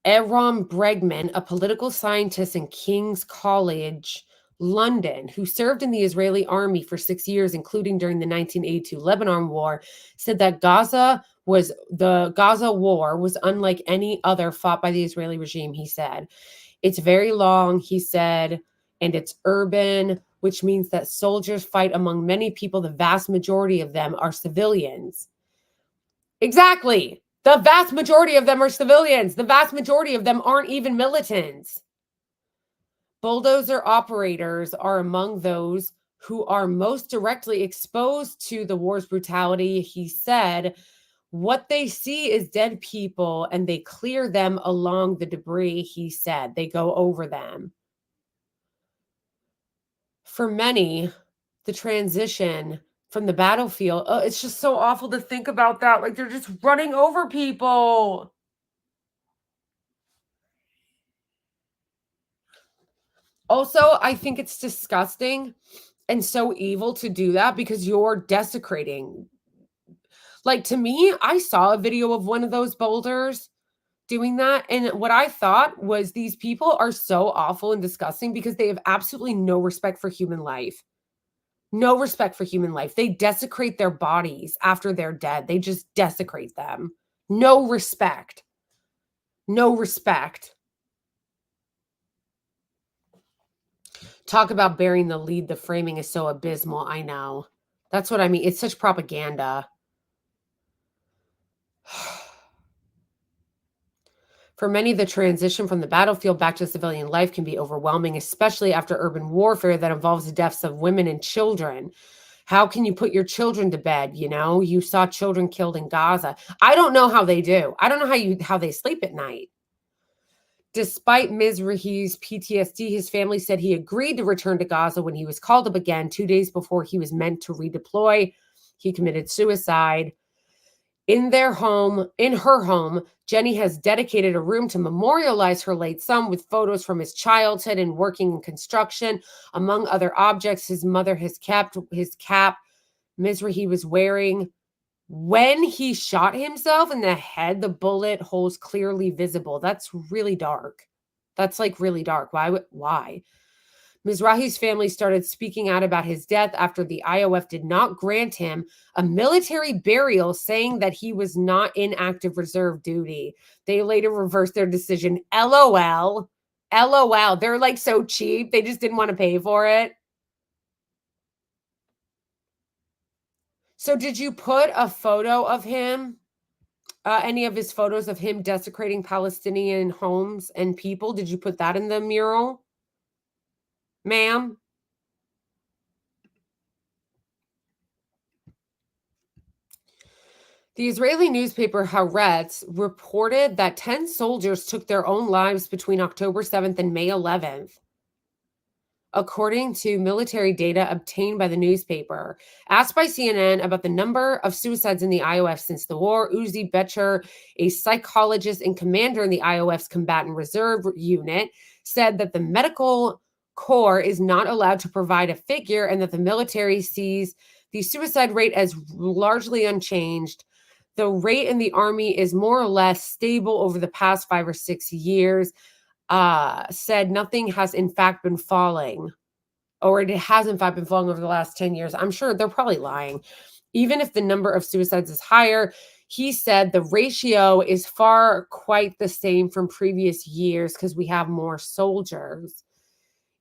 Aaron Bregman, a political scientist in King's College, London, who served in the Israeli army for 6 years, including during the 1982 Lebanon War, said that the Gaza war was unlike any other fought by the Israeli regime, he said. It's very long, he said, and it's urban, which means that soldiers fight among many people. The vast majority of them are civilians. Exactly. The vast majority of them are civilians. The vast majority of them aren't even militants. Bulldozer operators are among those who are most directly exposed to the war's brutality, he said. What they see is dead people and they clear them along the debris, he said. They go over them. For many, the transition from the battlefield, it's just so awful to think about that. Like they're just running over people. Also, I think it's disgusting and so evil to do that because you're desecrating. Like to me, I saw a video of one of those boulders doing that. And what I thought was these people are so awful and disgusting because they have absolutely no respect for human life. No respect for human life. They desecrate their bodies after they're dead. They just desecrate them. No respect. No respect. Talk about burying the lead. The framing is so abysmal. I know. That's what I mean. It's such propaganda. For many, the transition from the battlefield back to civilian life can be overwhelming, especially after urban warfare that involves the deaths of women and children. How can you put your children to bed? You know, you saw children killed in Gaza. I don't know how they do. I don't know how they sleep at night. Despite Mizrahi's PTSD, his family said he agreed to return to Gaza when he was called up again 2 days before he was meant to redeploy. He committed suicide. In her home, Jenny has dedicated a room to memorialize her late son with photos from his childhood and working in construction. Among other objects, his mother has kept his cap Mizrahi was wearing. When he shot himself in the head, the bullet holes clearly visible. That's really dark. That's like really dark. Why? Mizrahi's family started speaking out about his death after the IOF did not grant him a military burial, saying that he was not in active reserve duty. They later reversed their decision. LOL. LOL. They're like so cheap. They just didn't want to pay for it. So did you put a photo of him, any of his photos of him desecrating Palestinian homes and people? Did you put that in the mural, ma'am? The Israeli newspaper Haaretz reported that 10 soldiers took their own lives between October 7th and May 11th. According to military data obtained by the newspaper. Asked by CNN about the number of suicides in the IOF since the war, Uzi Becher, a psychologist and commander in the IOF's combatant reserve unit, said that the medical corps is not allowed to provide a figure and that the military sees the suicide rate as largely unchanged. The rate in the army is more or less stable over the past 5 or 6 years. Said nothing has in fact been falling, or it has in fact been falling over the last 10 years. I'm sure they're probably lying. Even if the number of suicides is higher, he said the ratio is far quite the same from previous years because we have more soldiers.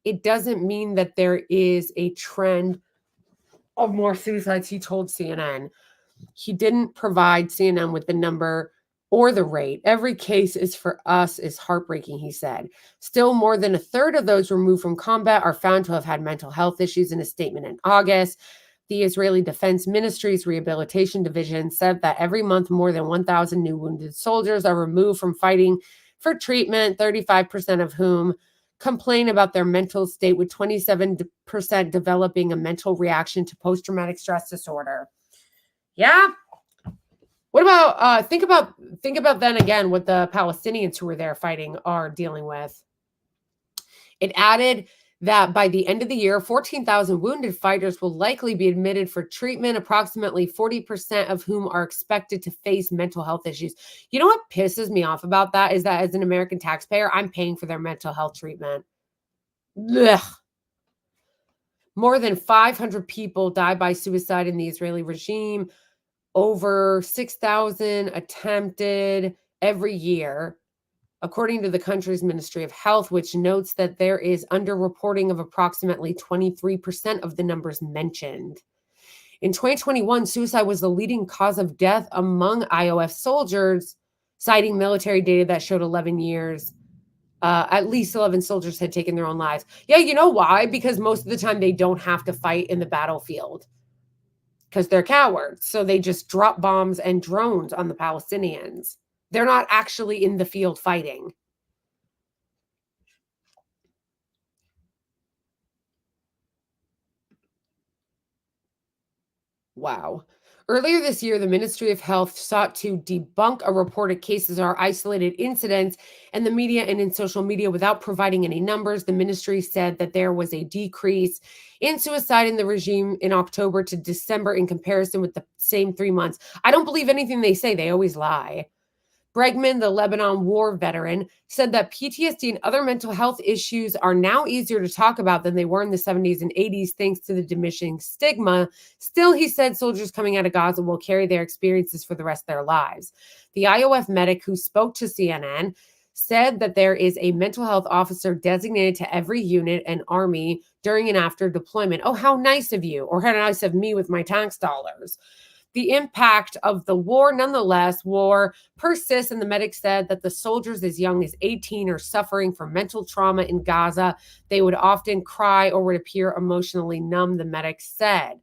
It doesn't mean that there is a trend of more suicides, he told CNN. He didn't provide CNN with the number or the rate. Every case is for us is heartbreaking, he said. Still, more than a third of those removed from combat are found to have had mental health issues. In a statement in August, the Israeli Defense Ministry's Rehabilitation Division said that every month more than 1,000 new wounded soldiers are removed from fighting for treatment, 35% of whom complain about their mental state, with 27% developing a mental reaction to post-traumatic stress disorder. Yeah. What about think about then again what the Palestinians who were there fighting are dealing with. It added that by the end of the year, 14,000 wounded fighters will likely be admitted for treatment, approximately 40% of whom are expected to face mental health issues. You know what pisses me off about that is that as an American taxpayer, I'm paying for their mental health treatment. Ugh. More than 500 people die by suicide in the Israeli regime. Over 6,000 attempted every year, according to the country's Ministry of Health, which notes that there is underreporting of approximately 23% of the numbers mentioned. In 2021, suicide was the leading cause of death among IOF soldiers, citing military data that showed 11 years. At least 11 soldiers had taken their own lives. Yeah, you know why? Because most of the time they don't have to fight in the battlefield because they're cowards. So they just drop bombs and drones on the Palestinians. They're not actually in the field fighting. Wow. Earlier this year, the Ministry of Health sought to debunk a reported cases or isolated incidents in the media and in social media without providing any numbers. The ministry said that there was a decrease in suicide in the regime in October to December in comparison with the same 3 months. I don't believe anything they say. They always lie. Bregman, the Lebanon war veteran, said that PTSD and other mental health issues are now easier to talk about than they were in the 70s and 80s, thanks to the diminishing stigma. Still, he said soldiers coming out of Gaza will carry their experiences for the rest of their lives. The IOF medic who spoke to CNN said that there is a mental health officer designated to every unit and army during and after deployment. Oh, how nice of you, or how nice of me with my tax dollars. The impact of the war, nonetheless, war persists, and the medic said that the soldiers as young as 18 are suffering from mental trauma in Gaza. They would often cry or would appear emotionally numb, the medic said,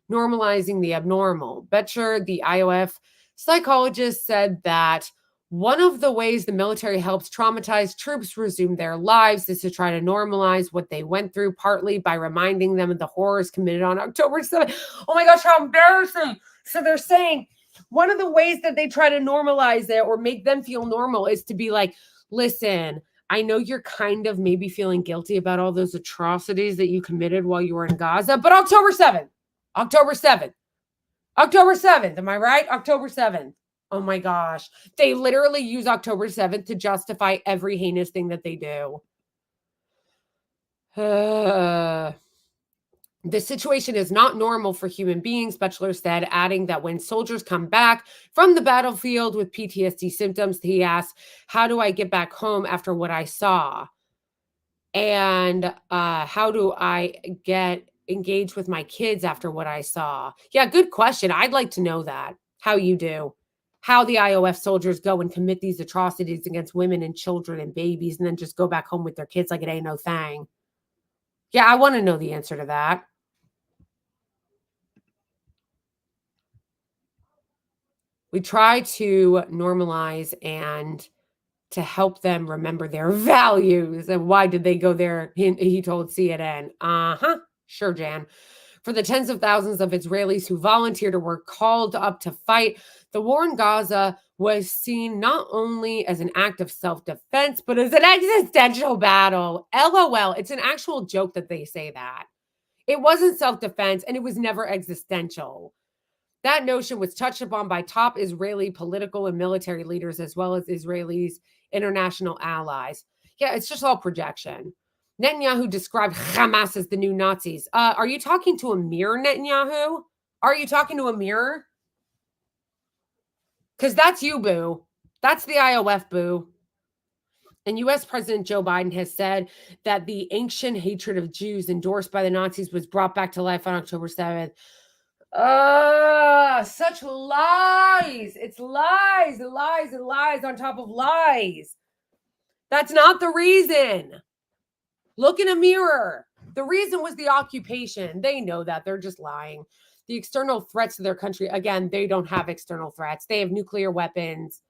normalizing the abnormal. Betcher, the IOF psychologist, said that one of the ways the military helps traumatized troops resume their lives is to try to normalize what they went through, partly by reminding them of the horrors committed on October 7th. Oh my gosh, how embarrassing. So they're saying one of the ways that they try to normalize it or make them feel normal is to be like, listen, I know you're kind of maybe feeling guilty about all those atrocities that you committed while you were in Gaza, but October 7th, October 7th, October 7th, am I right? October 7th. Oh my gosh. They literally use October 7th to justify every heinous thing that they do. The situation is not normal for human beings, Butler said, adding that when soldiers come back from the battlefield with PTSD symptoms, he asked, how do I get back home after what I saw? And how do I get engaged with my kids after what I saw? Yeah, good question. I'd like to know that, how you do. How the IOF soldiers go and commit these atrocities against women and children and babies and then just go back home with their kids like it ain't no thing. Yeah, I want to know the answer to that. We try to normalize and to help them remember their values. And why did they go there? He told CNN. Sure, Jan. For the tens of thousands of Israelis who volunteered or were called up to fight, the war in Gaza was seen not only as an act of self-defense, but as an existential battle. LOL. It's an actual joke that they say that. It wasn't self-defense and it was never existential. That notion was touched upon by top Israeli political and military leaders, as well as Israelis' international allies. Yeah, it's just all projection. Netanyahu described Hamas as the new Nazis. Are you talking to a mirror, Netanyahu? Are you talking to a mirror? Because that's you, boo. That's the IOF, boo. And U.S. President Joe Biden has said that the ancient hatred of Jews endorsed by the Nazis was brought back to life on October 7th. Such lies. It's lies and lies and lies on top of lies. That's not the reason. Look in a mirror. The reason was the occupation. They know that. They're just lying. The external threats to their country, again, they don't have external threats. They have nuclear weapons.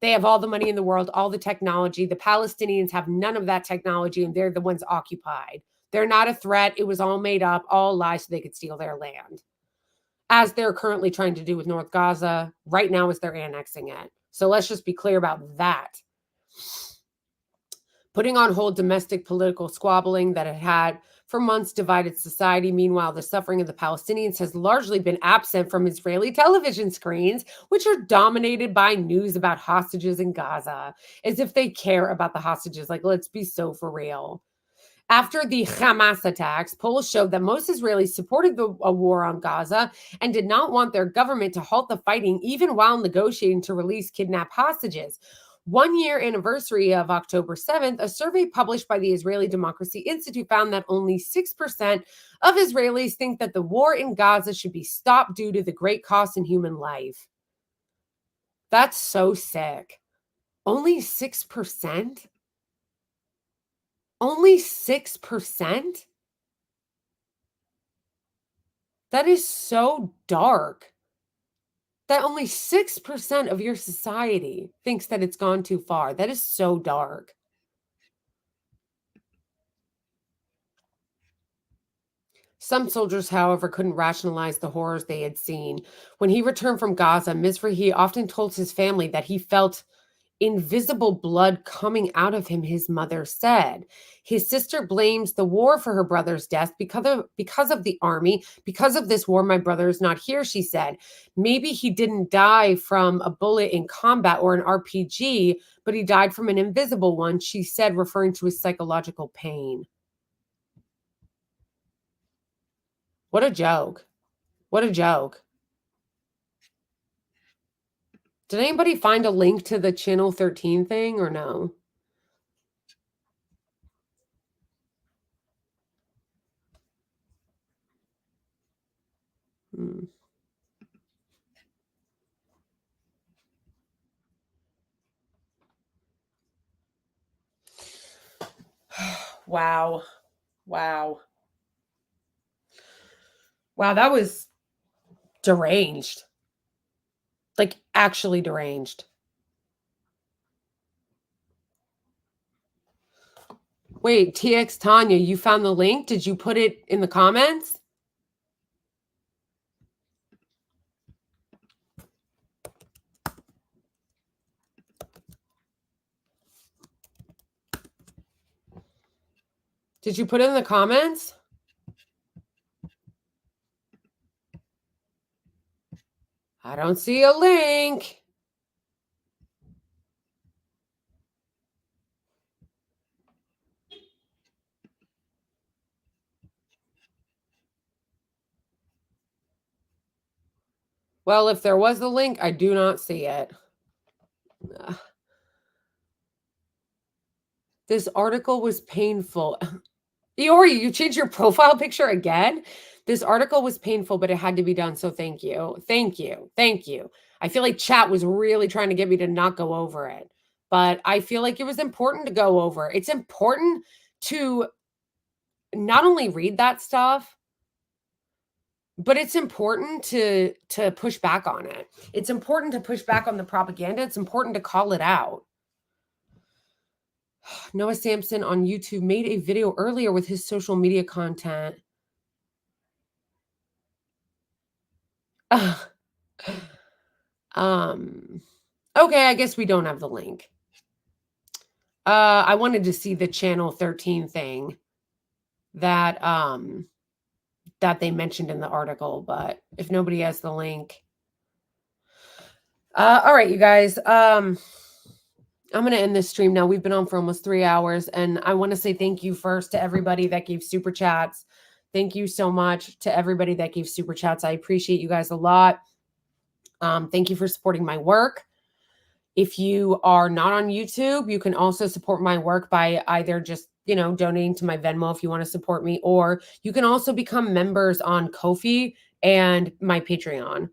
They have all the money in the world, all the technology. The Palestinians have none of that technology, and they're the ones occupied. They're not a threat. It was all made up, all lies so they could steal their land, as they're currently trying to do with North Gaza right now as they're annexing it. So let's just be clear about that. putting on hold domestic political squabbling that had for months divided society. Meanwhile, the suffering of the Palestinians has largely been absent from Israeli television screens, which are dominated by news about hostages in Gaza, as if they care about the hostages. Like, let's be so for real. After the Hamas attacks, polls showed that most Israelis supported a war on Gaza and did not want their government to halt the fighting, even while negotiating to release kidnapped hostages. 1 year anniversary of October 7th, a survey published by the Israeli Democracy Institute found that only 6% of Israelis think that the war in Gaza should be stopped due to the great cost in human life. That's so sick. Only 6%? Only 6%? That is so dark. That only 6% of your society thinks that it's gone too far. That is so dark. Some soldiers, however, couldn't rationalize the horrors they had seen. When he returned from Gaza, Mizrahi often told his family that he felt invisible blood coming out of him, his mother said. His sister blames the war for her brother's death because of the army. Because of this war, my brother is not here, she said. Maybe he didn't die from a bullet in combat or an RPG, but he died from an invisible one, she said, referring to his psychological pain. What a joke. What a joke. Did anybody find a link to the Channel 13 thing or no? Wow. Wow. Wow, that was deranged. Like, actually deranged. Wait, TX Tanya, you found the link? Did you put it in the comments? Did you put it in the comments? I don't see a link. Well, if there was a link, I do not see it. This article was painful. Iori, you changed your profile picture again? This article was painful, but it had to be done. So thank you. Thank you. Thank you. I feel like chat was really trying to get me to not go over it. But I feel like it was important to go over. It's important to not only read that stuff, but it's important to push back on it. It's important to push back on the propaganda. It's important to call it out. Noah Sampson on YouTube made a video earlier with his social media content. Okay, I guess we don't have the link. I wanted to see the Channel 13 thing that that they mentioned in the article, but if nobody has the link. All right, you guys. I'm going to end this stream now. We've been on for almost 3 hours, and I want to say thank you first to everybody that gave super chats. Thank you so much to everybody that gave super chats. I appreciate you guys a lot. Thank you for supporting my work. If you are not on YouTube, you can also support my work by either just, donating to my Venmo if you want to support me, or you can also become members on Ko-fi and my Patreon.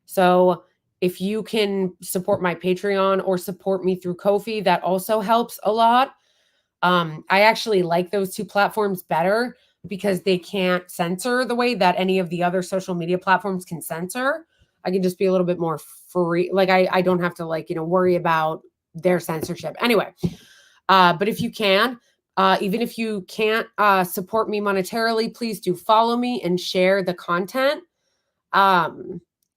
So if you can support my Patreon or support me through Ko-fi, that also helps a lot. I actually like those two platforms better because they can't censor the way that any of the other social media platforms can censor. I can just be a little bit more free. Like I don't have to worry about their censorship. Anyway, but if you can, even if you can't support me monetarily, please do follow me and share the content.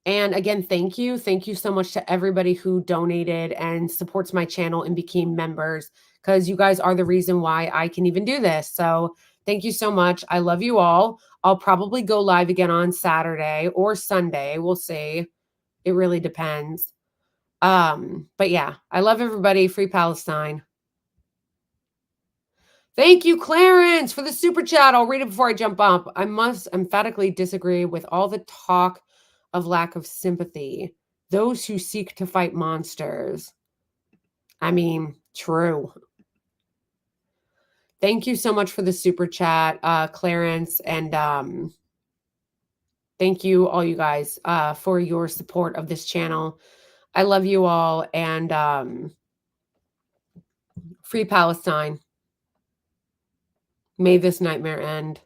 And again, thank you. Thank you so much to everybody who donated and supports my channel and became members. because you guys are the reason why I can even do this. So thank you so much. I love you all. I'll probably go live again on Saturday or Sunday. We'll see. It really depends. But yeah, I love everybody. Free Palestine. Thank you, Clarence, for the super chat. I'll read it before I jump up. I must emphatically disagree with all the talk of lack of sympathy. Those who seek to fight monsters. I mean, true. Thank you so much for the super chat, Clarence. And thank you, all you guys, for your support of this channel. I love you all. And free Palestine. May this nightmare end.